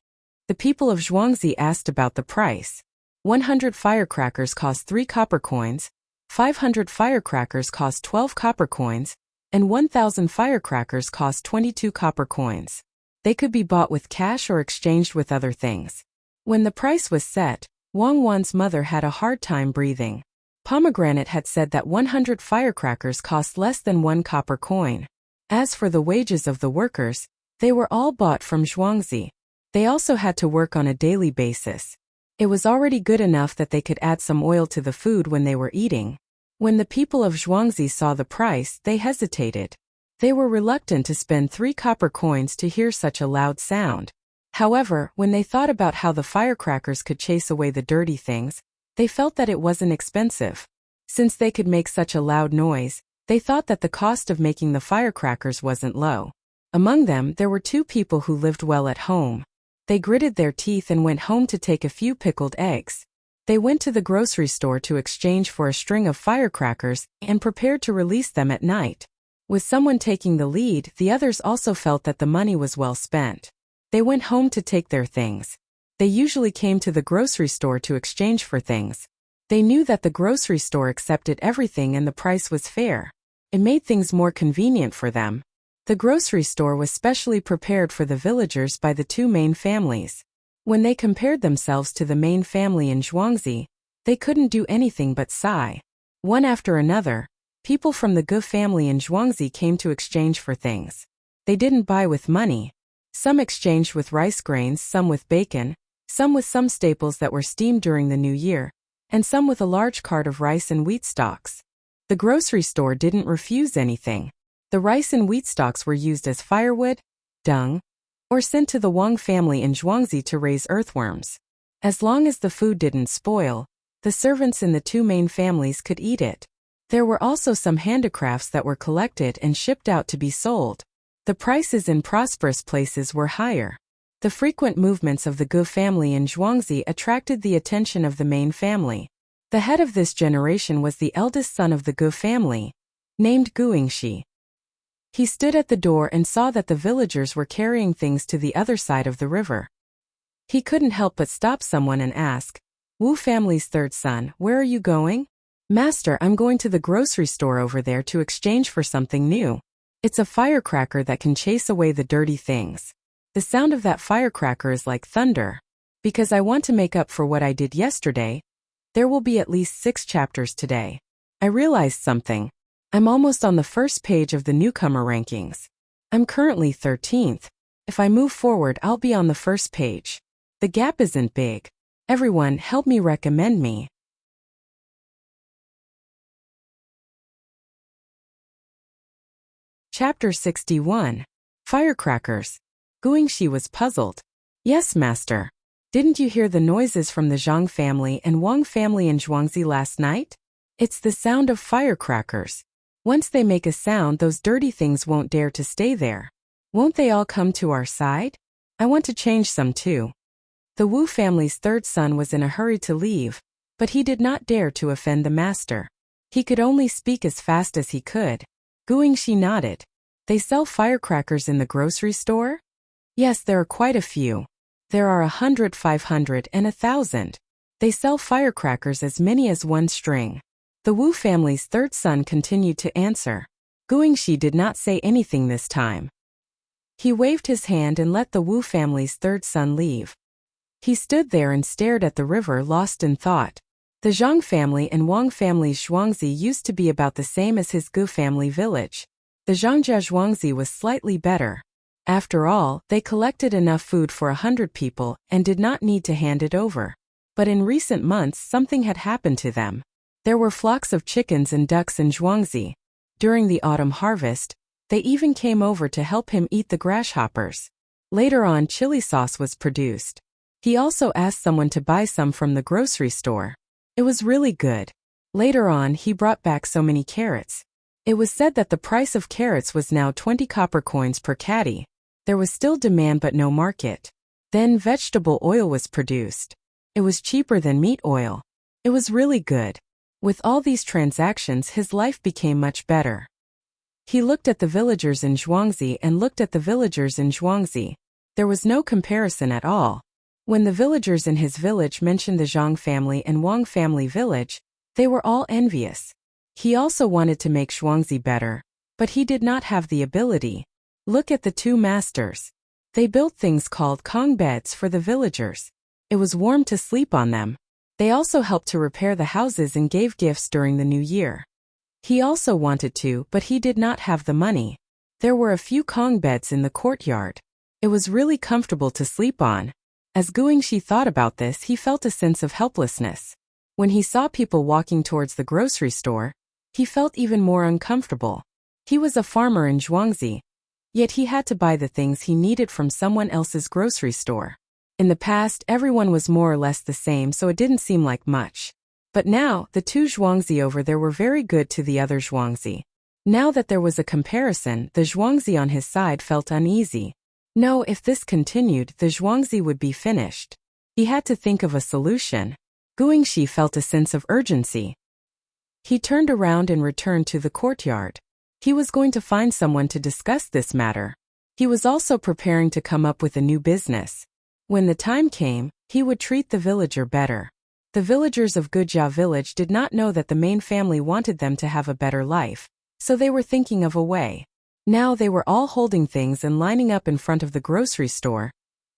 The people of Zhuangzi asked about the price. 100 firecrackers cost 3 copper coins, 500 firecrackers cost 12 copper coins, and 1,000 firecrackers cost 22 copper coins. They could be bought with cash or exchanged with other things. When the price was set, Wang Wan's mother had a hard time breathing. Pomegranate had said that 100 firecrackers cost less than 1 copper coin. As for the wages of the workers, they were all bought from Zhuangzi. They also had to work on a daily basis. It was already good enough that they could add some oil to the food when they were eating. When the people of Zhuangzi saw the price, they hesitated. They were reluctant to spend 3 copper coins to hear such a loud sound. However, when they thought about how the firecrackers could chase away the dirty things, they felt that it wasn't expensive. Since they could make such a loud noise, they thought that the cost of making the firecrackers wasn't low. Among them, there were 2 people who lived well at home. They gritted their teeth and went home to take a few pickled eggs. They went to the grocery store to exchange for a string of firecrackers and prepared to release them at night. With someone taking the lead, the others also felt that the money was well spent. They went home to take their things. They usually came to the grocery store to exchange for things. They knew that the grocery store accepted everything and the price was fair. It made things more convenient for them. The grocery store was specially prepared for the villagers by the two main families. When they compared themselves to the main family in Zhuangzi, they couldn't do anything but sigh. One after another, people from the Gu family in Zhuangzi came to exchange for things. They didn't buy with money. Some exchanged with rice grains, some with bacon, some with some staples that were steamed during the new year, and some with a large cart of rice and wheat stalks. The grocery store didn't refuse anything. The rice and wheat stalks were used as firewood, dung, or sent to the Wang family in Zhuangzi to raise earthworms. As long as the food didn't spoil, the servants in the two main families could eat it. There were also some handicrafts that were collected and shipped out to be sold. The prices in prosperous places were higher. The frequent movements of the Gu family in Zhuangzi attracted the attention of the main family. The head of this generation was the eldest son of the Gu family, named Guingxi. He stood at the door and saw that the villagers were carrying things to the other side of the river. He couldn't help but stop someone and ask, "Wu family's third son, where are you going?" "Master, I'm going to the grocery store over there to exchange for something new. It's a firecracker that can chase away the dirty things. The sound of that firecracker is like thunder. Because I want to make up for what I did yesterday, there will be at least 6 chapters today. I realized something. I'm almost on the first page of the newcomer rankings. I'm currently 13th. If I move forward, I'll be on the first page. The gap isn't big. Everyone, help me recommend me." Chapter 61. Firecrackers. Guingxi was puzzled. "Yes, master. Didn't you hear the noises from the Zhang family and Wang family in Zhuangzi last night? It's the sound of firecrackers. Once they make a sound, those dirty things won't dare to stay there. Won't they all come to our side? I want to change some too." The Wu family's third son was in a hurry to leave, but he did not dare to offend the master. He could only speak as fast as he could. Guingxi nodded. "They sell firecrackers in the grocery store?" "Yes, there are quite a few. There are 100, 500, and 1,000. They sell firecrackers as many as one string." The Wu family's third son continued to answer. Guingxi did not say anything this time. He waved his hand and let the Wu family's third son leave. He stood there and stared at the river, lost in thought. The Zhang family and Wang family's Zhuangzi used to be about the same as his Gu family village. The Zhangjia Zhuangzi was slightly better. After all, they collected enough food for 100 people and did not need to hand it over. But in recent months something had happened to them. There were flocks of chickens and ducks in Zhuangzi. During the autumn harvest, they even came over to help him eat the grasshoppers. Later on, chili sauce was produced. He also asked someone to buy some from the grocery store. It was really good. Later on, he brought back so many carrots. It was said that the price of carrots was now 20 copper coins per caddy. There was still demand but no market. Then vegetable oil was produced. It was cheaper than meat oil. It was really good. With all these transactions, his life became much better. He looked at the villagers in Zhuangzi and looked at the villagers in Zhuangzi. There was no comparison at all. When the villagers in his village mentioned the Zhang family and Wang family village, they were all envious. He also wanted to make Zhuangzi better, but he did not have the ability. Look at the two masters. They built things called Kong beds for the villagers. It was warm to sleep on them. They also helped to repair the houses and gave gifts during the new year. He also wanted to, but he did not have the money. There were a few Kong beds in the courtyard. It was really comfortable to sleep on. As Guingxi thought about this, he felt a sense of helplessness. When he saw people walking towards the grocery store, he felt even more uncomfortable. He was a farmer in Zhuangzi, yet he had to buy the things he needed from someone else's grocery store. In the past, everyone was more or less the same, so it didn't seem like much. But now, the two Zhuangzi over there were very good to the other Zhuangzi. Now that there was a comparison, the Zhuangzi on his side felt uneasy. No, if this continued, the Zhuangzi would be finished. He had to think of a solution. Guingxi felt a sense of urgency. He turned around and returned to the courtyard. He was going to find someone to discuss this matter. He was also preparing to come up with a new business. When the time came, he would treat the villager better. The villagers of Gujia village did not know that the main family wanted them to have a better life, so they were thinking of a way. Now they were all holding things and lining up in front of the grocery store,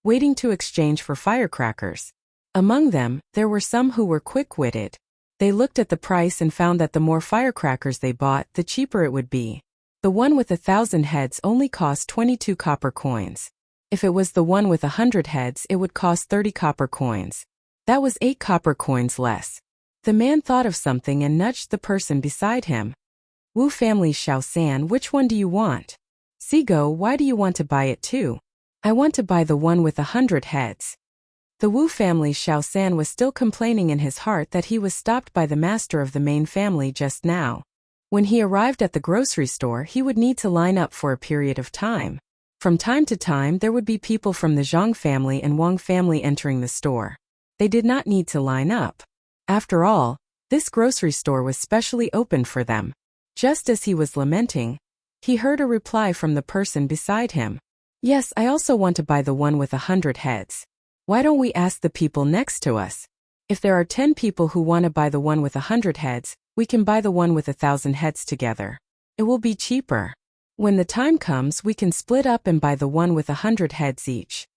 waiting to exchange for firecrackers. Among them, there were some who were quick-witted. They looked at the price and found that the more firecrackers they bought, the cheaper it would be. The one with 1,000 heads only cost 22 copper coins. If it was the one with 100 heads, it would cost 30 copper coins. That was 8 copper coins less. The man thought of something and nudged the person beside him. Wu family Xiao-san, which one do you want? Sigo, why do you want to buy it too? I want to buy the one with 100 heads. The Wu family Xiao-san was still complaining in his heart that he was stopped by the master of the main family just now. When he arrived at the grocery store, he would need to line up for a period of time. From time to time, there would be people from the Zhang family and Wang family entering the store. They did not need to line up. After all, this grocery store was specially opened for them. Just as he was lamenting, he heard a reply from the person beside him. Yes, I also want to buy the one with 100 heads. Why don't we ask the people next to us? If there are 10 people who want to buy the one with 100 heads, we can buy the one with 1,000 heads together. It will be cheaper. When the time comes, we can split up and buy the one with 100 heads each.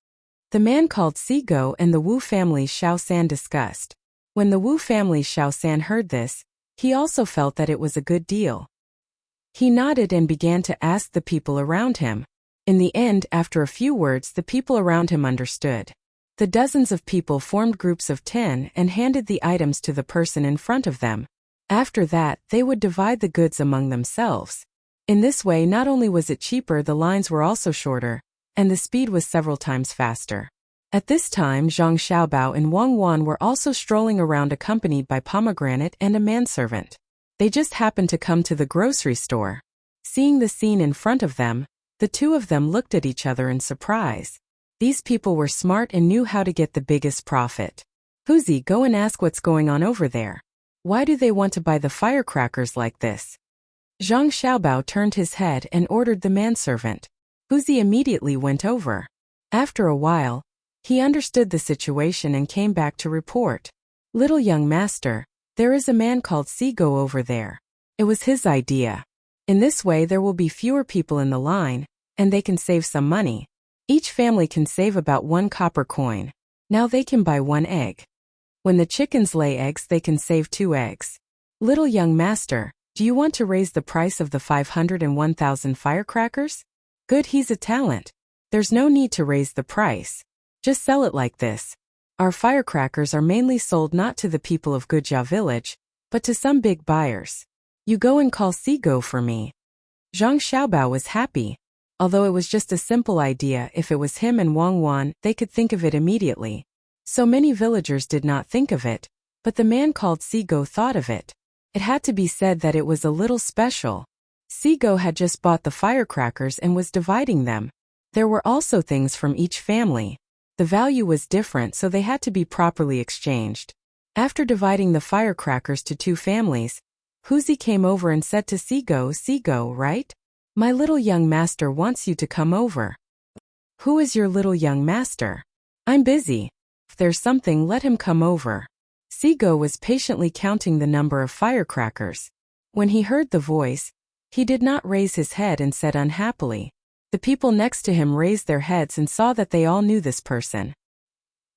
The man called Sigo and the Wu family Xiao-san discussed. When the Wu family Xiao-san heard this, he also felt that it was a good deal. He nodded and began to ask the people around him. In the end, after a few words, the people around him understood. The dozens of people formed groups of 10 and handed the items to the person in front of them. After that, they would divide the goods among themselves. In this way, not only was it cheaper, the lines were also shorter, and the speed was several times faster. At this time, Zhang Xiaobao and Wang Wan were also strolling around accompanied by Pomegranate and a manservant. They just happened to come to the grocery store. Seeing the scene in front of them, the two of them looked at each other in surprise. These people were smart and knew how to get the biggest profit. Huzi, go and ask what's going on over there. Why do they want to buy the firecrackers like this? Zhang Xiaobao turned his head and ordered the manservant. Huzi immediately went over. After a while, he understood the situation and came back to report. Little young master, there is a man called Sigo over there. It was his idea. In this way there will be fewer people in the line, and they can save some money. Each family can save about 1 copper coin. Now they can buy 1 egg. When the chickens lay eggs, they can save 2 eggs. Little young master, do you want to raise the price of the 500 and 1,000 firecrackers? Good, he's a talent. There's no need to raise the price. Just sell it like this. Our firecrackers are mainly sold not to the people of Gujia village, but to some big buyers. You go and call Sigo for me. Zhang Xiaobao was happy. Although it was just a simple idea, if it was him and Wang Wan, they could think of it immediately. So many villagers did not think of it, but the man called Sigo thought of it. It had to be said that it was a little special. Sigo had just bought the firecrackers and was dividing them. There were also things from each family. The value was different, so they had to be properly exchanged. After dividing the firecrackers to 2 families, Huzi came over and said to Sigo, Sigo, right? My little young master wants you to come over. Who is your little young master? I'm busy. If there's something, let him come over. Sigo was patiently counting the number of firecrackers. When he heard the voice, he did not raise his head and said unhappily. The people next to him raised their heads and saw that they all knew this person.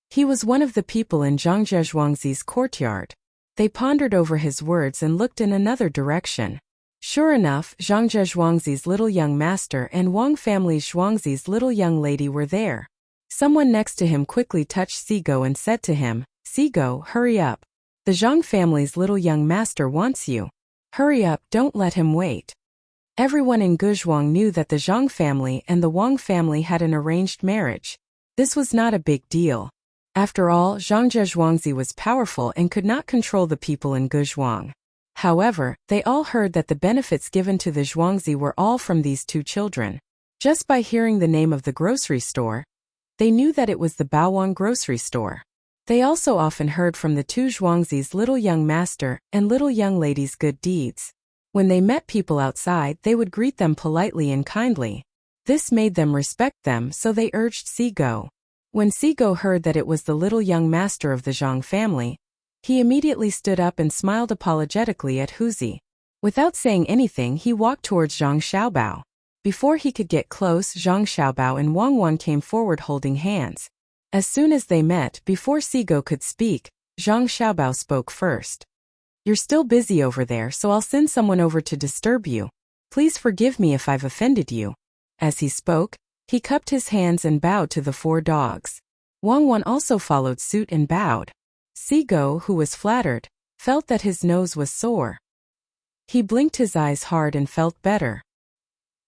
He was one of the people in Zhang Zhuangzi's courtyard. They pondered over his words and looked in another direction. Sure enough, Zhang Zhuangzi's little young master and Wang family Zhuangzi's little young lady were there. Someone next to him quickly touched Sigo and said to him, Sigo, hurry up. The Zhang family's little young master wants you. Hurry up, don't let him wait. Everyone in Guzhuang knew that the Zhang family and the Wang family had an arranged marriage. This was not a big deal. After all, Zhang Zhuangzi was powerful and could not control the people in Guzhuang. However, they all heard that the benefits given to the Zhuangzi were all from these 2 children. Just by hearing the name of the grocery store, they knew that it was the Baowang grocery store. They also often heard from the 2 Zhuangzi's little young master and little young lady's good deeds. When they met people outside, they would greet them politely and kindly. This made them respect them, so they urged Sigo. When Sigo heard that it was the little young master of the Zhang family, he immediately stood up and smiled apologetically at Huzi. Without saying anything, he walked towards Zhang Xiaobao. Before he could get close, Zhang Xiaobao and Wang Wan came forward holding hands. As soon as they met, before Sigo could speak, Zhang Xiaobao spoke first. You're still busy over there, so I'll send someone over to disturb you. Please forgive me if I've offended you. As he spoke, he cupped his hands and bowed to the 4 dogs. Wang Wan also followed suit and bowed. Sigo, who was flattered, felt that his nose was sore. He blinked his eyes hard and felt better.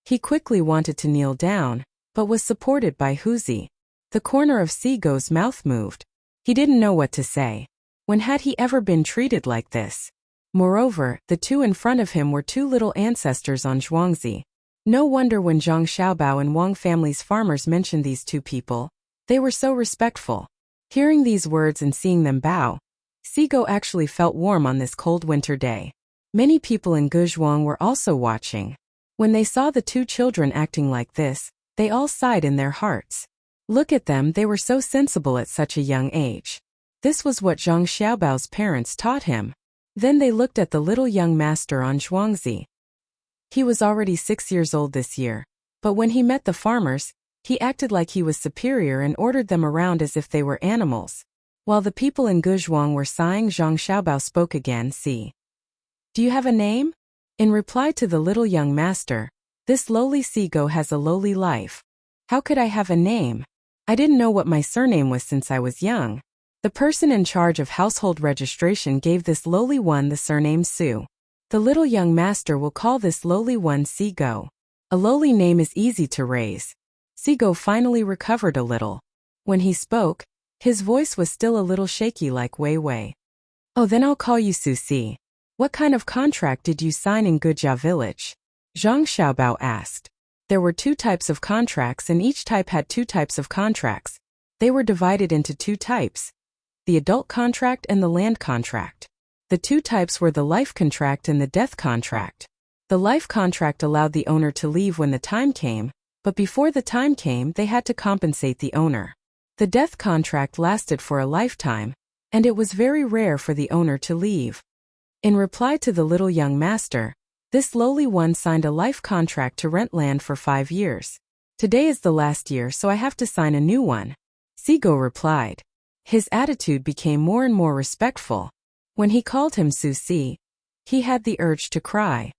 He quickly wanted to kneel down, but was supported by Wuxia. The corner of Sigo's mouth moved. He didn't know what to say. When had he ever been treated like this? Moreover, the 2 in front of him were 2 little ancestors on Zhuangzi. No wonder when Zhang Xiaobao and Wang family's farmers mentioned these 2 people, they were so respectful. Hearing these words and seeing them bow, Sigo actually felt warm on this cold winter day. Many people in Guzhuang were also watching. When they saw the 2 children acting like this, they all sighed in their hearts. Look at them, they were so sensible at such a young age. This was what Zhang Xiaobao's parents taught him. Then they looked at the little young master on Zhuangzi. He was already 6 years old this year, but when he met the farmers, he acted like he was superior and ordered them around as if they were animals. While the people in Guzhuang were sighing, Zhang Xiaobao spoke again. See. Do you have a name? In reply to the little young master, this lowly Sigo has a lowly life. How could I have a name? I didn't know what my surname was since I was young. The person in charge of household registration gave this lowly one the surname Su. The little young master will call this lowly one Sigo. A lowly name is easy to raise. Sigo finally recovered a little. When he spoke, his voice was still a little shaky like Wei Wei. Oh, then I'll call you Su Si. What kind of contract did you sign in Gujia village? Zhang Xiaobao asked. There were 2 types of contracts and each type had 2 types of contracts. They were divided into 2 types. The adult contract and the land contract. The 2 types were the life contract and the death contract. The life contract allowed the owner to leave when the time came, but before the time came they had to compensate the owner. The death contract lasted for a lifetime, and it was very rare for the owner to leave. In reply to the little young master, this lowly one signed a life contract to rent land for 5 years. Today is the last year, so I have to sign a new one. Sigo replied. His attitude became more and more respectful. When he called him Su Si, he had the urge to cry.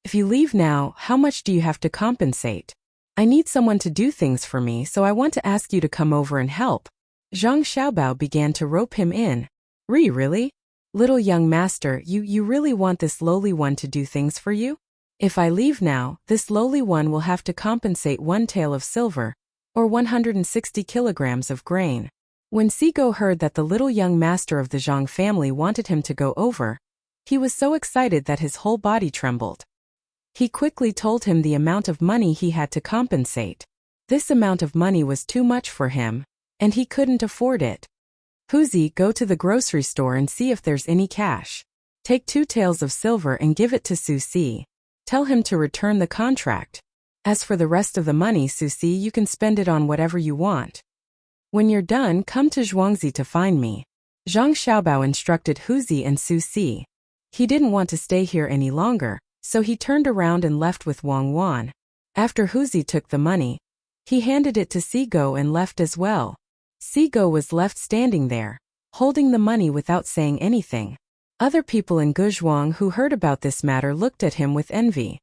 If you leave now, how much do you have to compensate? I need someone to do things for me, so I want to ask you to come over and help. Zhang Xiaobao began to rope him in. Really? Little young master, you really want this lowly one to do things for you? If I leave now, this lowly one will have to compensate 1 tael of silver, or 160 kilograms of grain. When Sigo heard that the little young master of the Zhang family wanted him to go over, he was so excited that his whole body trembled. He quickly told him the amount of money he had to compensate. This amount of money was too much for him, and he couldn't afford it. Wuxia, go to the grocery store and see if there's any cash. Take 2 taels of silver and give it to Su Si. Tell him to return the contract. As for the rest of the money, Su Si, you can spend it on whatever you want. When you're done, come to Zhuangzi to find me. Zhang Xiaobao instructed Wuxia and Su Si. He didn't want to stay here any longer, so he turned around and left with Wang Wan. After Wuxia took the money, he handed it to Sigo and left as well. Sigo was left standing there, holding the money without saying anything. Other people in Guzhuang who heard about this matter looked at him with envy.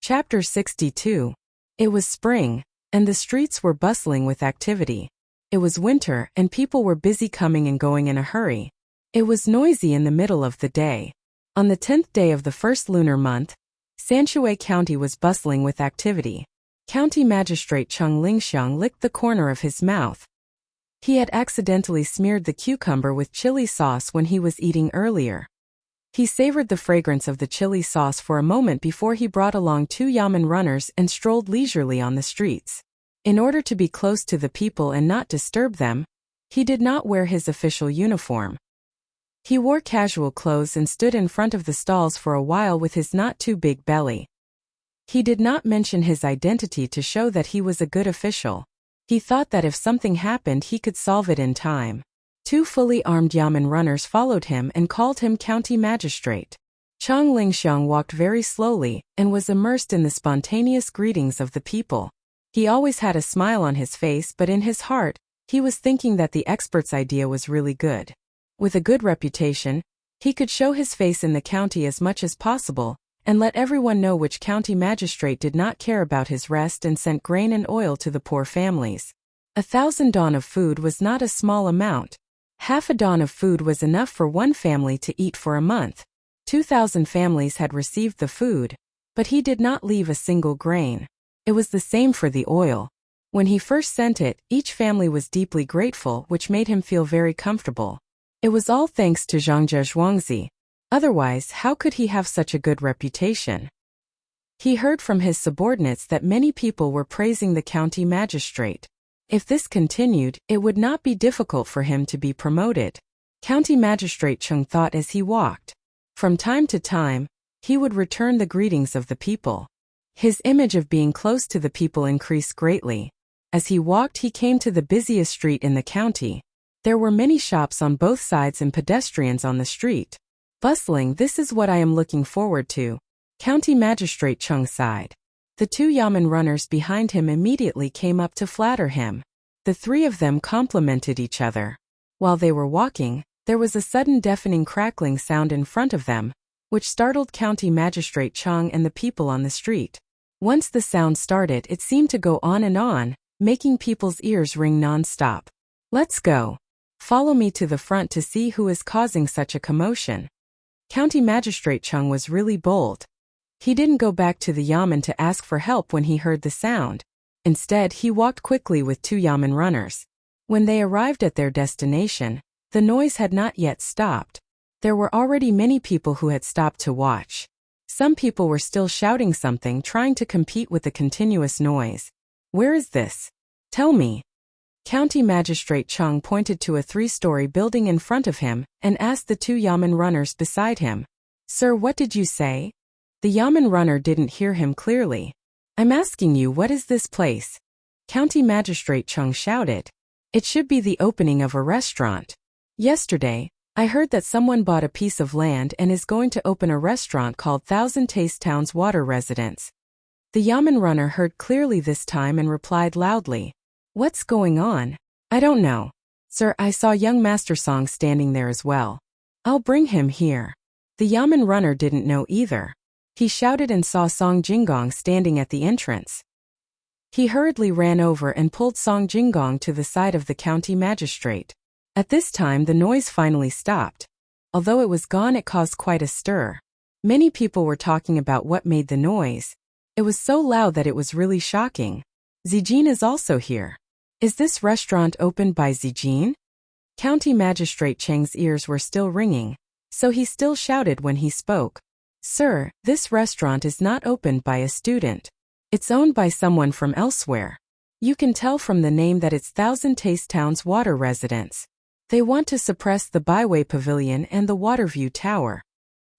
Chapter 62. It was spring, and the streets were bustling with activity. It was winter, and people were busy coming and going in a hurry. It was noisy in the middle of the day. On the 10th day of the first lunar month, Sanshui County was bustling with activity. County Magistrate Cheng Lingxiang licked the corner of his mouth. He had accidentally smeared the cucumber with chili sauce when he was eating earlier. He savored the fragrance of the chili sauce for a moment before he brought along 2 yamen runners and strolled leisurely on the streets. In order to be close to the people and not disturb them, he did not wear his official uniform. He wore casual clothes and stood in front of the stalls for a while with his not too big belly. He did not mention his identity to show that he was a good official. He thought that if something happened he could solve it in time. 2 fully armed yamen runners followed him and called him county magistrate. Chang Lingxiang walked very slowly and was immersed in the spontaneous greetings of the people. He always had a smile on his face, but in his heart, he was thinking that the expert's idea was really good. With a good reputation, he could show his face in the county as much as possible, and let everyone know which county magistrate did not care about his rest and sent grain and oil to the poor families. 1,000 dawn of food was not a small amount. Half a dawn of food was enough for one family to eat for a month. 2,000 families had received the food, but he did not leave a single grain. It was the same for the oil. When he first sent it, each family was deeply grateful, which made him feel very comfortable. It was all thanks to Zhangzhe Zhuangzi. Otherwise, how could he have such a good reputation? He heard from his subordinates that many people were praising the county magistrate. If this continued, it would not be difficult for him to be promoted. County Magistrate Cheng thought as he walked. From time to time, he would return the greetings of the people. His image of being close to the people increased greatly. As he walked, he came to the busiest street in the county. There were many shops on both sides and pedestrians on the street. Bustling, this is what I am looking forward to. County Magistrate Cheng sighed. The 2 yamen runners behind him immediately came up to flatter him. The 3 of them complimented each other. While they were walking, there was a sudden deafening crackling sound in front of them, which startled County Magistrate Cheng and the people on the street. Once the sound started, it seemed to go on, making people's ears ring non-stop. Let's go. Follow me to the front to see who is causing such a commotion. County Magistrate Cheng was really bold. He didn't go back to the yamen to ask for help when he heard the sound. Instead, he walked quickly with 2 yamen runners. When they arrived at their destination, the noise had not yet stopped. There were already many people who had stopped to watch. Some people were still shouting something, trying to compete with the continuous noise. Where is this? Tell me. County Magistrate Cheng pointed to a 3-story building in front of him and asked the 2 yamen runners beside him. Sir, what did you say? The yamen runner didn't hear him clearly. I'm asking you, what is this place? County Magistrate Cheng shouted. It should be the opening of a restaurant. Yesterday, I heard that someone bought a piece of land and is going to open a restaurant called Thousand Taste Town's Water Residence. The yamen runner heard clearly this time and replied loudly. What's going on? I don't know. Sir, I saw young Master Song standing there as well. I'll bring him here. The yamen runner didn't know either. He shouted and saw Song Jinggong standing at the entrance. He hurriedly ran over and pulled Song Jinggong to the side of the county magistrate. At this time the noise finally stopped. Although it was gone, it caused quite a stir. Many people were talking about what made the noise. It was so loud that it was really shocking. Zijin is also here. Is this restaurant opened by Zijin? County Magistrate Cheng's ears were still ringing, so he still shouted when he spoke. Sir, this restaurant is not opened by a student. It's owned by someone from elsewhere. You can tell from the name that it's Thousand Taste Town's Water Residence. They want to suppress the Byway Pavilion and the Waterview Tower.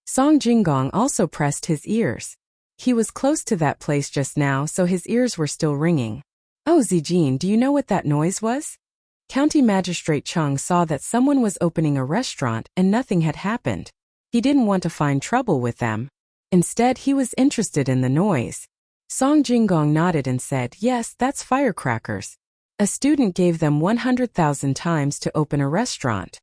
Song Jinggong also pressed his ears. He was close to that place just now, so his ears were still ringing. Oh, Zijin, do you know what that noise was? County Magistrate Cheng saw that someone was opening a restaurant and nothing had happened. He didn't want to find trouble with them. Instead, he was interested in the noise. Song Jinggong nodded and said, yes, that's firecrackers. A student gave them 100,000 times to open a restaurant.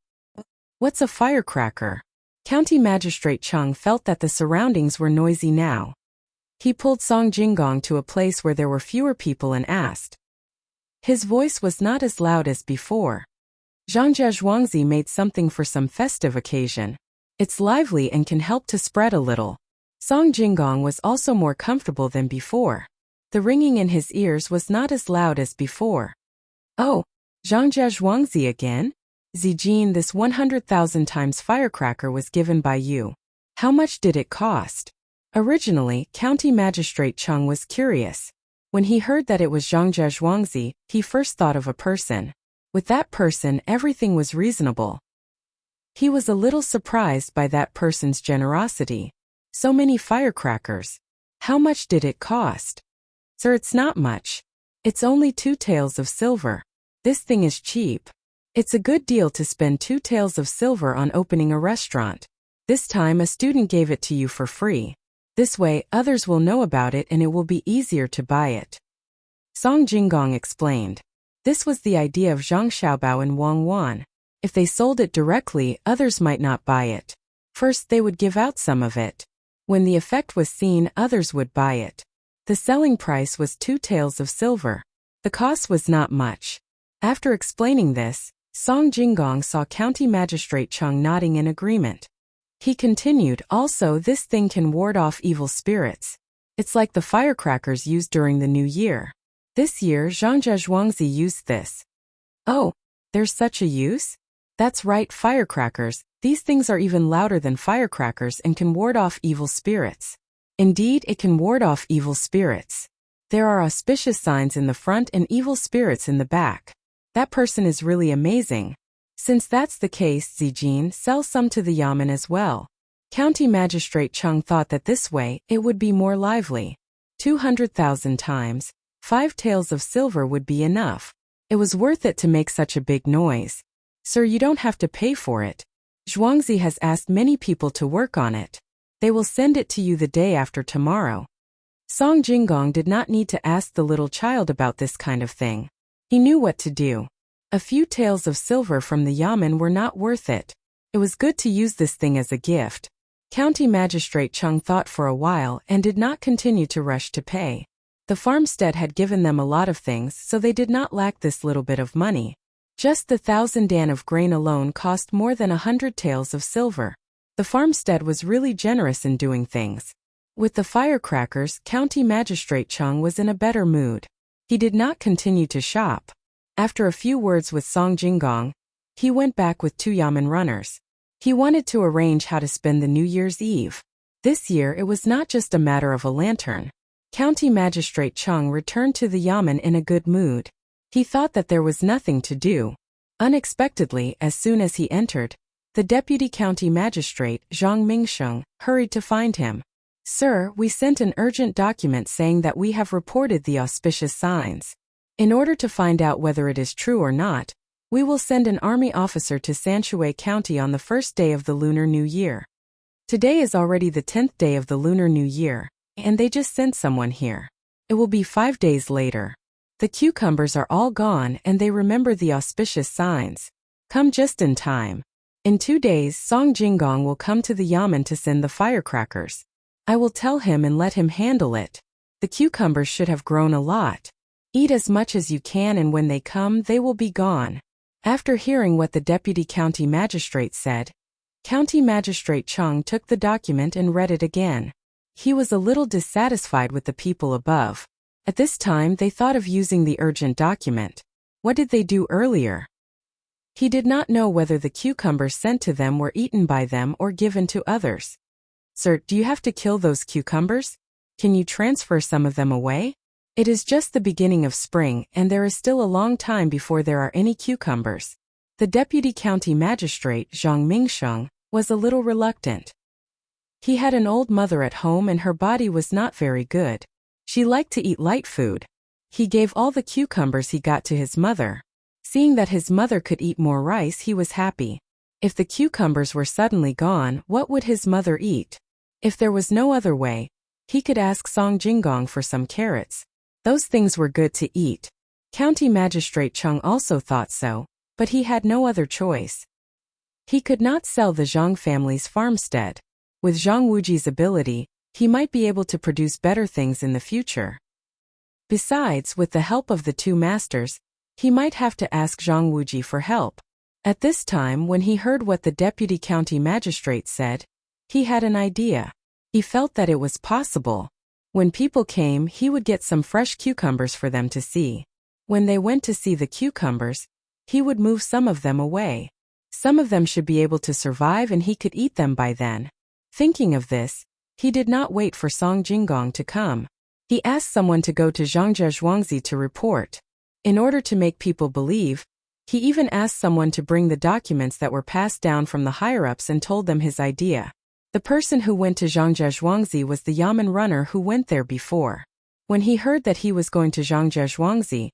What's a firecracker? County Magistrate Cheng felt that the surroundings were noisy now. He pulled Song Jinggong to a place where there were fewer people and asked. His voice was not as loud as before. Zhangzhe Zhuangzi made something for some festive occasion. It's lively and can help to spread a little. Song Jinggong was also more comfortable than before. The ringing in his ears was not as loud as before. Oh, Zhangzhe Zhuangzi again? Zijin, this 100,000 times firecracker was given by you. How much did it cost? Originally, County Magistrate Cheng was curious. When he heard that it was Zhangzhe Zhuangzi, he first thought of a person. With that person, everything was reasonable. He was a little surprised by that person's generosity. So many firecrackers. How much did it cost? Sir, it's not much. It's only 2 taels of silver. This thing is cheap. It's a good deal to spend 2 taels of silver on opening a restaurant. This time a student gave it to you for free. This way, others will know about it and it will be easier to buy it. Song Jinggong explained. This was the idea of Zhang Xiaobao and Wang Wan. If they sold it directly, others might not buy it. First, they would give out some of it. When the effect was seen, others would buy it. The selling price was 2 taels of silver. The cost was not much. After explaining this, Song Jinggong saw County Magistrate Cheng nodding in agreement. He continued, also this thing can ward off evil spirits. It's like the firecrackers used during the New Year. This year Zhangzhe Zhuangzi used this. Oh, there's such a use? That's right, firecrackers. These things are even louder than firecrackers and can ward off evil spirits. Indeed, it can ward off evil spirits. There are auspicious signs in the front and evil spirits in the back. That person is really amazing. Since that's the case, Zijin, sell some to the yamen as well. County Magistrate Cheng thought that this way, it would be more lively. 200,000 times, 5 taels of silver would be enough. It was worth it to make such a big noise. Sir, you don't have to pay for it. Zhuangzi has asked many people to work on it. They will send it to you the day after tomorrow. Song Jinggong did not need to ask the little child about this kind of thing. He knew what to do. A few taels of silver from the yamen were not worth it. It was good to use this thing as a gift. County Magistrate Cheng thought for a while and did not continue to rush to pay. The farmstead had given them a lot of things, so they did not lack this little bit of money. Just the 1,000 dan of grain alone cost more than 100 taels of silver. The farmstead was really generous in doing things. With the firecrackers, County Magistrate Cheng was in a better mood. He did not continue to shop. After a few words with Song Jinggong, he went back with 2 yamen runners. He wanted to arrange how to spend the New Year's Eve. This year it was not just a matter of a lantern. County Magistrate Cheng returned to the yamen in a good mood. He thought that there was nothing to do. Unexpectedly, as soon as he entered, the Deputy County Magistrate, Zhang Mingsheng, hurried to find him. Sir, we sent an urgent document saying that we have reported the auspicious signs. In order to find out whether it is true or not, we will send an army officer to Sanshui County on the first day of the Lunar New Year. Today is already the 10th day of the Lunar New Year, and they just sent someone here. It will be 5 days later. The cucumbers are all gone and they remember the auspicious signs. Come just in time. In 2 days, Song Jinggong will come to the yamen to send the firecrackers. I will tell him and let him handle it. The cucumbers should have grown a lot. Eat as much as you can and when they come, they will be gone. After hearing what the Deputy County Magistrate said, County Magistrate Cheng took the document and read it again. He was a little dissatisfied with the people above. At this time they thought of using the urgent document. What did they do earlier? He did not know whether the cucumbers sent to them were eaten by them or given to others. Sir, do you have to kill those cucumbers? Can you transfer some of them away? It is just the beginning of spring and there is still a long time before there are any cucumbers. The Deputy County Magistrate, Zhang Mingsheng, was a little reluctant. He had an old mother at home and her body was not very good. She liked to eat light food. He gave all the cucumbers he got to his mother. Seeing that his mother could eat more rice, he was happy. If the cucumbers were suddenly gone, what would his mother eat? If there was no other way, he could ask Song Jinggong for some carrots. Those things were good to eat. County Magistrate Cheng also thought so, but he had no other choice. He could not sell the Zhang family's farmstead. With Zhang Wuji's ability, he might be able to produce better things in the future. Besides, with the help of the 2 masters, he might have to ask Zhang Wuji for help. At this time, when he heard what the Deputy County Magistrate said, he had an idea. He felt that it was possible. When people came, he would get some fresh cucumbers for them to see. When they went to see the cucumbers, he would move some of them away. Some of them should be able to survive and he could eat them by then. Thinking of this, he did not wait for Song Jinggong to come. He asked someone to go to Zhangzhe Zhuangzi to report. In order to make people believe, he even asked someone to bring the documents that were passed down from the higher-ups and told them his idea. The person who went to Zhangzhe Zhuangzi was the yamen runner who went there before. When he heard that he was going to Zhangzhe Zhuangzi,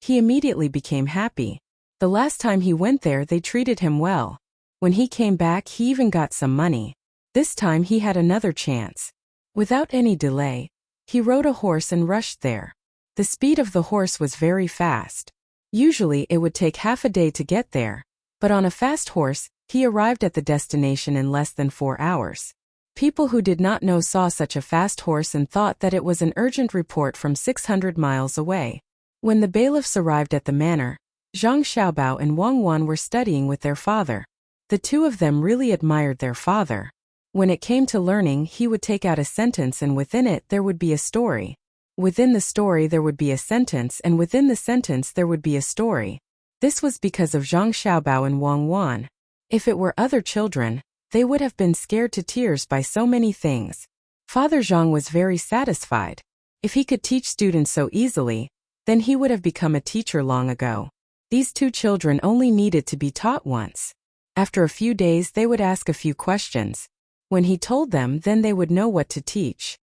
he immediately became happy. The last time he went there they treated him well. When he came back he even got some money. This time he had another chance. Without any delay, he rode a horse and rushed there. The speed of the horse was very fast. Usually it would take half a day to get there, but on a fast horse, he arrived at the destination in less than 4 hours. People who did not know saw such a fast horse and thought that it was an urgent report from 600 miles away. When the bailiffs arrived at the manor, Zhang Xiaobao and Wang Wan were studying with their father. The two of them really admired their father. When it came to learning, he would take out a sentence and within it there would be a story. Within the story there would be a sentence and within the sentence there would be a story. This was because of Zhang Xiaobao and Wang Wan. If it were other children, they would have been scared to tears by so many things. Father Zhang was very satisfied. If he could teach students so easily, then he would have become a teacher long ago. These two children only needed to be taught once. After a few days they would ask a few questions. When he told them, then they would know what to teach.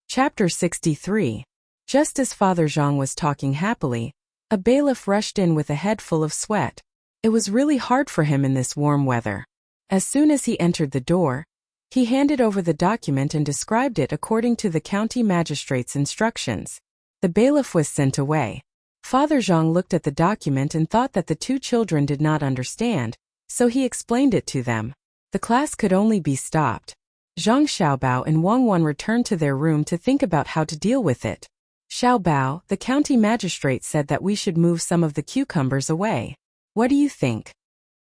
Chapter 63. Just as Father Zhang was talking happily, a bailiff rushed in with a head full of sweat. It was really hard for him in this warm weather. As soon as he entered the door, he handed over the document and described it according to the county magistrate's instructions. The bailiff was sent away. Father Zhang looked at the document and thought that the two children did not understand, so he explained it to them. The class could only be stopped. Zhang Xiaobao and Wang Wan returned to their room to think about how to deal with it. Xiaobao, the county magistrate said that we should move some of the cucumbers away. What do you think?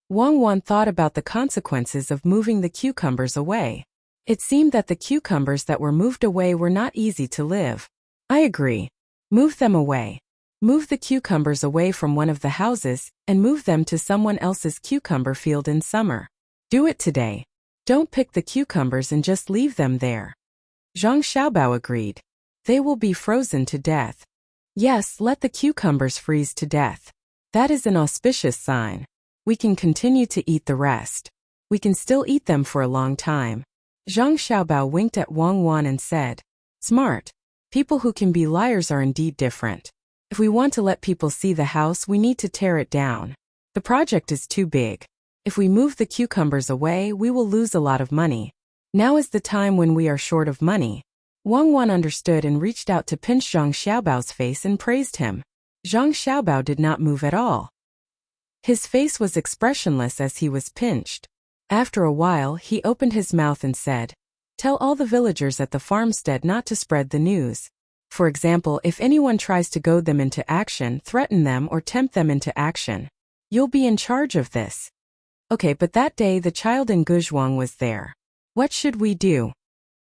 Wang Wan thought about the consequences of moving the cucumbers away. It seemed that the cucumbers that were moved away were not easy to live. I agree. Move them away. Move the cucumbers away from one of the houses and move them to someone else's cucumber field in summer. Do it today. Don't pick the cucumbers and just leave them there. Zhang Xiaobao agreed. They will be frozen to death. Yes, let the cucumbers freeze to death. That is an auspicious sign. We can continue to eat the rest. We can still eat them for a long time. Zhang Xiaobao winked at Wang Wan and said, Smart. People who can be liars are indeed different. If we want to let people see the house, we need to tear it down. The project is too big. If we move the cucumbers away, we will lose a lot of money. Now is the time when we are short of money. Wang Wan understood and reached out to pinch Zhang Xiaobao's face and praised him. Zhang Xiaobao did not move at all. His face was expressionless as he was pinched. After a while, he opened his mouth and said, Tell all the villagers at the farmstead not to spread the news. For example, if anyone tries to goad them into action, threaten them or tempt them into action. You'll be in charge of this. Okay, but that day the child in Guzhuang was there. What should we do?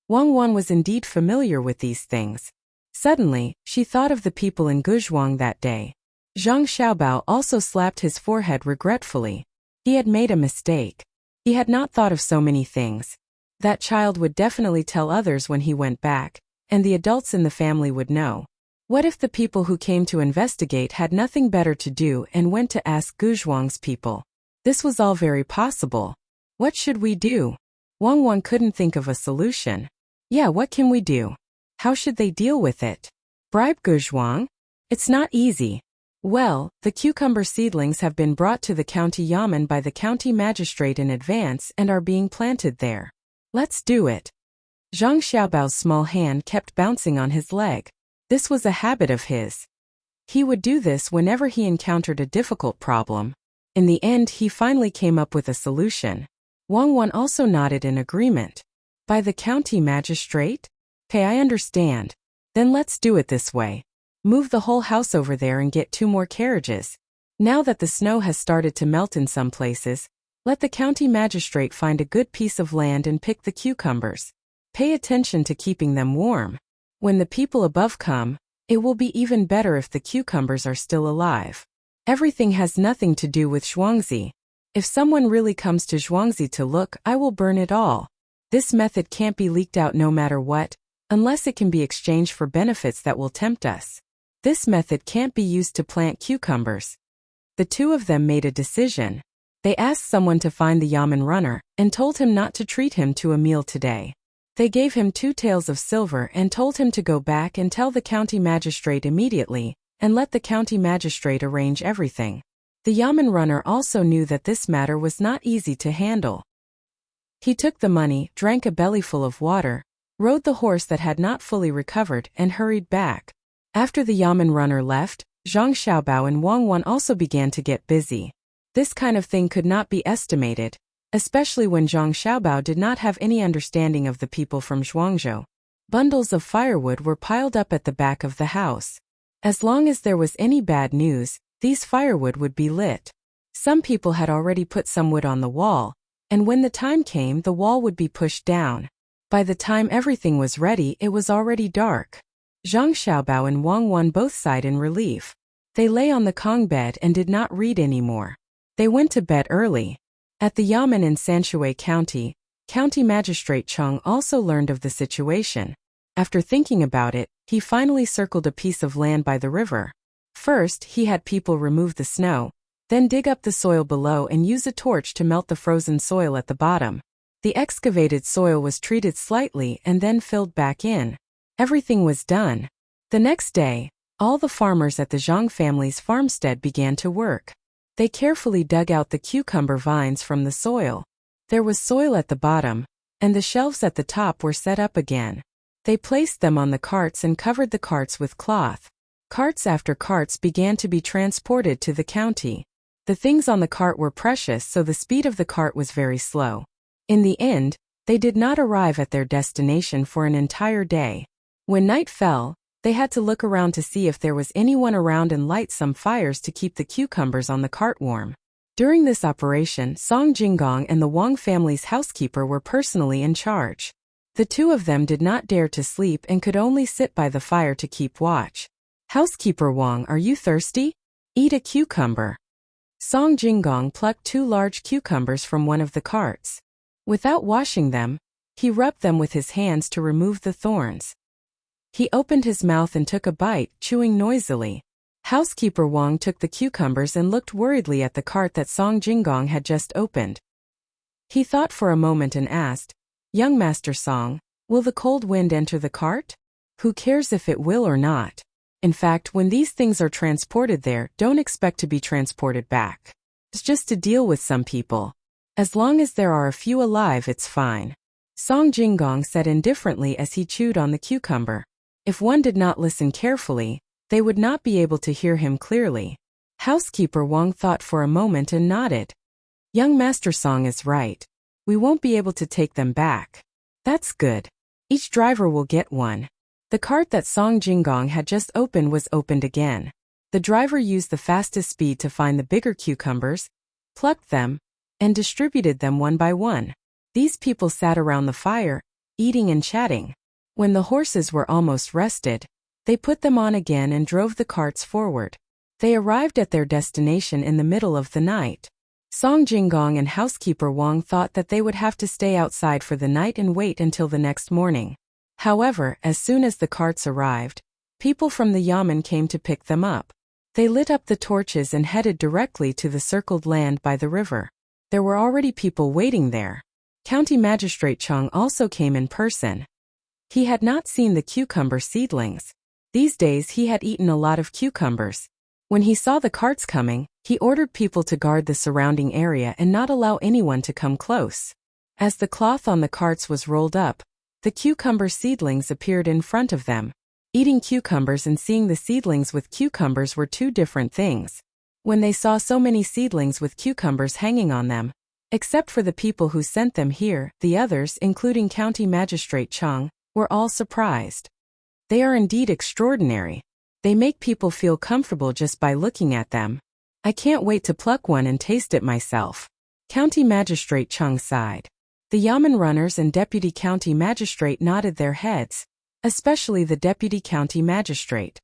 Wang Wan was indeed familiar with these things. Suddenly, she thought of the people in Guzhuang that day. Zhang Xiaobao also slapped his forehead regretfully. He had made a mistake. He had not thought of so many things. That child would definitely tell others when he went back, and the adults in the family would know. What if the people who came to investigate had nothing better to do and went to ask Guzhuang's people? This was all very possible. What should we do? Wang Wan couldn't think of a solution. Yeah, what can we do? How should they deal with it? Bribe Guzhuang? It's not easy. Well, the cucumber seedlings have been brought to the county yamen by the county magistrate in advance and are being planted there. Let's do it. Zhang Xiaobao's small hand kept bouncing on his leg. This was a habit of his. He would do this whenever he encountered a difficult problem. In the end, he finally came up with a solution. Wang Wan also nodded in agreement. By the county magistrate? Okay, I understand. Then let's do it this way. Move the whole house over there and get 2 more carriages. Now that the snow has started to melt in some places, let the county magistrate find a good piece of land and pick the cucumbers. Pay attention to keeping them warm. When the people above come, it will be even better if the cucumbers are still alive. Everything has nothing to do with Zhuangzi. If someone really comes to Zhuangzi to look, I will burn it all. This method can't be leaked out no matter what, unless it can be exchanged for benefits that will tempt us. This method can't be used to plant cucumbers. The two of them made a decision. They asked someone to find the yamen runner and told him not to treat him to a meal today. They gave him 2 taels of silver and told him to go back and tell the county magistrate immediately, and let the county magistrate arrange everything. The yamen runner also knew that this matter was not easy to handle. He took the money, drank a bellyful of water, rode the horse that had not fully recovered, and hurried back. After the yamen runner left, Zhang Xiaobao and Wang Wan also began to get busy. This kind of thing could not be estimated, especially when Zhang Xiaobao did not have any understanding of the people from Zhuangzhou. Bundles of firewood were piled up at the back of the house. As long as there was any bad news, these firewood would be lit. Some people had already put some wood on the wall, and when the time came, the wall would be pushed down. By the time everything was ready, it was already dark. Zhang Xiaobao and Wang Wan both sighed in relief. They lay on the Kong bed and did not read anymore. They went to bed early. At the yamen in Sanshui County, County Magistrate Cheng also learned of the situation. After thinking about it, he finally circled a piece of land by the river. First, he had people remove the snow, then dig up the soil below and use a torch to melt the frozen soil at the bottom. The excavated soil was treated slightly and then filled back in. Everything was done. The next day, all the farmers at the Zhang family's farmstead began to work. They carefully dug out the cucumber vines from the soil. There was soil at the bottom, and the shelves at the top were set up again. They placed them on the carts and covered the carts with cloth. Carts after carts began to be transported to the county. The things on the cart were precious, so the speed of the cart was very slow. In the end, they did not arrive at their destination for an entire day. When night fell, they had to look around to see if there was anyone around and light some fires to keep the cucumbers on the cart warm. During this operation, Song Jinggong and the Wang family's housekeeper were personally in charge. The two of them did not dare to sleep and could only sit by the fire to keep watch. "Housekeeper Wang, are you thirsty? Eat a cucumber." Song Jinggong plucked 2 large cucumbers from one of the carts. Without washing them, he rubbed them with his hands to remove the thorns. He opened his mouth and took a bite, chewing noisily. Housekeeper Wang took the cucumbers and looked worriedly at the cart that Song Jinggong had just opened. He thought for a moment and asked, "Young Master Song, will the cold wind enter the cart? Who cares if it will or not? In fact, when these things are transported there, don't expect to be transported back. It's just to deal with some people. As long as there are a few alive, it's fine." Song Jinggong said indifferently as he chewed on the cucumber. If one did not listen carefully, they would not be able to hear him clearly. Housekeeper Wang thought for a moment and nodded. "Young Master Song is right. We won't be able to take them back." "That's good. Each driver will get one." The cart that Song Jinggong had just opened was opened again. The driver used the fastest speed to find the bigger cucumbers, plucked them, and distributed them one by one. These people sat around the fire, eating and chatting. When the horses were almost rested, they put them on again and drove the carts forward. They arrived at their destination in the middle of the night. Song Jinggong and housekeeper Wang thought that they would have to stay outside for the night and wait until the next morning. However, as soon as the carts arrived, people from the yamen came to pick them up. They lit up the torches and headed directly to the circled land by the river. There were already people waiting there. County Magistrate Cheng also came in person. He had not seen the cucumber seedlings. These days he had eaten a lot of cucumbers. When he saw the carts coming, he ordered people to guard the surrounding area and not allow anyone to come close. As the cloth on the carts was rolled up, the cucumber seedlings appeared in front of them. Eating cucumbers and seeing the seedlings with cucumbers were 2 different things. When they saw so many seedlings with cucumbers hanging on them, except for the people who sent them here, the others, including County Magistrate Cheng, were all surprised. They are indeed extraordinary. They make people feel comfortable just by looking at them. I can't wait to pluck one and taste it myself. County Magistrate Cheng sighed. The yamen runners and Deputy County Magistrate nodded their heads, especially the Deputy County Magistrate.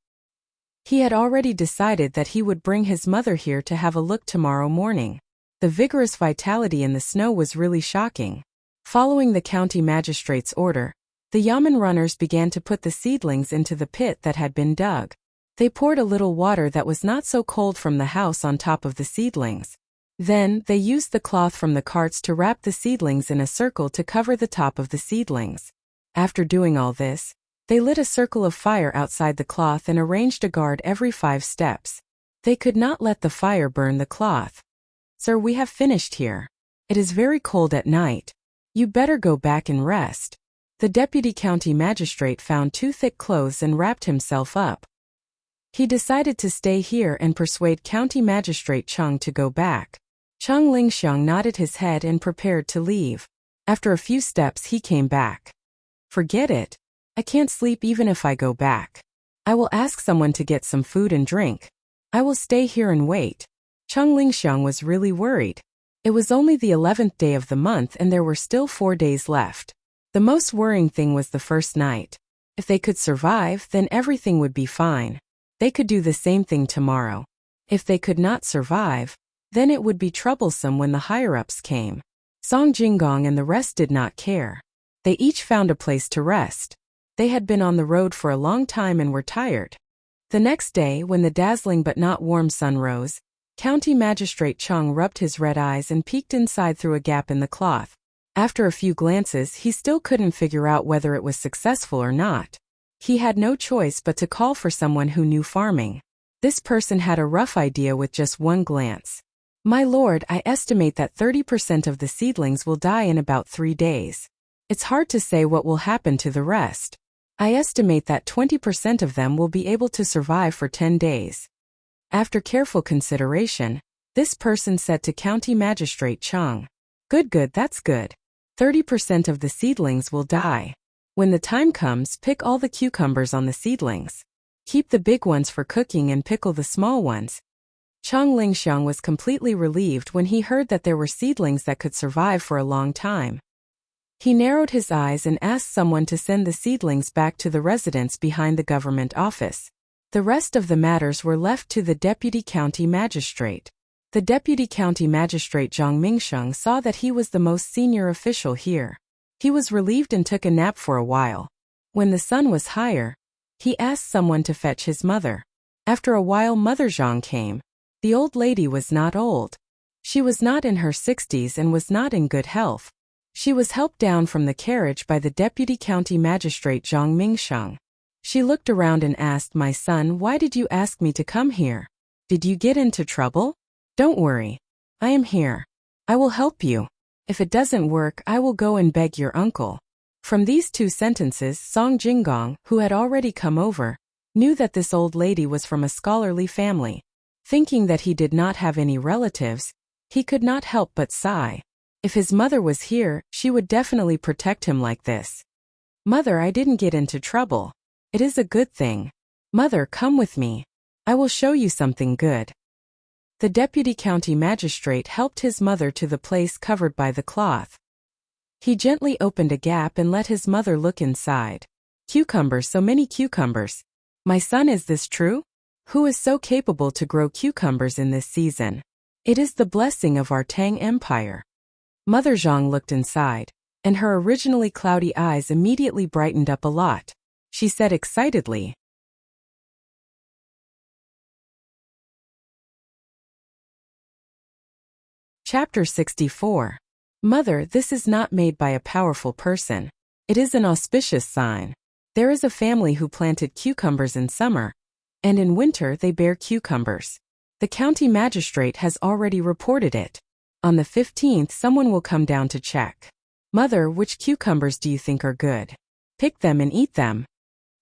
He had already decided that he would bring his mother here to have a look tomorrow morning. The vigorous vitality in the snow was really shocking. Following the County Magistrate's order, the yamen runners began to put the seedlings into the pit that had been dug. They poured a little water that was not so cold from the house on top of the seedlings. Then, they used the cloth from the carts to wrap the seedlings in a circle to cover the top of the seedlings. After doing all this, they lit a circle of fire outside the cloth and arranged a guard every 5 steps. They could not let the fire burn the cloth. Sir, we have finished here. It is very cold at night. You better go back and rest. The deputy county magistrate found 2 thick clothes and wrapped himself up. He decided to stay here and persuade County Magistrate Chung to go back. Chung Lingxiang nodded his head and prepared to leave. After a few steps he came back. Forget it. I can't sleep even if I go back. I will ask someone to get some food and drink. I will stay here and wait. Chung Lingxiang was really worried. It was only the 11th day of the month and there were still 4 days left. The most worrying thing was the first night. If they could survive, then everything would be fine. They could do the same thing tomorrow. If they could not survive, then it would be troublesome when the higher-ups came. Song Jinggong and the rest did not care. They each found a place to rest. They had been on the road for a long time and were tired. The next day, when the dazzling but not warm sun rose, County Magistrate Chung rubbed his red eyes and peeked inside through a gap in the cloth. After a few glances, he still couldn't figure out whether it was successful or not. He had no choice but to call for someone who knew farming. This person had a rough idea with just one glance. My lord, I estimate that 30% of the seedlings will die in about 3 days. It's hard to say what will happen to the rest. I estimate that 20% of them will be able to survive for 10 days. After careful consideration, this person said to County Magistrate Chung, Good, that's good. 30% of the seedlings will die. When the time comes, pick all the cucumbers on the seedlings. Keep the big ones for cooking and pickle the small ones. Chung Lingxiang was completely relieved when he heard that there were seedlings that could survive for a long time. He narrowed his eyes and asked someone to send the seedlings back to the residence behind the government office. The rest of the matters were left to the deputy county magistrate. The deputy county magistrate Zhang Mingsheng saw that he was the most senior official here. He was relieved and took a nap for a while. When the sun was higher, he asked someone to fetch his mother. After a while Mother Zhang came. The old lady was not old. She was not in her 60s and was not in good health. She was helped down from the carriage by the deputy county magistrate Zhang Mingsheng. She looked around and asked, My son, why did you ask me to come here? Did you get into trouble? Don't worry. I am here. I will help you. If it doesn't work, I will go and beg your uncle. From these 2 sentences, Song Jinggong, who had already come over, knew that this old lady was from a scholarly family. Thinking that he did not have any relatives, he could not help but sigh. If his mother was here, she would definitely protect him like this. Mother, I didn't get into trouble. It is a good thing. Mother, come with me. I will show you something good. The deputy county magistrate helped his mother to the place covered by the cloth. He gently opened a gap and let his mother look inside. Cucumbers, so many cucumbers. My son, is this true? Who is so capable to grow cucumbers in this season? It is the blessing of our Tang Empire. Mother Zhang looked inside, and her originally cloudy eyes immediately brightened up a lot. She said excitedly, Chapter 64. Mother, this is not made by a powerful person. It is an auspicious sign. There is a family who planted cucumbers in summer, and in winter they bear cucumbers. The county magistrate has already reported it. On the 15th, someone will come down to check. Mother, which cucumbers do you think are good? Pick them and eat them.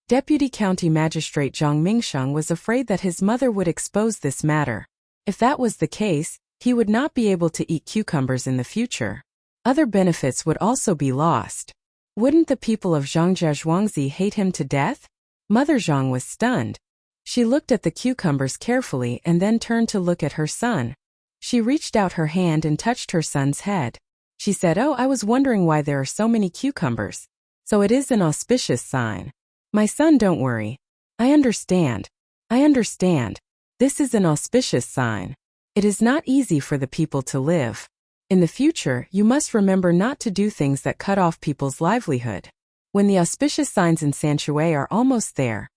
Deputy County Magistrate Zhang Mingsheng was afraid that his mother would expose this matter. If that was the case, he would not be able to eat cucumbers in the future. Other benefits would also be lost. Wouldn't the people of Zhangjia Zhuangzi hate him to death? Mother Zhang was stunned. She looked at the cucumbers carefully and then turned to look at her son. She reached out her hand and touched her son's head. She said, Oh, I was wondering why there are so many cucumbers. So it is an auspicious sign. My son, don't worry. I understand. This is an auspicious sign. It is not easy for the people to live. In the future, you must remember not to do things that cut off people's livelihood. When the auspicious signs in Sanshui are almost there,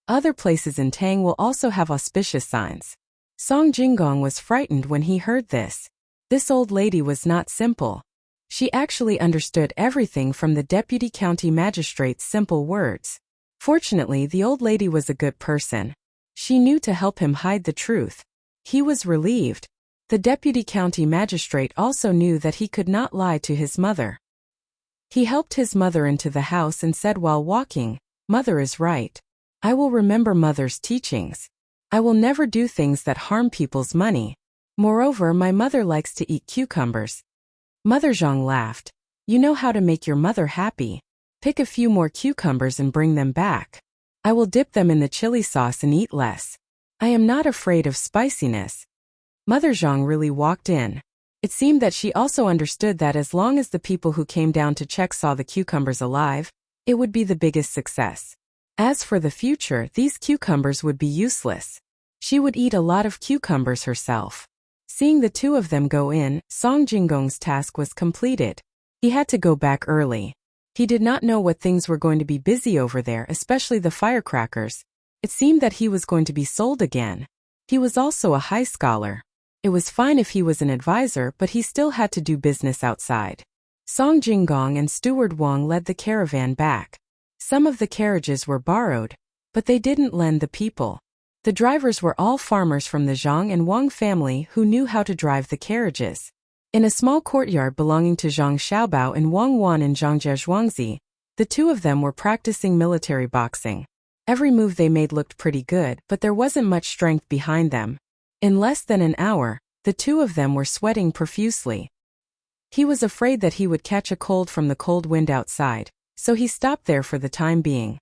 other places in Tang will also have auspicious signs. Song Jinggong was frightened when he heard this. This old lady was not simple. She actually understood everything from the deputy county magistrate's simple words. Fortunately, the old lady was a good person. She knew to help him hide the truth. He was relieved. The deputy county magistrate also knew that he could not lie to his mother. He helped his mother into the house and said while walking, "Mother is right. I will remember mother's teachings. I will never do things that harm people's money. Moreover, my mother likes to eat cucumbers." Mother Zhang laughed. "You know how to make your mother happy. Pick a few more cucumbers and bring them back. I will dip them in the chili sauce and eat less. I am not afraid of spiciness." Mother Zhang really walked in. It seemed that she also understood that as long as the people who came down to check saw the cucumbers alive, it would be the biggest success. As for the future, these cucumbers would be useless. She would eat a lot of cucumbers herself. Seeing the two of them go in, Song Jinggong's task was completed. He had to go back early. He did not know what things were going to be busy over there, especially the firecrackers. It seemed that he was going to be sold again. He was also a high scholar. It was fine if he was an advisor, but he still had to do business outside. Song Jinggong and Steward Wang led the caravan back. Some of the carriages were borrowed, but they didn't lend the people. The drivers were all farmers from the Zhang and Wang family who knew how to drive the carriages. In a small courtyard belonging to Zhang Xiaobao and Wang Wan and Zhang Zhuangzi, the two of them were practicing military boxing. Every move they made looked pretty good, but there wasn't much strength behind them. In less than an hour, the two of them were sweating profusely. He was afraid that he would catch a cold from the cold wind outside, so he stopped there for the time being.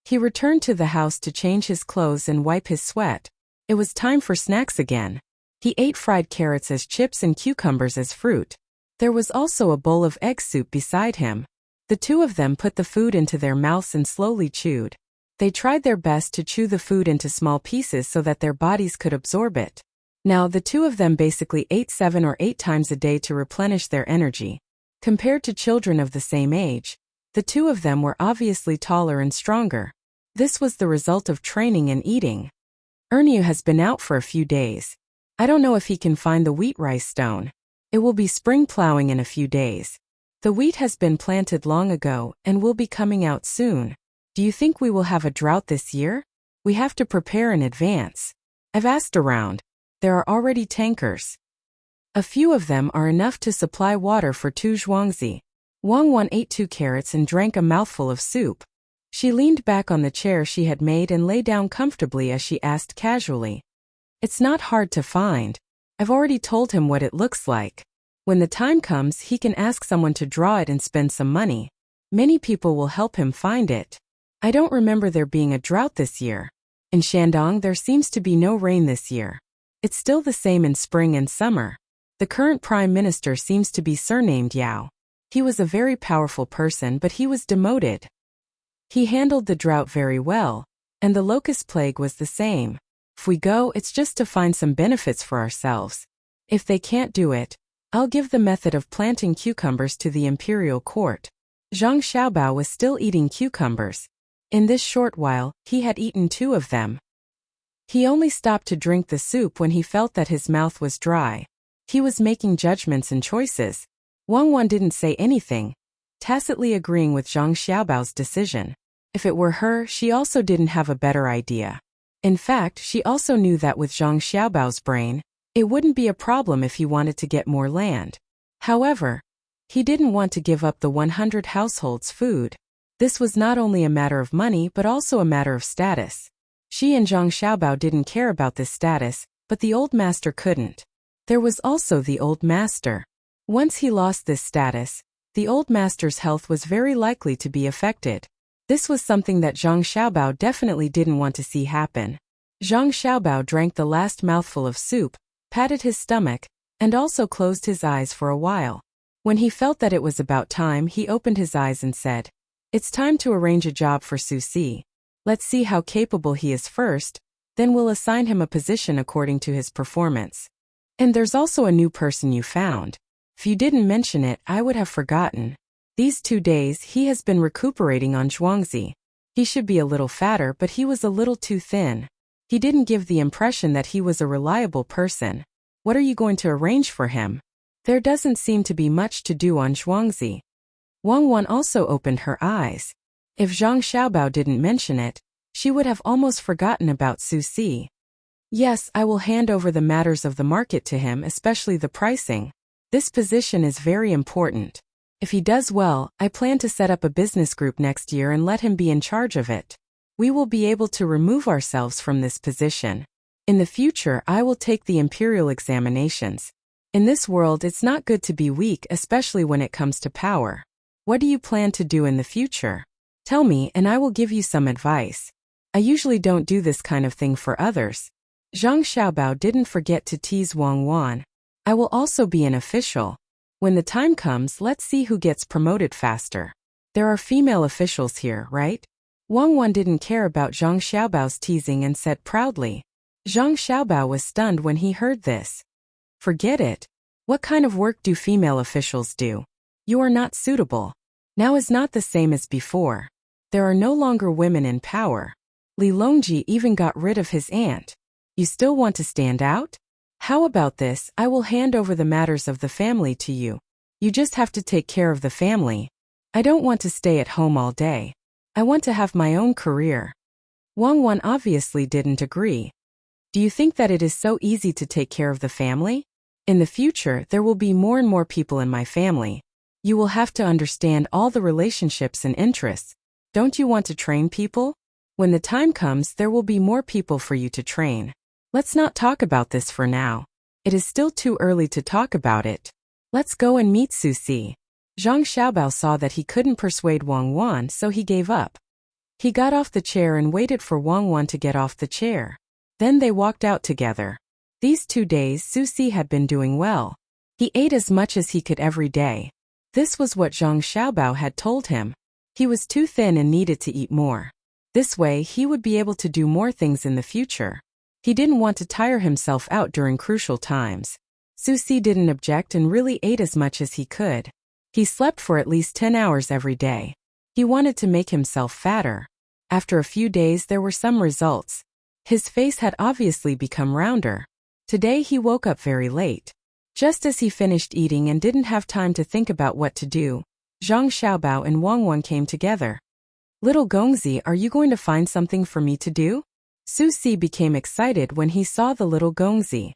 He returned to the house to change his clothes and wipe his sweat. It was time for snacks again. He ate fried carrots as chips and cucumbers as fruit. There was also a bowl of egg soup beside him. The two of them put the food into their mouths and slowly chewed. They tried their best to chew the food into small pieces so that their bodies could absorb it. Now the two of them basically ate 7 or 8 times a day to replenish their energy. Compared to children of the same age, the two of them were obviously taller and stronger. This was the result of training and eating. Ernyu has been out for a few days. I don't know if he can find the wheat rice stone. It will be spring plowing in a few days. The wheat has been planted long ago and will be coming out soon. Do you think we will have a drought this year? We have to prepare in advance. I've asked around. There are already tankers. A few of them are enough to supply water for 2 zhuangzi. Wang Wan ate 2 carrots and drank a mouthful of soup. She leaned back on the chair she had made and lay down comfortably as she asked casually. "It's not hard to find. I've already told him what it looks like. When the time comes, he can ask someone to draw it and spend some money. Many people will help him find it. I don't remember there being a drought this year. In Shandong there seems to be no rain this year. It's still the same in spring and summer. The current prime minister seems to be surnamed Yao. He was a very powerful person, but he was demoted. He handled the drought very well, and the locust plague was the same. If we go, it's just to find some benefits for ourselves. If they can't do it, I'll give the method of planting cucumbers to the imperial court." Zhang Xiaobao was still eating cucumbers. In this short while, he had eaten 2 of them. He only stopped to drink the soup when he felt that his mouth was dry. He was making judgments and choices. Wang Wan didn't say anything, tacitly agreeing with Zhang Xiaobao's decision. If it were her, she also didn't have a better idea. In fact, she also knew that with Zhang Xiaobao's brain, it wouldn't be a problem if he wanted to get more land. However, he didn't want to give up the 100 households' food. This was not only a matter of money but also a matter of status. She and Zhang Xiaobao didn't care about this status, but the old master couldn't. There was also the old master. Once he lost this status, the old master's health was very likely to be affected. This was something that Zhang Xiaobao definitely didn't want to see happen. Zhang Xiaobao drank the last mouthful of soup, patted his stomach, and also closed his eyes for a while. When he felt that it was about time, he opened his eyes and said, "It's time to arrange a job for Su Si. Let's see how capable he is first, then we'll assign him a position according to his performance. And there's also a new person you found. If you didn't mention it, I would have forgotten. These 2 days he has been recuperating on zhuangzi. He should be a little fatter, but he was a little too thin. He didn't give the impression that he was a reliable person. What are you going to arrange for him?" There doesn't seem to be much to do on Zhuangzi. Wang Wan also opened her eyes. If Zhang Xiaobao didn't mention it, she would have almost forgotten about Su Si. Yes, I will hand over the matters of the market to him, especially the pricing. This position is very important. If he does well, I plan to set up a business group next year and let him be in charge of it. We will be able to remove ourselves from this position. In the future, I will take the imperial examinations. In this world, it's not good to be weak, especially when it comes to power. What do you plan to do in the future? Tell me, and I will give you some advice. I usually don't do this kind of thing for others. Zhang Xiaobao didn't forget to tease Wang Wan. I will also be an official. When the time comes, let's see who gets promoted faster. There are female officials here, right? Wang Wan didn't care about Zhang Xiaobao's teasing and said proudly. Zhang Xiaobao was stunned when he heard this. Forget it. What kind of work do female officials do? You are not suitable. Now is not the same as before. There are no longer women in power. Li Longji even got rid of his aunt. You still want to stand out? How about this? I will hand over the matters of the family to you. You just have to take care of the family. I don't want to stay at home all day. I want to have my own career. Wang Wan obviously didn't agree. Do you think that it is so easy to take care of the family? In the future, there will be more and more people in my family. You will have to understand all the relationships and interests. Don't you want to train people? When the time comes, there will be more people for you to train. Let's not talk about this for now. It is still too early to talk about it. Let's go and meet Su Si. Zhang Xiaobao saw that he couldn't persuade Wang Wan, so he gave up. He got off the chair and waited for Wang Wan to get off the chair. Then they walked out together. These 2 days, Su Si had been doing well. He ate as much as he could every day. This was what Zhang Xiaobao had told him. He was too thin and needed to eat more. This way, he would be able to do more things in the future. He didn't want to tire himself out during crucial times. Su Si didn't object and really ate as much as he could. He slept for at least 10 hours every day. He wanted to make himself fatter. After a few days, there were some results. His face had obviously become rounder. Today he woke up very late. Just as he finished eating and didn't have time to think about what to do, Zhang Xiaobao and Wang Wan came together. Little Gongzi, are you going to find something for me to do? Su Si became excited when he saw the little Gongzi.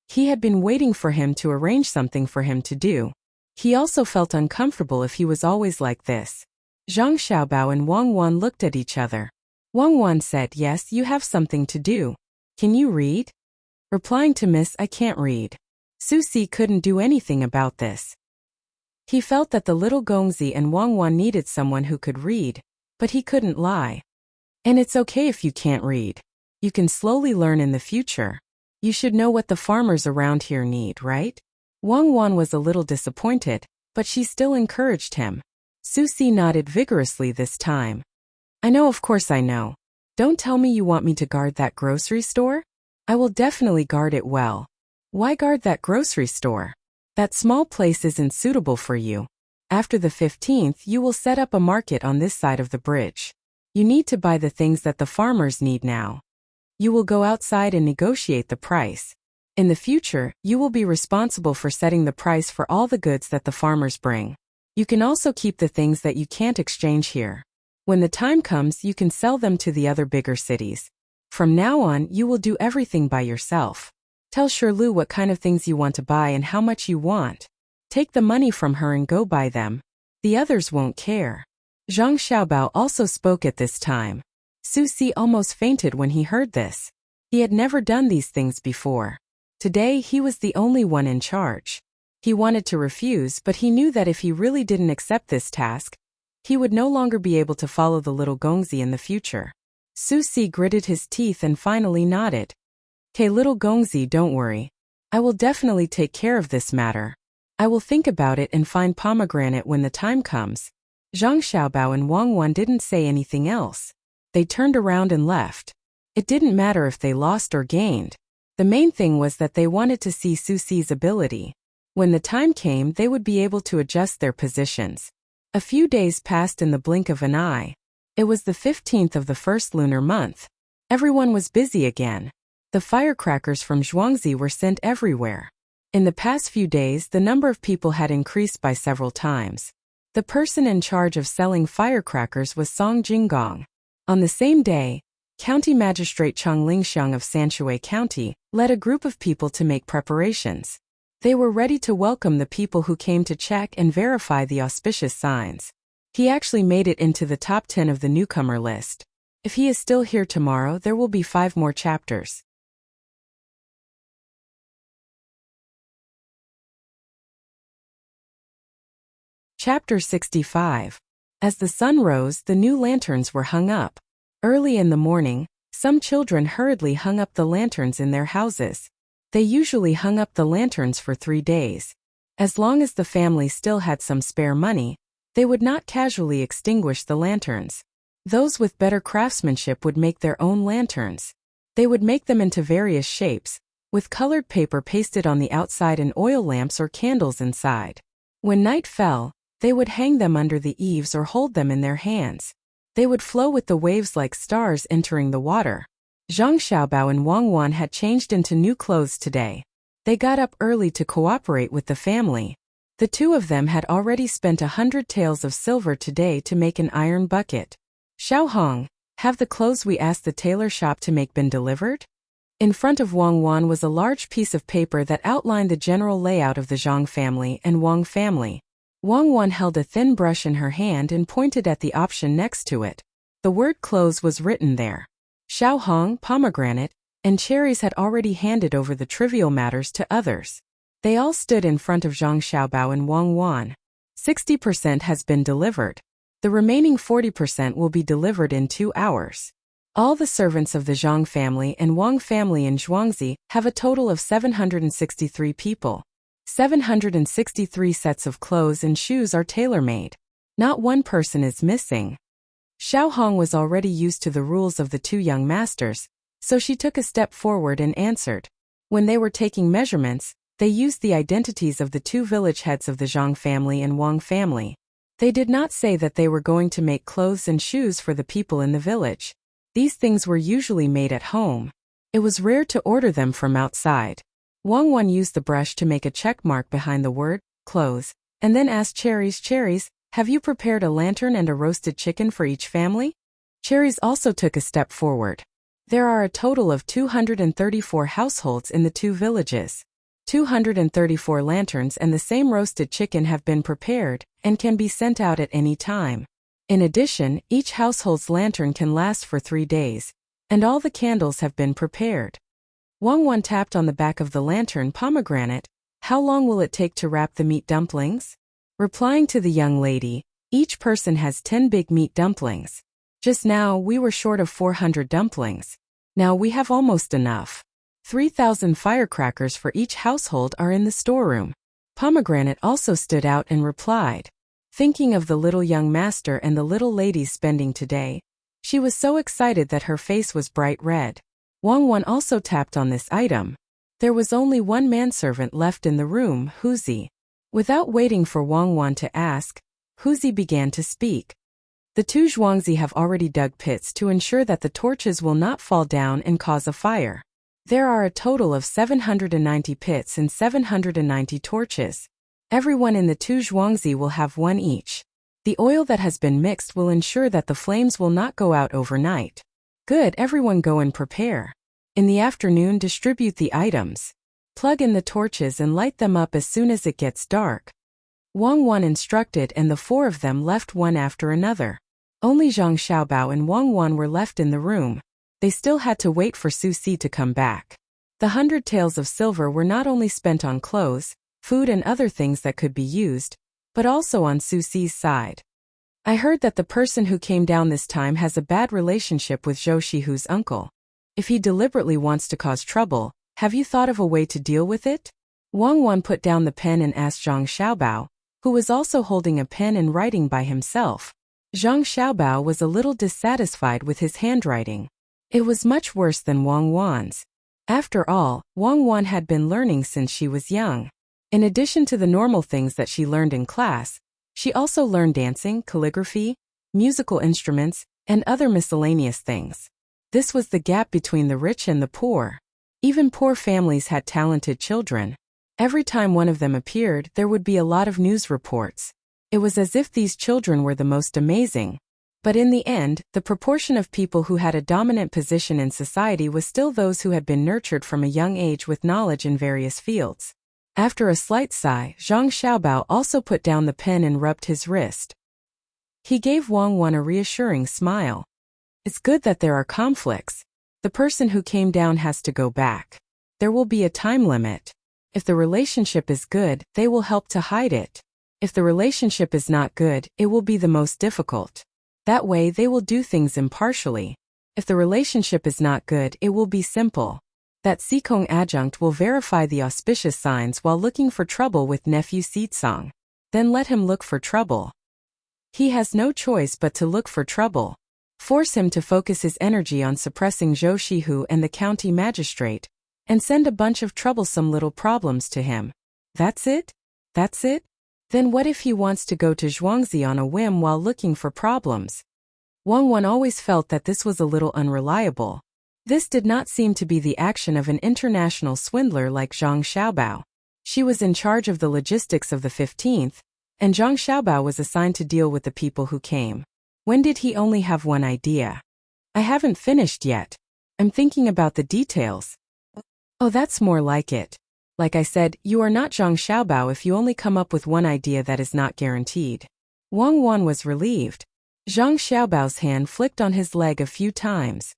He had been waiting for him to arrange something for him to do. He also felt uncomfortable if he was always like this. Zhang Xiaobao and Wang Wan looked at each other. Wang Wan said, yes, you have something to do. Can you read? Replying to Miss, I can't read. Su Si couldn't do anything about this. He felt that the little Gongzi and Wang Wan needed someone who could read, but he couldn't lie. And it's okay if you can't read. You can slowly learn in the future. You should know what the farmers around here need, right? Wang Wan was a little disappointed, but she still encouraged him. Su Si nodded vigorously this time. I know, of course I know. Don't tell me you want me to guard that grocery store? I will definitely guard it well. Why guard that grocery store? That small place isn't suitable for you. After the 15th, you will set up a market on this side of the bridge. You need to buy the things that the farmers need now. You will go outside and negotiate the price. In the future, you will be responsible for setting the price for all the goods that the farmers bring. You can also keep the things that you can't exchange here. When the time comes, you can sell them to the other bigger cities. From now on, you will do everything by yourself. Tell Shirlu what kind of things you want to buy and how much you want. Take the money from her and go buy them. The others won't care. Zhang Xiaobao also spoke at this time. Su Si almost fainted when he heard this. He had never done these things before. Today, he was the only one in charge. He wanted to refuse, but he knew that if he really didn't accept this task, he would no longer be able to follow the little Gongzi in the future. Su Si gritted his teeth and finally nodded. "Okay, little Gongzi, don't worry. I will definitely take care of this matter. I will think about it and find pomegranate when the time comes." Zhang Xiaobao and Wang Wan didn't say anything else. They turned around and left. It didn't matter if they lost or gained. The main thing was that they wanted to see Su Si's ability. When the time came, they would be able to adjust their positions. A few days passed in the blink of an eye. It was the 15th of the first lunar month. Everyone was busy again. The firecrackers from Zhuangzi were sent everywhere. In the past few days, the number of people had increased by several times. The person in charge of selling firecrackers was Song Jinggong. On the same day, County Magistrate Chang Lingxiang of Sanshui County led a group of people to make preparations. They were ready to welcome the people who came to check and verify the auspicious signs. He actually made it into the top 10 of the newcomer list. If he is still here tomorrow, there will be 5 more chapters. Chapter 65. As the sun rose, the new lanterns were hung up. Early in the morning, some children hurriedly hung up the lanterns in their houses. They usually hung up the lanterns for 3 days. As long as the family still had some spare money, they would not casually extinguish the lanterns. Those with better craftsmanship would make their own lanterns. They would make them into various shapes, with colored paper pasted on the outside and oil lamps or candles inside. When night fell, they would hang them under the eaves or hold them in their hands. They would flow with the waves like stars entering the water. Zhang Xiaobao and Wang Wan had changed into new clothes today. They got up early to cooperate with the family. The two of them had already spent 100 taels of silver today to make an iron bucket. Xiao Hong, have the clothes we asked the tailor shop to make been delivered? In front of Wang Wan was a large piece of paper that outlined the general layout of the Zhang family and Wang family. Wang Wan held a thin brush in her hand and pointed at the option next to it. The word clothes was written there. Xiao Hong, pomegranate, and cherries had already handed over the trivial matters to others. They all stood in front of Zhang Xiaobao and Wang Wan. 60% has been delivered. The remaining 40% will be delivered in 2 hours. All the servants of the Zhang family and Wang family in Zhuangzi have a total of 763 people. 763 sets of clothes and shoes are tailor-made. Not one person is missing. Xiao Hong was already used to the rules of the 2 young masters, so she took a step forward and answered. When they were taking measurements, they used the identities of the 2 village heads of the Zhang family and Wang family. They did not say that they were going to make clothes and shoes for the people in the village. These things were usually made at home. It was rare to order them from outside. Wang Wan used the brush to make a check mark behind the word, clothes, and then asked Cherries, have you prepared a lantern and a roasted chicken for each family? Cherries also took a step forward. There are a total of 234 households in the 2 villages. 234 lanterns and the same roasted chicken have been prepared and can be sent out at any time. In addition, each household's lantern can last for 3 days, and all the candles have been prepared. Wang Wan tapped on the back of the lantern pomegranate. How long will it take to wrap the meat dumplings? Replying to the young lady, each person has 10 big meat dumplings. Just now we were short of 400 dumplings. Now we have almost enough. 3,000 firecrackers for each household are in the storeroom. Pomegranate also stood out and replied. Thinking of the little young master and the little lady's spending today, she was so excited that her face was bright red. Wang Wan also tapped on this item. There was only one manservant left in the room, Huzi. Without waiting for Wang Wan to ask, Huzi began to speak. The 2 Zhuangzi have already dug pits to ensure that the torches will not fall down and cause a fire. There are a total of 790 pits and 790 torches. Everyone in the 2 Zhuangzi will have 1 each. The oil that has been mixed will ensure that the flames will not go out overnight. Good, everyone go and prepare. In the afternoon, distribute the items. Plug in the torches and light them up as soon as it gets dark. Wang Wan instructed and the 4 of them left one after another. Only Zhang Xiaobao and Wang Wan were left in the room. They still had to wait for Su Si to come back. The 100 taels of silver were not only spent on clothes, food and other things that could be used, but also on Su Si's side. I heard that the person who came down this time has a bad relationship with Zhou Shihu's uncle. If he deliberately wants to cause trouble, have you thought of a way to deal with it? Wang Wan put down the pen and asked Zhang Xiaobao, who was also holding a pen and writing by himself. Zhang Xiaobao was a little dissatisfied with his handwriting. It was much worse than Wang Wan's. After all, Wang Wan had been learning since she was young. In addition to the normal things that she learned in class, she also learned dancing, calligraphy, musical instruments, and other miscellaneous things. This was the gap between the rich and the poor. Even poor families had talented children. Every time one of them appeared, there would be a lot of news reports. It was as if these children were the most amazing. But in the end, the proportion of people who had a dominant position in society was still those who had been nurtured from a young age with knowledge in various fields. After a slight sigh, Zhang Xiaobao also put down the pen and rubbed his wrist. He gave Wang Wan a reassuring smile. It's good that there are conflicts. The person who came down has to go back. There will be a time limit. If the relationship is good, they will help to hide it. If the relationship is not good, it will be the most difficult. That way they will do things impartially. If the relationship is not good, it will be simple. That Sikong adjunct will verify the auspicious signs while looking for trouble with nephew Sitsong. Then let him look for trouble. He has no choice but to look for trouble. Force him to focus his energy on suppressing Zhou Shihu and the county magistrate, and send a bunch of troublesome little problems to him. That's it? That's it? Then what if he wants to go to Zhuangzi on a whim while looking for problems? Wang Wan always felt that this was a little unreliable. This did not seem to be the action of an international swindler like Zhang Xiaobao. She was in charge of the logistics of the 15th, and Zhang Xiaobao was assigned to deal with the people who came. When did he only have one idea? I haven't finished yet. I'm thinking about the details. Oh, that's more like it. Like I said, you are not Zhang Xiaobao if you only come up with one idea that is not guaranteed. Wang Wan was relieved. Zhang Xiaobao's hand flicked on his leg a few times.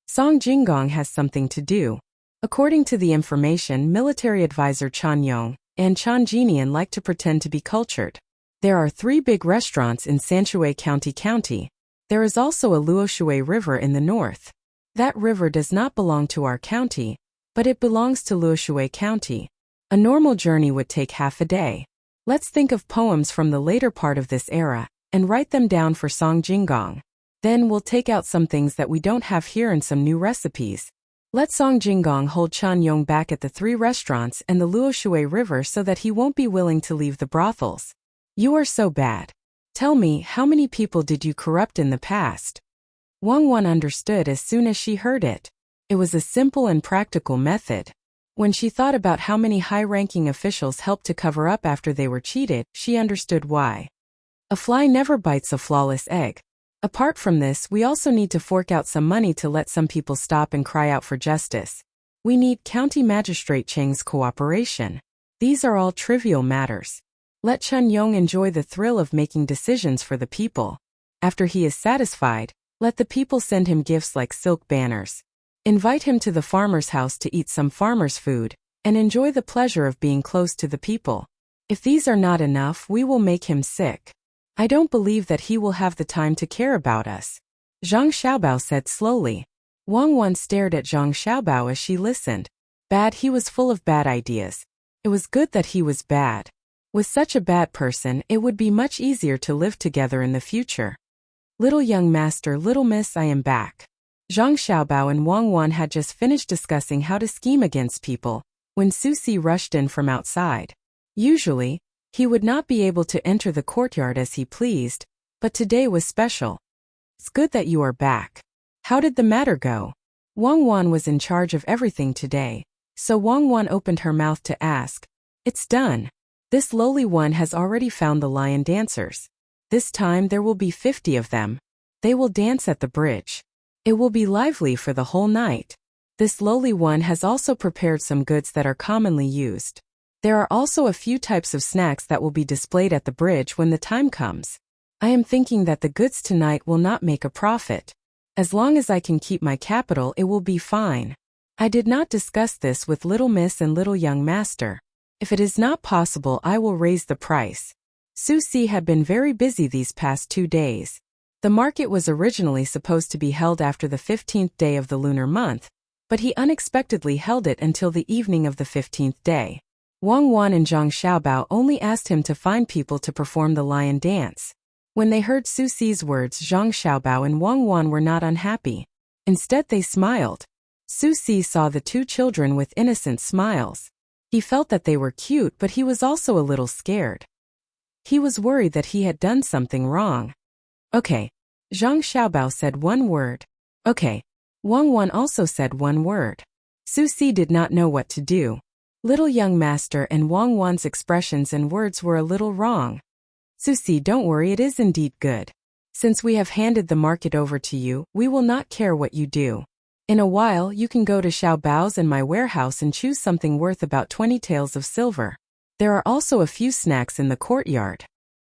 Song Jinggong has something to do. According to the information, military advisor Chan Yong and Chan Jinian like to pretend to be cultured. There are 3 big restaurants in Sanshui County. There is also a Luoshui River in the north. That river does not belong to our county, but it belongs to Luoshui County. A normal journey would take half a day. Let's think of poems from the later part of this era, and write them down for Song Jinggong. Then we'll take out some things that we don't have here and some new recipes. Let Song Jinggong hold Chan Yong back at the 3 restaurants and the Luoshui River so that he won't be willing to leave the brothels. You are so bad. Tell me, how many people did you corrupt in the past? Wang Wan understood as soon as she heard it. It was a simple and practical method. When she thought about how many high-ranking officials helped to cover up after they were cheated, she understood why. A fly never bites a flawless egg. Apart from this, we also need to fork out some money to let some people stop and cry out for justice. We need County Magistrate Cheng's cooperation. These are all trivial matters. Let Chen Yong enjoy the thrill of making decisions for the people. After he is satisfied, let the people send him gifts like silk banners. Invite him to the farmer's house to eat some farmer's food, and enjoy the pleasure of being close to the people. If these are not enough, we will make him sick. I don't believe that he will have the time to care about us. Zhang Xiaobao said slowly. Wang Wan stared at Zhang Xiaobao as she listened. Bad, he was full of bad ideas. It was good that he was bad. With such a bad person, it would be much easier to live together in the future. Little young master, little miss, I am back. Zhang Xiaobao and Wang Wan had just finished discussing how to scheme against people, when Su Si rushed in from outside. Usually, he would not be able to enter the courtyard as he pleased, but today was special. It's good that you are back. How did the matter go? Wang Wan was in charge of everything today, so Wang Wan opened her mouth to ask. It's done. This lowly one has already found the lion dancers. This time there will be 50 of them. They will dance at the bridge. It will be lively for the whole night. This lowly one has also prepared some goods that are commonly used. There are also a few types of snacks that will be displayed at the bridge when the time comes. I am thinking that the goods tonight will not make a profit. As long as I can keep my capital, it will be fine. I did not discuss this with little miss and little young master. If it is not possible, I will raise the price. Su Si had been very busy these past 2 days. The market was originally supposed to be held after the 15th day of the lunar month, but he unexpectedly held it until the evening of the 15th day. Wang Wan and Zhang Xiaobao only asked him to find people to perform the lion dance. When they heard Su Si's words, Zhang Xiaobao and Wang Wan were not unhappy. Instead, they smiled. Su Si saw the 2 children with innocent smiles. He felt that they were cute, but he was also a little scared. He was worried that he had done something wrong. Okay. Zhang Xiaobao said one word. Okay. Wang Wan also said one word. Su Si did not know what to do. Little young master and Wang Wan's expressions and words were a little wrong. Susi, don't worry, it is indeed good. Since we have handed the market over to you, we will not care what you do. In a while you can go to Xiao Bao's and my warehouse and choose something worth about 20 taels of silver. There are also a few snacks in the courtyard.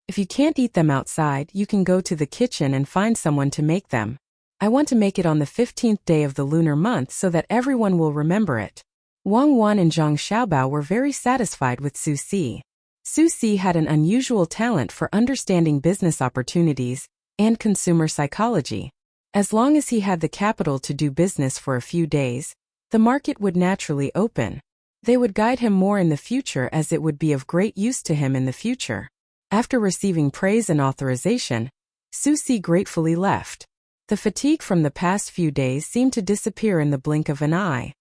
If you can't eat them outside, you can go to the kitchen and find someone to make them. I want to make it on the 15th day of the lunar month so that everyone will remember it. Wang Wan and Zhang Xiaobao were very satisfied with Susi. Susi had an unusual talent for understanding business opportunities and consumer psychology. As long as he had the capital to do business for a few days, the market would naturally open. They would guide him more in the future as it would be of great use to him in the future. After receiving praise and authorization, Susi gratefully left. The fatigue from the past few days seemed to disappear in the blink of an eye.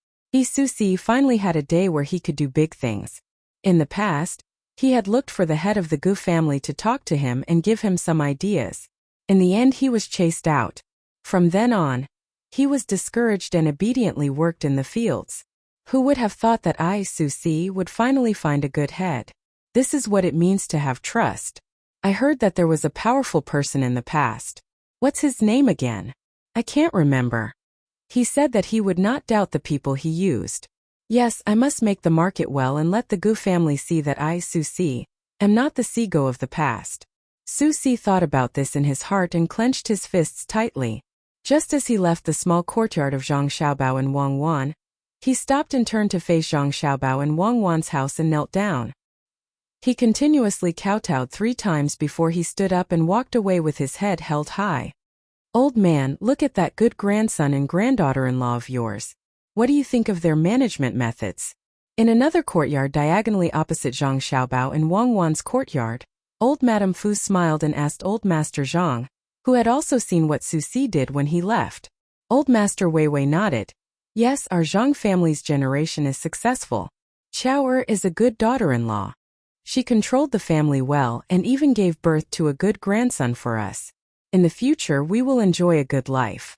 Susi finally had a day where he could do big things. In the past, he had looked for the head of the Gu family to talk to him and give him some ideas. In the end he was chased out. From then on, he was discouraged and obediently worked in the fields. Who would have thought that Susi would finally find a good head? This is what it means to have trust. I heard that there was a powerful person in the past. What's his name again? I can't remember. He said that he would not doubt the people he used. Yes, I must make the market well and let the Gu family see that Susi am not the Seago of the past. Susi thought about this in his heart and clenched his fists tightly. Just as he left the small courtyard of Zhang Xiaobao and Wang Wan, he stopped and turned to face Zhang Xiaobao and Wang Wan's house and knelt down. He continuously kowtowed 3 times before he stood up and walked away with his head held high. Old man, look at that good grandson and granddaughter-in-law of yours. What do you think of their management methods? In another courtyard diagonally opposite Zhang Xiaobao and Wang Wan's courtyard, old Madame Fu smiled and asked Old Master Zhang, who had also seen what Susi did when he left. Old Master Weiwei nodded. Yes, our Zhang family's generation is successful. Chao is a good daughter-in-law. She controlled the family well and even gave birth to a good grandson for us. In the future we will enjoy a good life.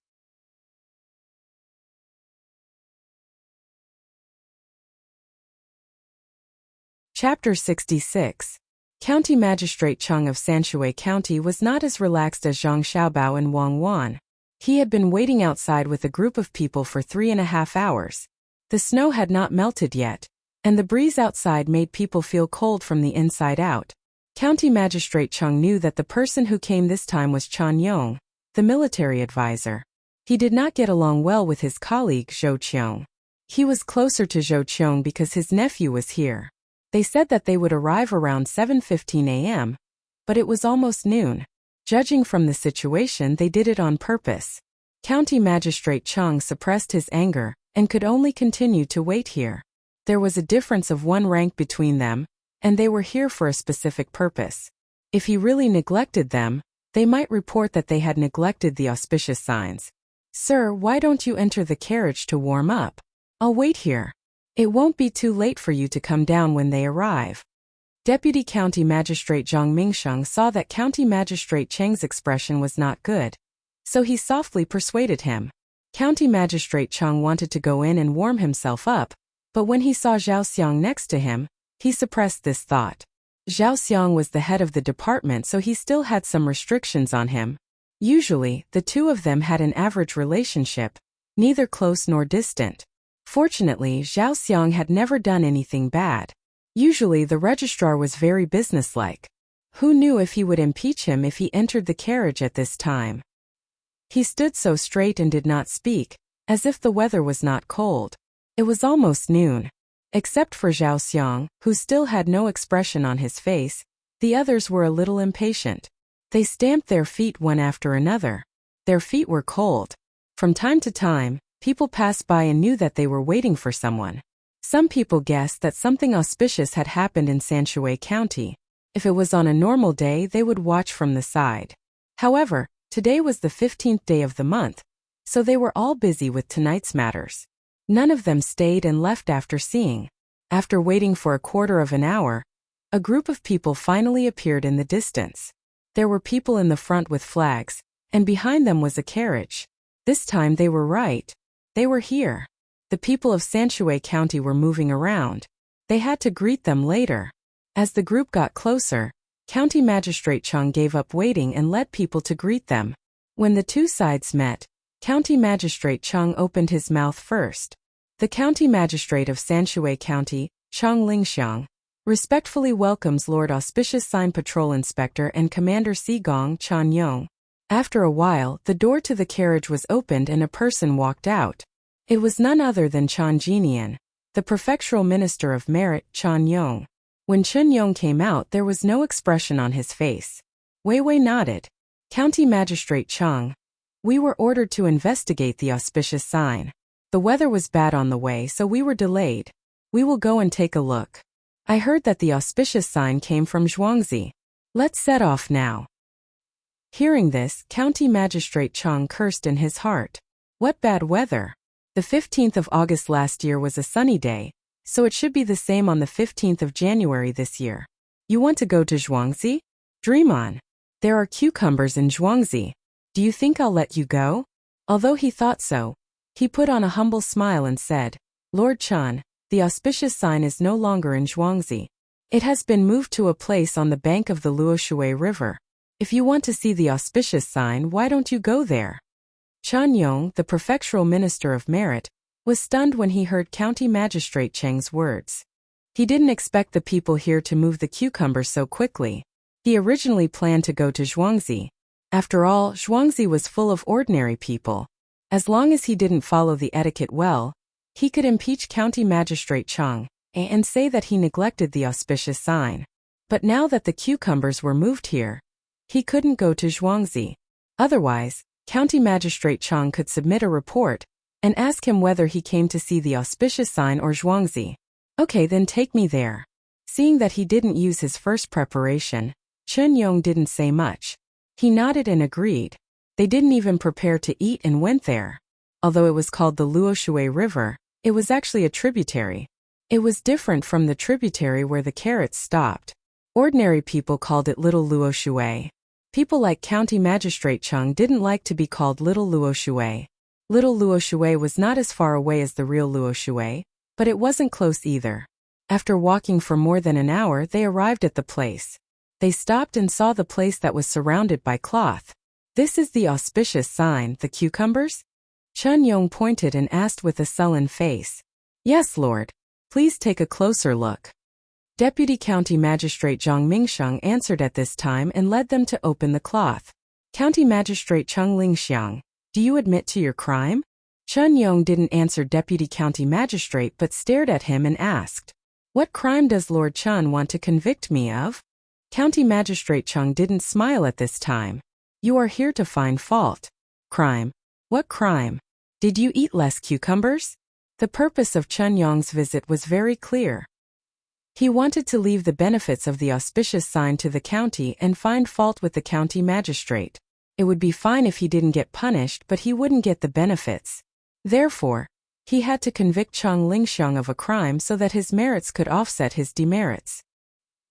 Chapter 66. County Magistrate Cheng of Sanshui County was not as relaxed as Zhang Xiaobao and Wang Wan. He had been waiting outside with a group of people for 3.5 hours. The snow had not melted yet, and the breeze outside made people feel cold from the inside out. County Magistrate Cheng knew that the person who came this time was Chan Yong, the military advisor. He did not get along well with his colleague Zhou Qiong. He was closer to Zhou Qiong because his nephew was here. They said that they would arrive around 7:15 a.m., but it was almost noon. Judging from the situation, they did it on purpose. County Magistrate Cheng suppressed his anger and could only continue to wait here. There was a difference of 1 rank between them, and they were here for a specific purpose. If he really neglected them, they might report that they had neglected the auspicious signs. Sir, why don't you enter the carriage to warm up? I'll wait here. It won't be too late for you to come down when they arrive. Deputy County Magistrate Zhang Mingsheng saw that County Magistrate Cheng's expression was not good, so he softly persuaded him. County Magistrate Cheng wanted to go in and warm himself up, but when he saw Zhao Xiang next to him, he suppressed this thought. Zhao Xiang was the head of the department, so he still had some restrictions on him. Usually, the two of them had an average relationship, neither close nor distant. Fortunately, Zhao Xiang had never done anything bad. Usually the registrar was very businesslike. Who knew if he would impeach him if he entered the carriage at this time? He stood so straight and did not speak, as if the weather was not cold. It was almost noon. Except for Zhao Xiang, who still had no expression on his face, the others were a little impatient. They stamped their feet one after another. Their feet were cold. From time to time, people passed by and knew that they were waiting for someone. Some people guessed that something auspicious had happened in Sanshui County. If it was on a normal day, they would watch from the side. However, today was the 15th day of the month, so they were all busy with tonight's matters. None of them stayed and left after seeing. After waiting for a quarter of an hour, a group of people finally appeared in the distance. There were people in the front with flags, and behind them was a carriage. This time they were right. They were here. The people of Sanshui County were moving around. They had to greet them later. As the group got closer, County Magistrate Chung gave up waiting and led people to greet them. When the two sides met, County Magistrate Chung opened his mouth first. The County Magistrate of Sanshui County, Chang Lingxiang, respectfully welcomes Lord Auspicious Sign Patrol Inspector and Commander Sigong Chan Yong. After a while, the door to the carriage was opened and a person walked out. It was none other than Chan Jinian, the Prefectural Minister of Merit, Chan Yong. When Chen Yong came out, there was no expression on his face. Wei Wei nodded. County Magistrate Chung. We were ordered to investigate the auspicious sign. The weather was bad on the way, so we were delayed. We will go and take a look. I heard that the auspicious sign came from Zhuangzi. Let's set off now. Hearing this, County Magistrate Chung cursed in his heart. What bad weather! The 15th of August last year was a sunny day, so it should be the same on the 15th of January this year. You want to go to Zhuangzi? Dream on. There are cucumbers in Zhuangzi. Do you think I'll let you go? Although he thought so, he put on a humble smile and said, Lord Chan, the auspicious sign is no longer in Zhuangzi. It has been moved to a place on the bank of the Luoshui River. If you want to see the auspicious sign, why don't you go there? Chan Yong, the Prefectural Minister of Merit, was stunned when he heard County Magistrate Cheng's words. He didn't expect the people here to move the cucumbers so quickly. He originally planned to go to Zhuangzi. After all, Zhuangzi was full of ordinary people. As long as he didn't follow the etiquette well, he could impeach County Magistrate Chung and say that he neglected the auspicious sign. But now that the cucumbers were moved here, he couldn't go to Zhuangzi. Otherwise, County Magistrate Chung could submit a report and ask him whether he came to see the auspicious sign or Zhuangzi. Okay, then take me there. Seeing that he didn't use his first preparation, Chen Yong didn't say much. He nodded and agreed. They didn't even prepare to eat and went there. Although it was called the Luoshui River, it was actually a tributary. It was different from the tributary where the carrots stopped. Ordinary people called it Little Luoshui. People like County Magistrate Chung didn't like to be called Little Luoshui. Little Luoshui was not as far away as the real Luoshui, but it wasn't close either. After walking for more than an hour, they arrived at the place. They stopped and saw the place that was surrounded by cloth. This is the auspicious sign, the cucumbers? Chen Yong pointed and asked with a sullen face. Yes, Lord. Please take a closer look. Deputy County Magistrate Zhang Mingsheng answered at this time and led them to open the cloth. County Magistrate Cheng Lingxiang, do you admit to your crime? Chen Yong didn't answer Deputy County Magistrate but stared at him and asked, What crime does Lord Chen want to convict me of? County Magistrate Chung didn't smile at this time. You are here to find fault. Crime? What crime? Did you eat less cucumbers? The purpose of Chen Yong's visit was very clear. He wanted to leave the benefits of the auspicious sign to the county and find fault with the county magistrate. It would be fine if he didn't get punished, but he wouldn't get the benefits. Therefore, he had to convict Chang Lingxiang of a crime so that his merits could offset his demerits.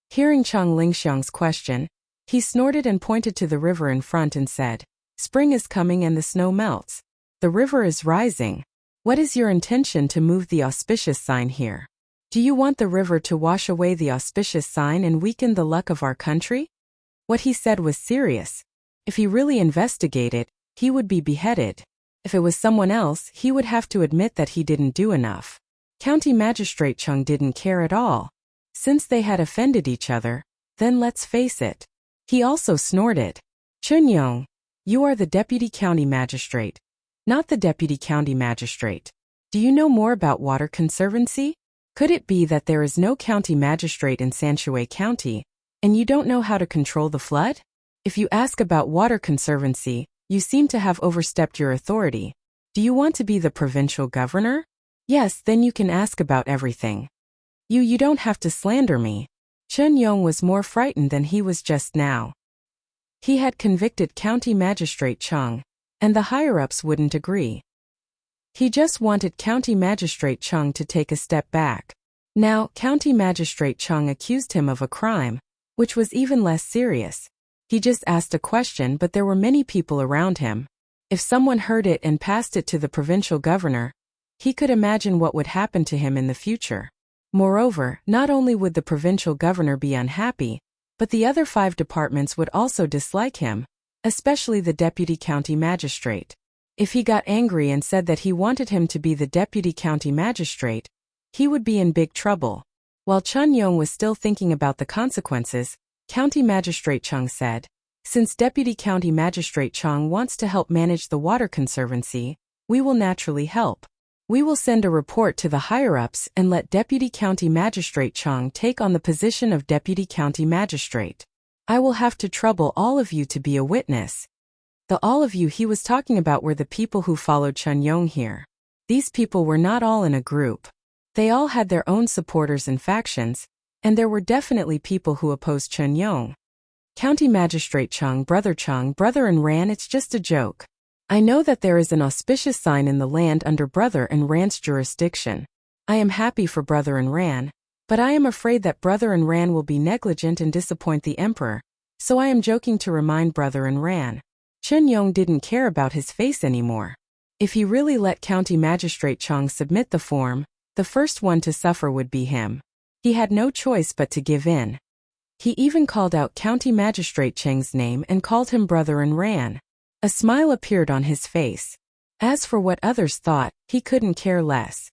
Hearing Chang Lingxiang's question, he snorted and pointed to the river in front and said, Spring is coming and the snow melts. The river is rising. What is your intention to move the auspicious sign here? Do you want the river to wash away the auspicious sign and weaken the luck of our country? What he said was serious. If he really investigated, he would be beheaded. If it was someone else, he would have to admit that he didn't do enough. County Magistrate Chung didn't care at all. Since they had offended each other, then let's face it. He also snorted. Chen Yong, you are the Deputy County Magistrate, not the Deputy County Magistrate. Do you know more about water conservancy? Could it be that there is no county magistrate in Sanshui County, and you don't know how to control the flood? If you ask about water conservancy, you seem to have overstepped your authority. Do you want to be the provincial governor? Yes, then you can ask about everything. You don't have to slander me. Chen Yong was more frightened than he was just now. He had convicted County Magistrate Chung, and the higher-ups wouldn't agree. He just wanted County Magistrate Chung to take a step back. Now, County Magistrate Chung accused him of a crime, which was even less serious. He just asked a question, but there were many people around him. If someone heard it and passed it to the provincial governor, he could imagine what would happen to him in the future. Moreover, not only would the provincial governor be unhappy, but the other 5 departments would also dislike him, especially the deputy county magistrate. If he got angry and said that he wanted him to be the deputy county magistrate, he would be in big trouble. While Chun Yong was still thinking about the consequences, County Magistrate Chung said, "Since Deputy County Magistrate Chung wants to help manage the water conservancy, we will naturally help. We will send a report to the higher-ups and let Deputy County Magistrate Chung take on the position of Deputy County Magistrate. I will have to trouble all of you to be a witness." The all of you he was talking about were the people who followed Chun Yong here. These people were not all in a group. They all had their own supporters and factions, and there were definitely people who opposed Chun Yong. County Magistrate Chung, brother and Ran, it's just a joke. I know that there is an auspicious sign in the land under Brother and Ran's jurisdiction. I am happy for Brother and Ran, but I am afraid that Brother and Ran will be negligent and disappoint the emperor, so I am joking to remind Brother and Ran. Chun Yong didn't care about his face anymore. If he really let County Magistrate Chung submit the form, the first one to suffer would be him. He had no choice but to give in. He even called out County Magistrate Cheng's name and called him Brother and Ran. A smile appeared on his face. As for what others thought, he couldn't care less.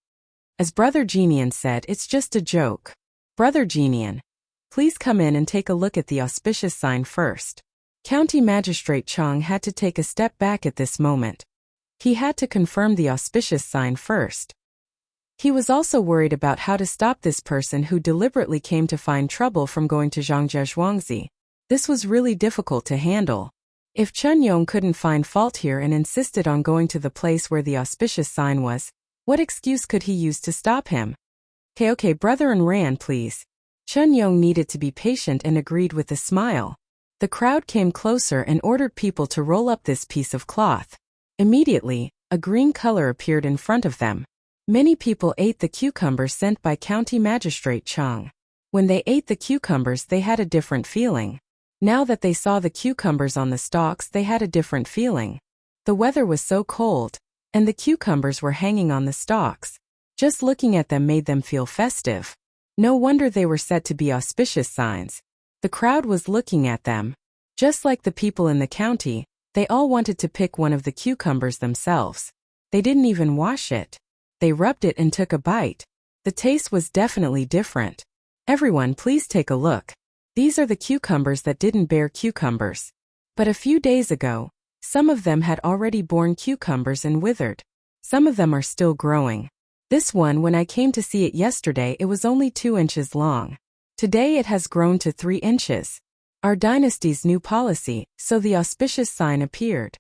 As Brother Genian said, it's just a joke. Brother Genian, please come in and take a look at the auspicious sign first. County Magistrate Chung had to take a step back at this moment. He had to confirm the auspicious sign first. He was also worried about how to stop this person who deliberately came to find trouble from going to Zhangjie Zhuangzi. This was really difficult to handle. If Chun Yong couldn't find fault here and insisted on going to the place where the auspicious sign was, what excuse could he use to stop him? Okay, Brother and Ran, please. Chun Yong needed to be patient and agreed with a smile. The crowd came closer and ordered people to roll up this piece of cloth. Immediately, a green color appeared in front of them. Many people ate the cucumbers sent by County Magistrate Chung. When they ate the cucumbers, they had a different feeling. Now that they saw the cucumbers on the stalks, they had a different feeling. The weather was so cold, and the cucumbers were hanging on the stalks. Just looking at them made them feel festive. No wonder they were said to be auspicious signs. The crowd was looking at them. Just like the people in the county, they all wanted to pick one of the cucumbers themselves. They didn't even wash it. They rubbed it and took a bite. The taste was definitely different. Everyone, please take a look. These are the cucumbers that didn't bear cucumbers. But a few days ago, some of them had already borne cucumbers and withered. Some of them are still growing. This one, when I came to see it yesterday, it was only 2 inches long. Today it has grown to 3 inches. Our dynasty's new policy, so the auspicious sign appeared.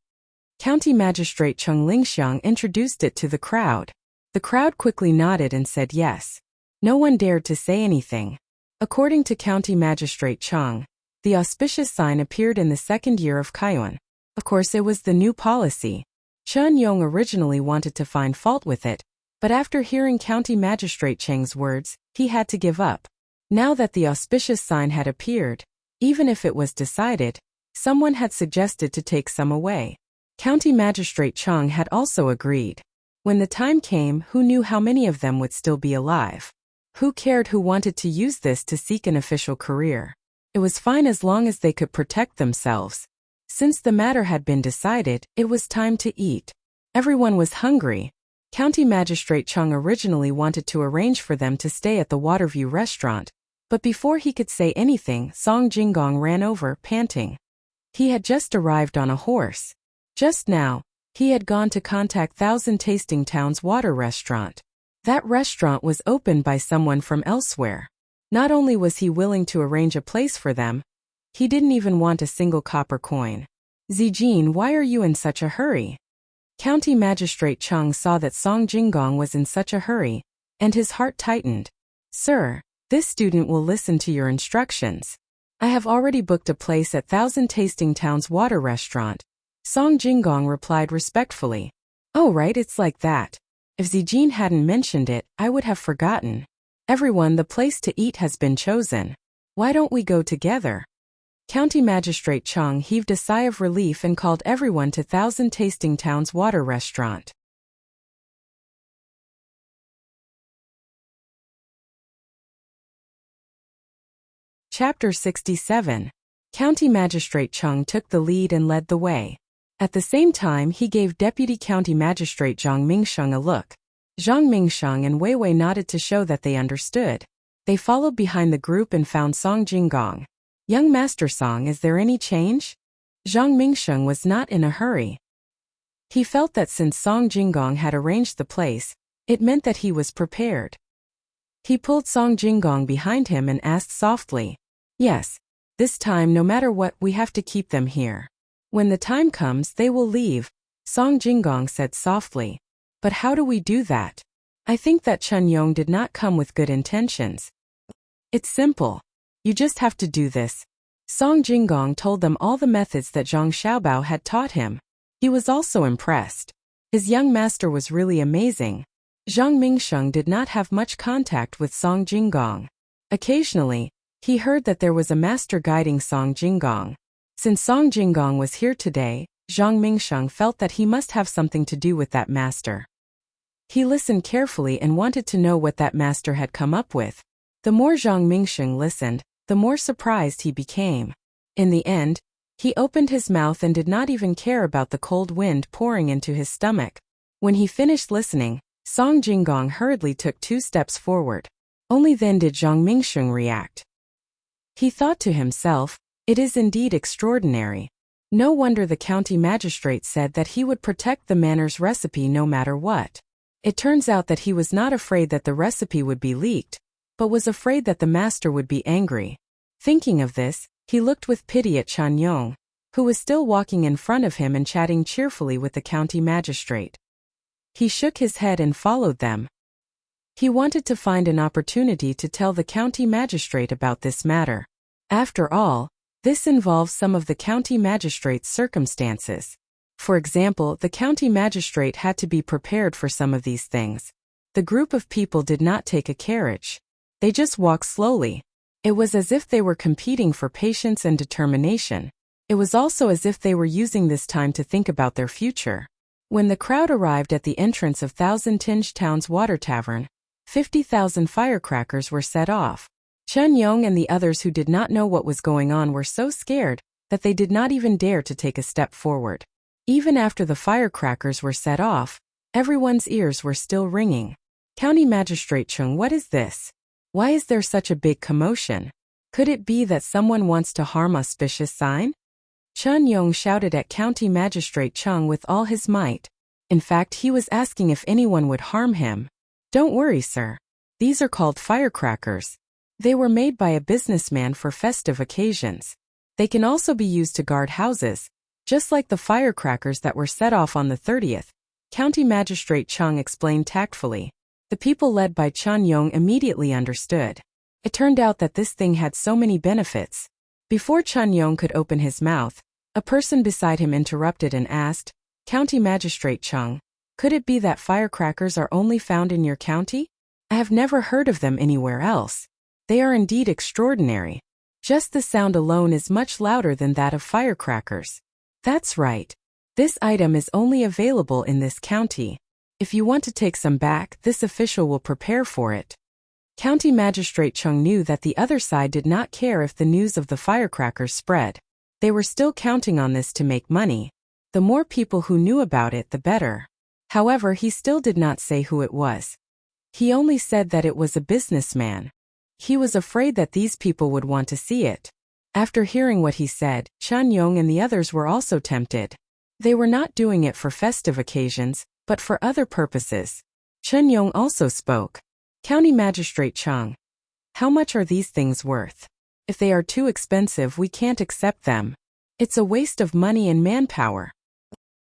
County Magistrate Chung Lingxiang introduced it to the crowd. The crowd quickly nodded and said yes. No one dared to say anything. According to County Magistrate Chung, the auspicious sign appeared in the 2nd year of Kaiyuan. Of course, it was the new policy. Chun Yong originally wanted to find fault with it, but after hearing County Magistrate Cheng's words, he had to give up. Now that the auspicious sign had appeared, even if it was decided, someone had suggested to take some away. County Magistrate Chung had also agreed. When the time came, who knew how many of them would still be alive? Who cared who wanted to use this to seek an official career? It was fine as long as they could protect themselves. Since the matter had been decided, it was time to eat. Everyone was hungry. County Magistrate Chung originally wanted to arrange for them to stay at the Waterview restaurant, but before he could say anything, Song Jinggong ran over, panting. He had just arrived on a horse. Just now, he had gone to contact Thousand Tasting Town's water restaurant. That restaurant was opened by someone from elsewhere. Not only was he willing to arrange a place for them, he didn't even want a single copper coin. Zijin, why are you in such a hurry? County Magistrate Chung saw that Song Jinggong was in such a hurry, and his heart tightened. Sir, this student will listen to your instructions. I have already booked a place at Thousand Tasting Town's water restaurant. Song Jinggong replied respectfully. Oh right, it's like that. If Zijin hadn't mentioned it, I would have forgotten. Everyone, the place to eat has been chosen. Why don't we go together? County Magistrate Chung heaved a sigh of relief and called everyone to Thousand Tasting Town's water restaurant. Chapter 67. County Magistrate Chung took the lead and led the way. At the same time, he gave Deputy County Magistrate Zhang Mingsheng a look. Zhang Mingsheng and Wei Wei nodded to show that they understood. They followed behind the group and found Song Jinggong. "Young Master Song, is there any change?" Zhang Mingsheng was not in a hurry. He felt that since Song Jinggong had arranged the place, it meant that he was prepared. He pulled Song Jinggong behind him and asked softly, "Yes, this time no matter what we have to keep them here. When the time comes they will leave," Song Jinggong said softly. "But how do we do that? I think that Chen Yong did not come with good intentions." "It's simple. You just have to do this." Song Jinggong told them all the methods that Zhang Xiaobao had taught him. He was also impressed. His young master was really amazing. Zhang Mingsheng did not have much contact with Song Jinggong. Occasionally, he heard that there was a master guiding Song Jinggong. Since Song Jinggong was here today, Zhang Mingsheng felt that he must have something to do with that master. He listened carefully and wanted to know what that master had come up with. The more Zhang Mingsheng listened, the more surprised he became. In the end, he opened his mouth and did not even care about the cold wind pouring into his stomach. When he finished listening, Song Jinggong hurriedly took 2 steps forward. Only then did Zhang Mingsheng react. He thought to himself, "It is indeed extraordinary. No wonder the county magistrate said that he would protect the manor's recipe no matter what." It turns out that he was not afraid that the recipe would be leaked, but was afraid that the master would be angry. Thinking of this, he looked with pity at Chen Yong, who was still walking in front of him and chatting cheerfully with the county magistrate. He shook his head and followed them. He wanted to find an opportunity to tell the county magistrate about this matter. After all, this involves some of the county magistrate's circumstances. For example, the county magistrate had to be prepared for some of these things. The group of people did not take a carriage. They just walked slowly. It was as if they were competing for patience and determination. It was also as if they were using this time to think about their future. When the crowd arrived at the entrance of Thousand Tinge Town's water tavern, 50,000 firecrackers were set off. Chen Yong and the others who did not know what was going on were so scared that they did not even dare to take a step forward. Even after the firecrackers were set off, everyone's ears were still ringing. "County Magistrate Chung, what is this? Why is there such a big commotion? Could it be that someone wants to harm auspicious sign?" Chen Yong shouted at County Magistrate Chung with all his might. In fact, he was asking if anyone would harm him. "Don't worry, sir. These are called firecrackers. They were made by a businessman for festive occasions. They can also be used to guard houses, just like the firecrackers that were set off on the 30th, County Magistrate Chung explained tactfully. The people led by Chen Yong immediately understood. It turned out that this thing had so many benefits. Before Chen Yong could open his mouth, a person beside him interrupted and asked, "County Magistrate Chung, could it be that firecrackers are only found in your county? I have never heard of them anywhere else. They are indeed extraordinary. Just the sound alone is much louder than that of firecrackers." "That's right. This item is only available in this county. If you want to take some back, this official will prepare for it." County Magistrate Chung knew that the other side did not care if the news of the firecrackers spread. They were still counting on this to make money. The more people who knew about it, the better. However, he still did not say who it was. He only said that it was a businessman. He was afraid that these people would want to see it. After hearing what he said, Chen Yong and the others were also tempted. They were not doing it for festive occasions, but for other purposes. Chen Yong also spoke. "County Magistrate Chung, how much are these things worth? If they are too expensive, we can't accept them. It's a waste of money and manpower."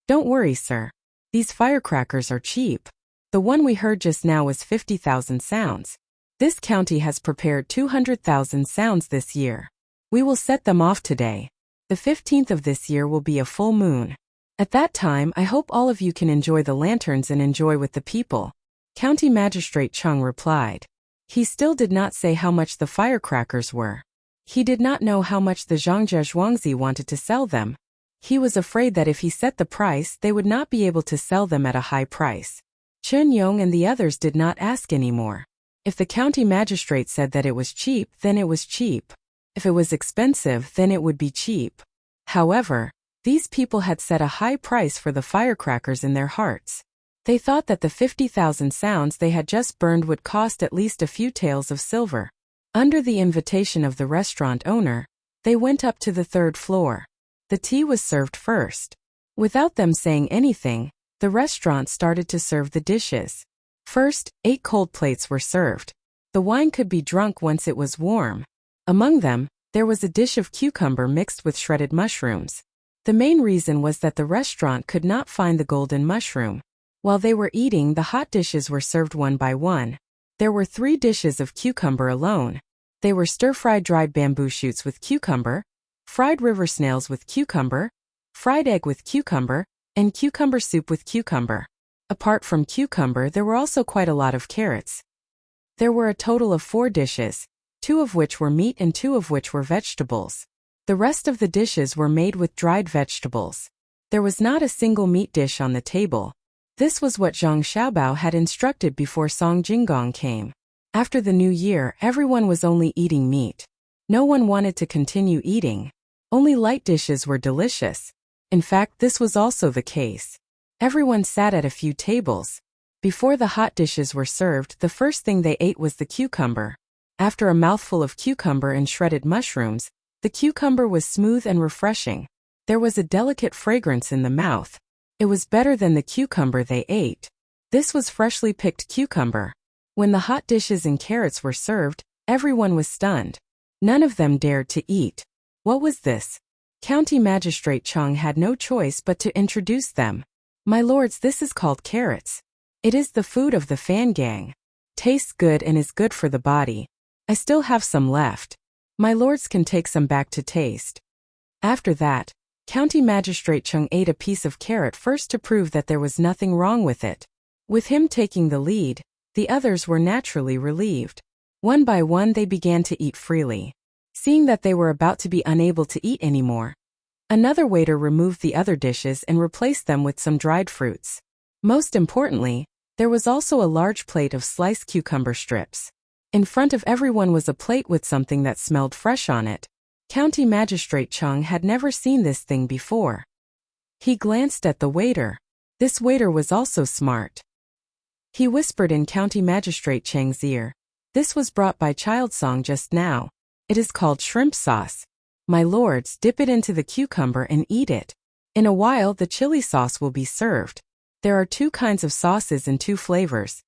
"Don't worry, sir. These firecrackers are cheap. The one we heard just now was 50,000 sounds. This county has prepared 200,000 sounds this year. We will set them off today. The 15th of this year will be a full moon. At that time, I hope all of you can enjoy the lanterns and enjoy with the people." County Magistrate Chung replied. He still did not say how much the firecrackers were. He did not know how much the Zhangjie Zhuangzi wanted to sell them. He was afraid that if he set the price, they would not be able to sell them at a high price. Chen Yong and the others did not ask anymore. If the county magistrate said that it was cheap, then it was cheap. If it was expensive, then it would be cheap. However, these people had set a high price for the firecrackers in their hearts. They thought that the 50,000 sounds they had just burned would cost at least a few taels of silver. Under the invitation of the restaurant owner, they went up to the third floor. The tea was served first. Without them saying anything, the restaurant started to serve the dishes. First, 8 cold plates were served. The wine could be drunk once it was warm. Among them, there was a dish of cucumber mixed with shredded mushrooms. The main reason was that the restaurant could not find the golden mushroom. While they were eating, the hot dishes were served one by one. There were 3 dishes of cucumber alone. They were stir-fried dried bamboo shoots with cucumber, fried river snails with cucumber, fried egg with cucumber, and cucumber soup with cucumber. Apart from cucumber, there were also quite a lot of carrots. There were a total of 4 dishes, 2 of which were meat and 2 of which were vegetables. The rest of the dishes were made with dried vegetables. There was not a single meat dish on the table. This was what Zhang Xiaobao had instructed before Song Jinggong came. After the new year, everyone was only eating meat. No one wanted to continue eating. Only light dishes were delicious. In fact, this was also the case. Everyone sat at a few tables. Before the hot dishes were served, the first thing they ate was the cucumber. After a mouthful of cucumber and shredded mushrooms, the cucumber was smooth and refreshing. There was a delicate fragrance in the mouth. It was better than the cucumber they ate. This was freshly picked cucumber. When the hot dishes and carrots were served, everyone was stunned. None of them dared to eat. What was this? County Magistrate Cheng had no choice but to introduce them. My lords, this is called carrots. It is the food of the fan gang. Tastes good and is good for the body. I still have some left. My lords can take some back to taste. After that, County Magistrate Cheng ate a piece of carrot first to prove that there was nothing wrong with it. With him taking the lead, the others were naturally relieved. One by one they began to eat freely. Seeing that they were about to be unable to eat anymore, another waiter removed the other dishes and replaced them with some dried fruits. Most importantly, there was also a large plate of sliced cucumber strips. In front of everyone was a plate with something that smelled fresh on it. County Magistrate Cheng had never seen this thing before. He glanced at the waiter. This waiter was also smart. He whispered in County Magistrate Cheng's ear. This was brought by Child Song just now. It is called shrimp sauce. My lords, dip it into the cucumber and eat it. In a while the chili sauce will be served. There are 2 kinds of sauces and 2 flavors.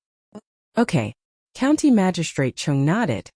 Okay. County Magistrate Cheng nodded.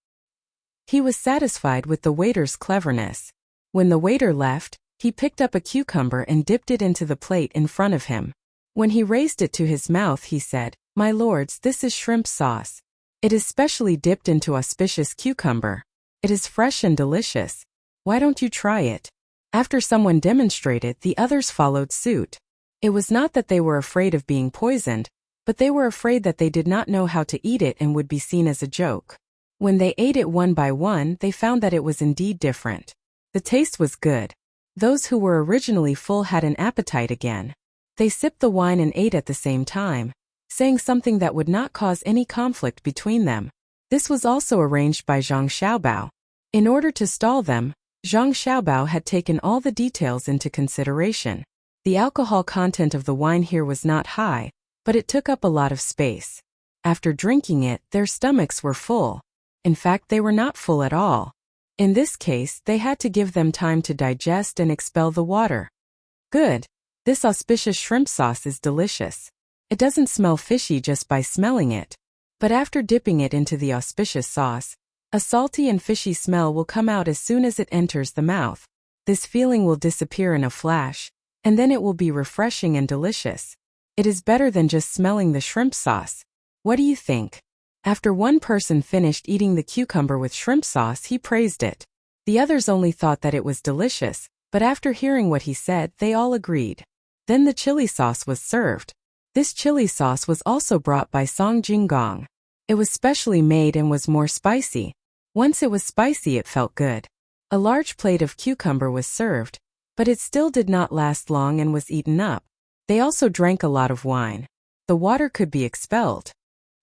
He was satisfied with the waiter's cleverness. When the waiter left, he picked up a cucumber and dipped it into the plate in front of him. When he raised it to his mouth, he said, My lords, this is shrimp sauce. It is specially dipped into auspicious cucumber. It is fresh and delicious. Why don't you try it? After someone demonstrated, the others followed suit. It was not that they were afraid of being poisoned, but they were afraid that they did not know how to eat it and would be seen as a joke. When they ate it one by one, they found that it was indeed different. The taste was good. Those who were originally full had an appetite again. They sipped the wine and ate at the same time, saying something that would not cause any conflict between them. This was also arranged by Zhang Xiaobao. In order to stall them, Zhang Xiaobao had taken all the details into consideration. The alcohol content of the wine here was not high, but it took up a lot of space. After drinking it, their stomachs were full. In fact, they were not full at all. In this case, they had to give them time to digest and expel the water. Good. This auspicious shrimp sauce is delicious. It doesn't smell fishy just by smelling it. But after dipping it into the auspicious sauce, a salty and fishy smell will come out as soon as it enters the mouth. This feeling will disappear in a flash, and then it will be refreshing and delicious. It is better than just smelling the shrimp sauce. What do you think? After one person finished eating the cucumber with shrimp sauce, he praised it. The others only thought that it was delicious, but after hearing what he said, they all agreed. Then the chili sauce was served. This chili sauce was also brought by Song Jinggong. It was specially made and was more spicy. Once it was spicy, it felt good. A large plate of cucumber was served, but it still did not last long and was eaten up. They also drank a lot of wine. The water could be expelled.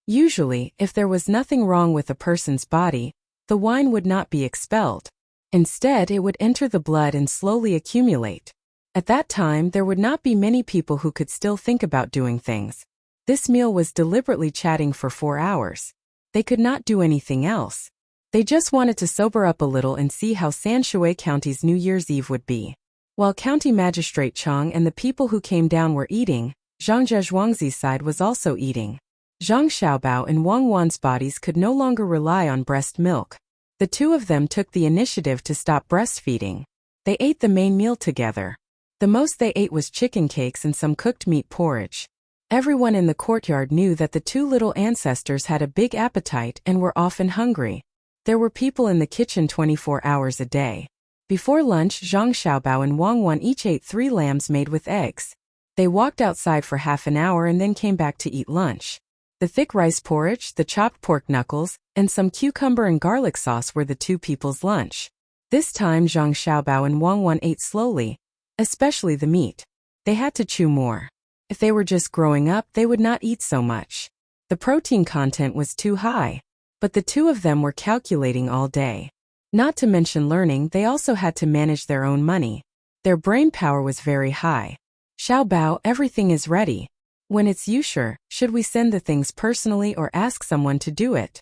Usually, if there was nothing wrong with a person's body, the wine would not be expelled. Instead, it would enter the blood and slowly accumulate. At that time, there would not be many people who could still think about doing things. This meal was deliberately chatting for 4 hours. They could not do anything else. They just wanted to sober up a little and see how Sanshui County's New Year's Eve would be. While County Magistrate Chang and the people who came down were eating, Zhang Zhezhuangzi's side was also eating. Zhang Xiaobao and Wang Wan's bodies could no longer rely on breast milk. The two of them took the initiative to stop breastfeeding. They ate the main meal together. The most they ate was chicken cakes and some cooked meat porridge. Everyone in the courtyard knew that the two little ancestors had a big appetite and were often hungry. There were people in the kitchen 24 hours a day. Before lunch, Zhang Xiaobao and Wang Wan each ate 3 lambs made with eggs. They walked outside for half an hour and then came back to eat lunch. The thick rice porridge, the chopped pork knuckles, and some cucumber and garlic sauce were the two people's lunch. This time Zhang Xiaobao and Wang Wan ate slowly, especially the meat. They had to chew more. If they were just growing up, they would not eat so much. The protein content was too high. But the two of them were calculating all day. Not to mention learning, they also had to manage their own money. Their brain power was very high. Xiaobao, everything is ready. When it's Yushur, should we send the things personally or ask someone to do it?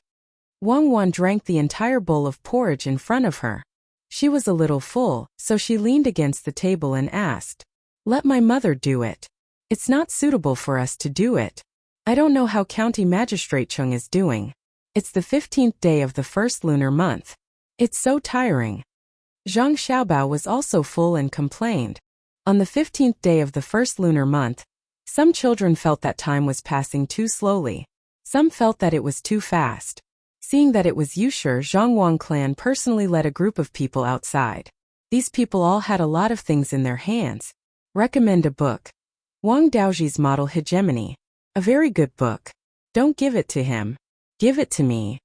Wang Wan drank the entire bowl of porridge in front of her. She was a little full, so she leaned against the table and asked, "Let my mother do it. It's not suitable for us to do it. I don't know how County Magistrate Chung is doing. It's the 15th day of the first lunar month. It's so tiring." Zhang Xiaobao was also full and complained. On the 15th day of the first lunar month, some children felt that time was passing too slowly. Some felt that it was too fast. Seeing that it was Yushur, Zhang Wang clan personally led a group of people outside. These people all had a lot of things in their hands. Recommend a book. Wang Daoji's Model Hegemony. A very good book. Don't give it to him. Give it to me.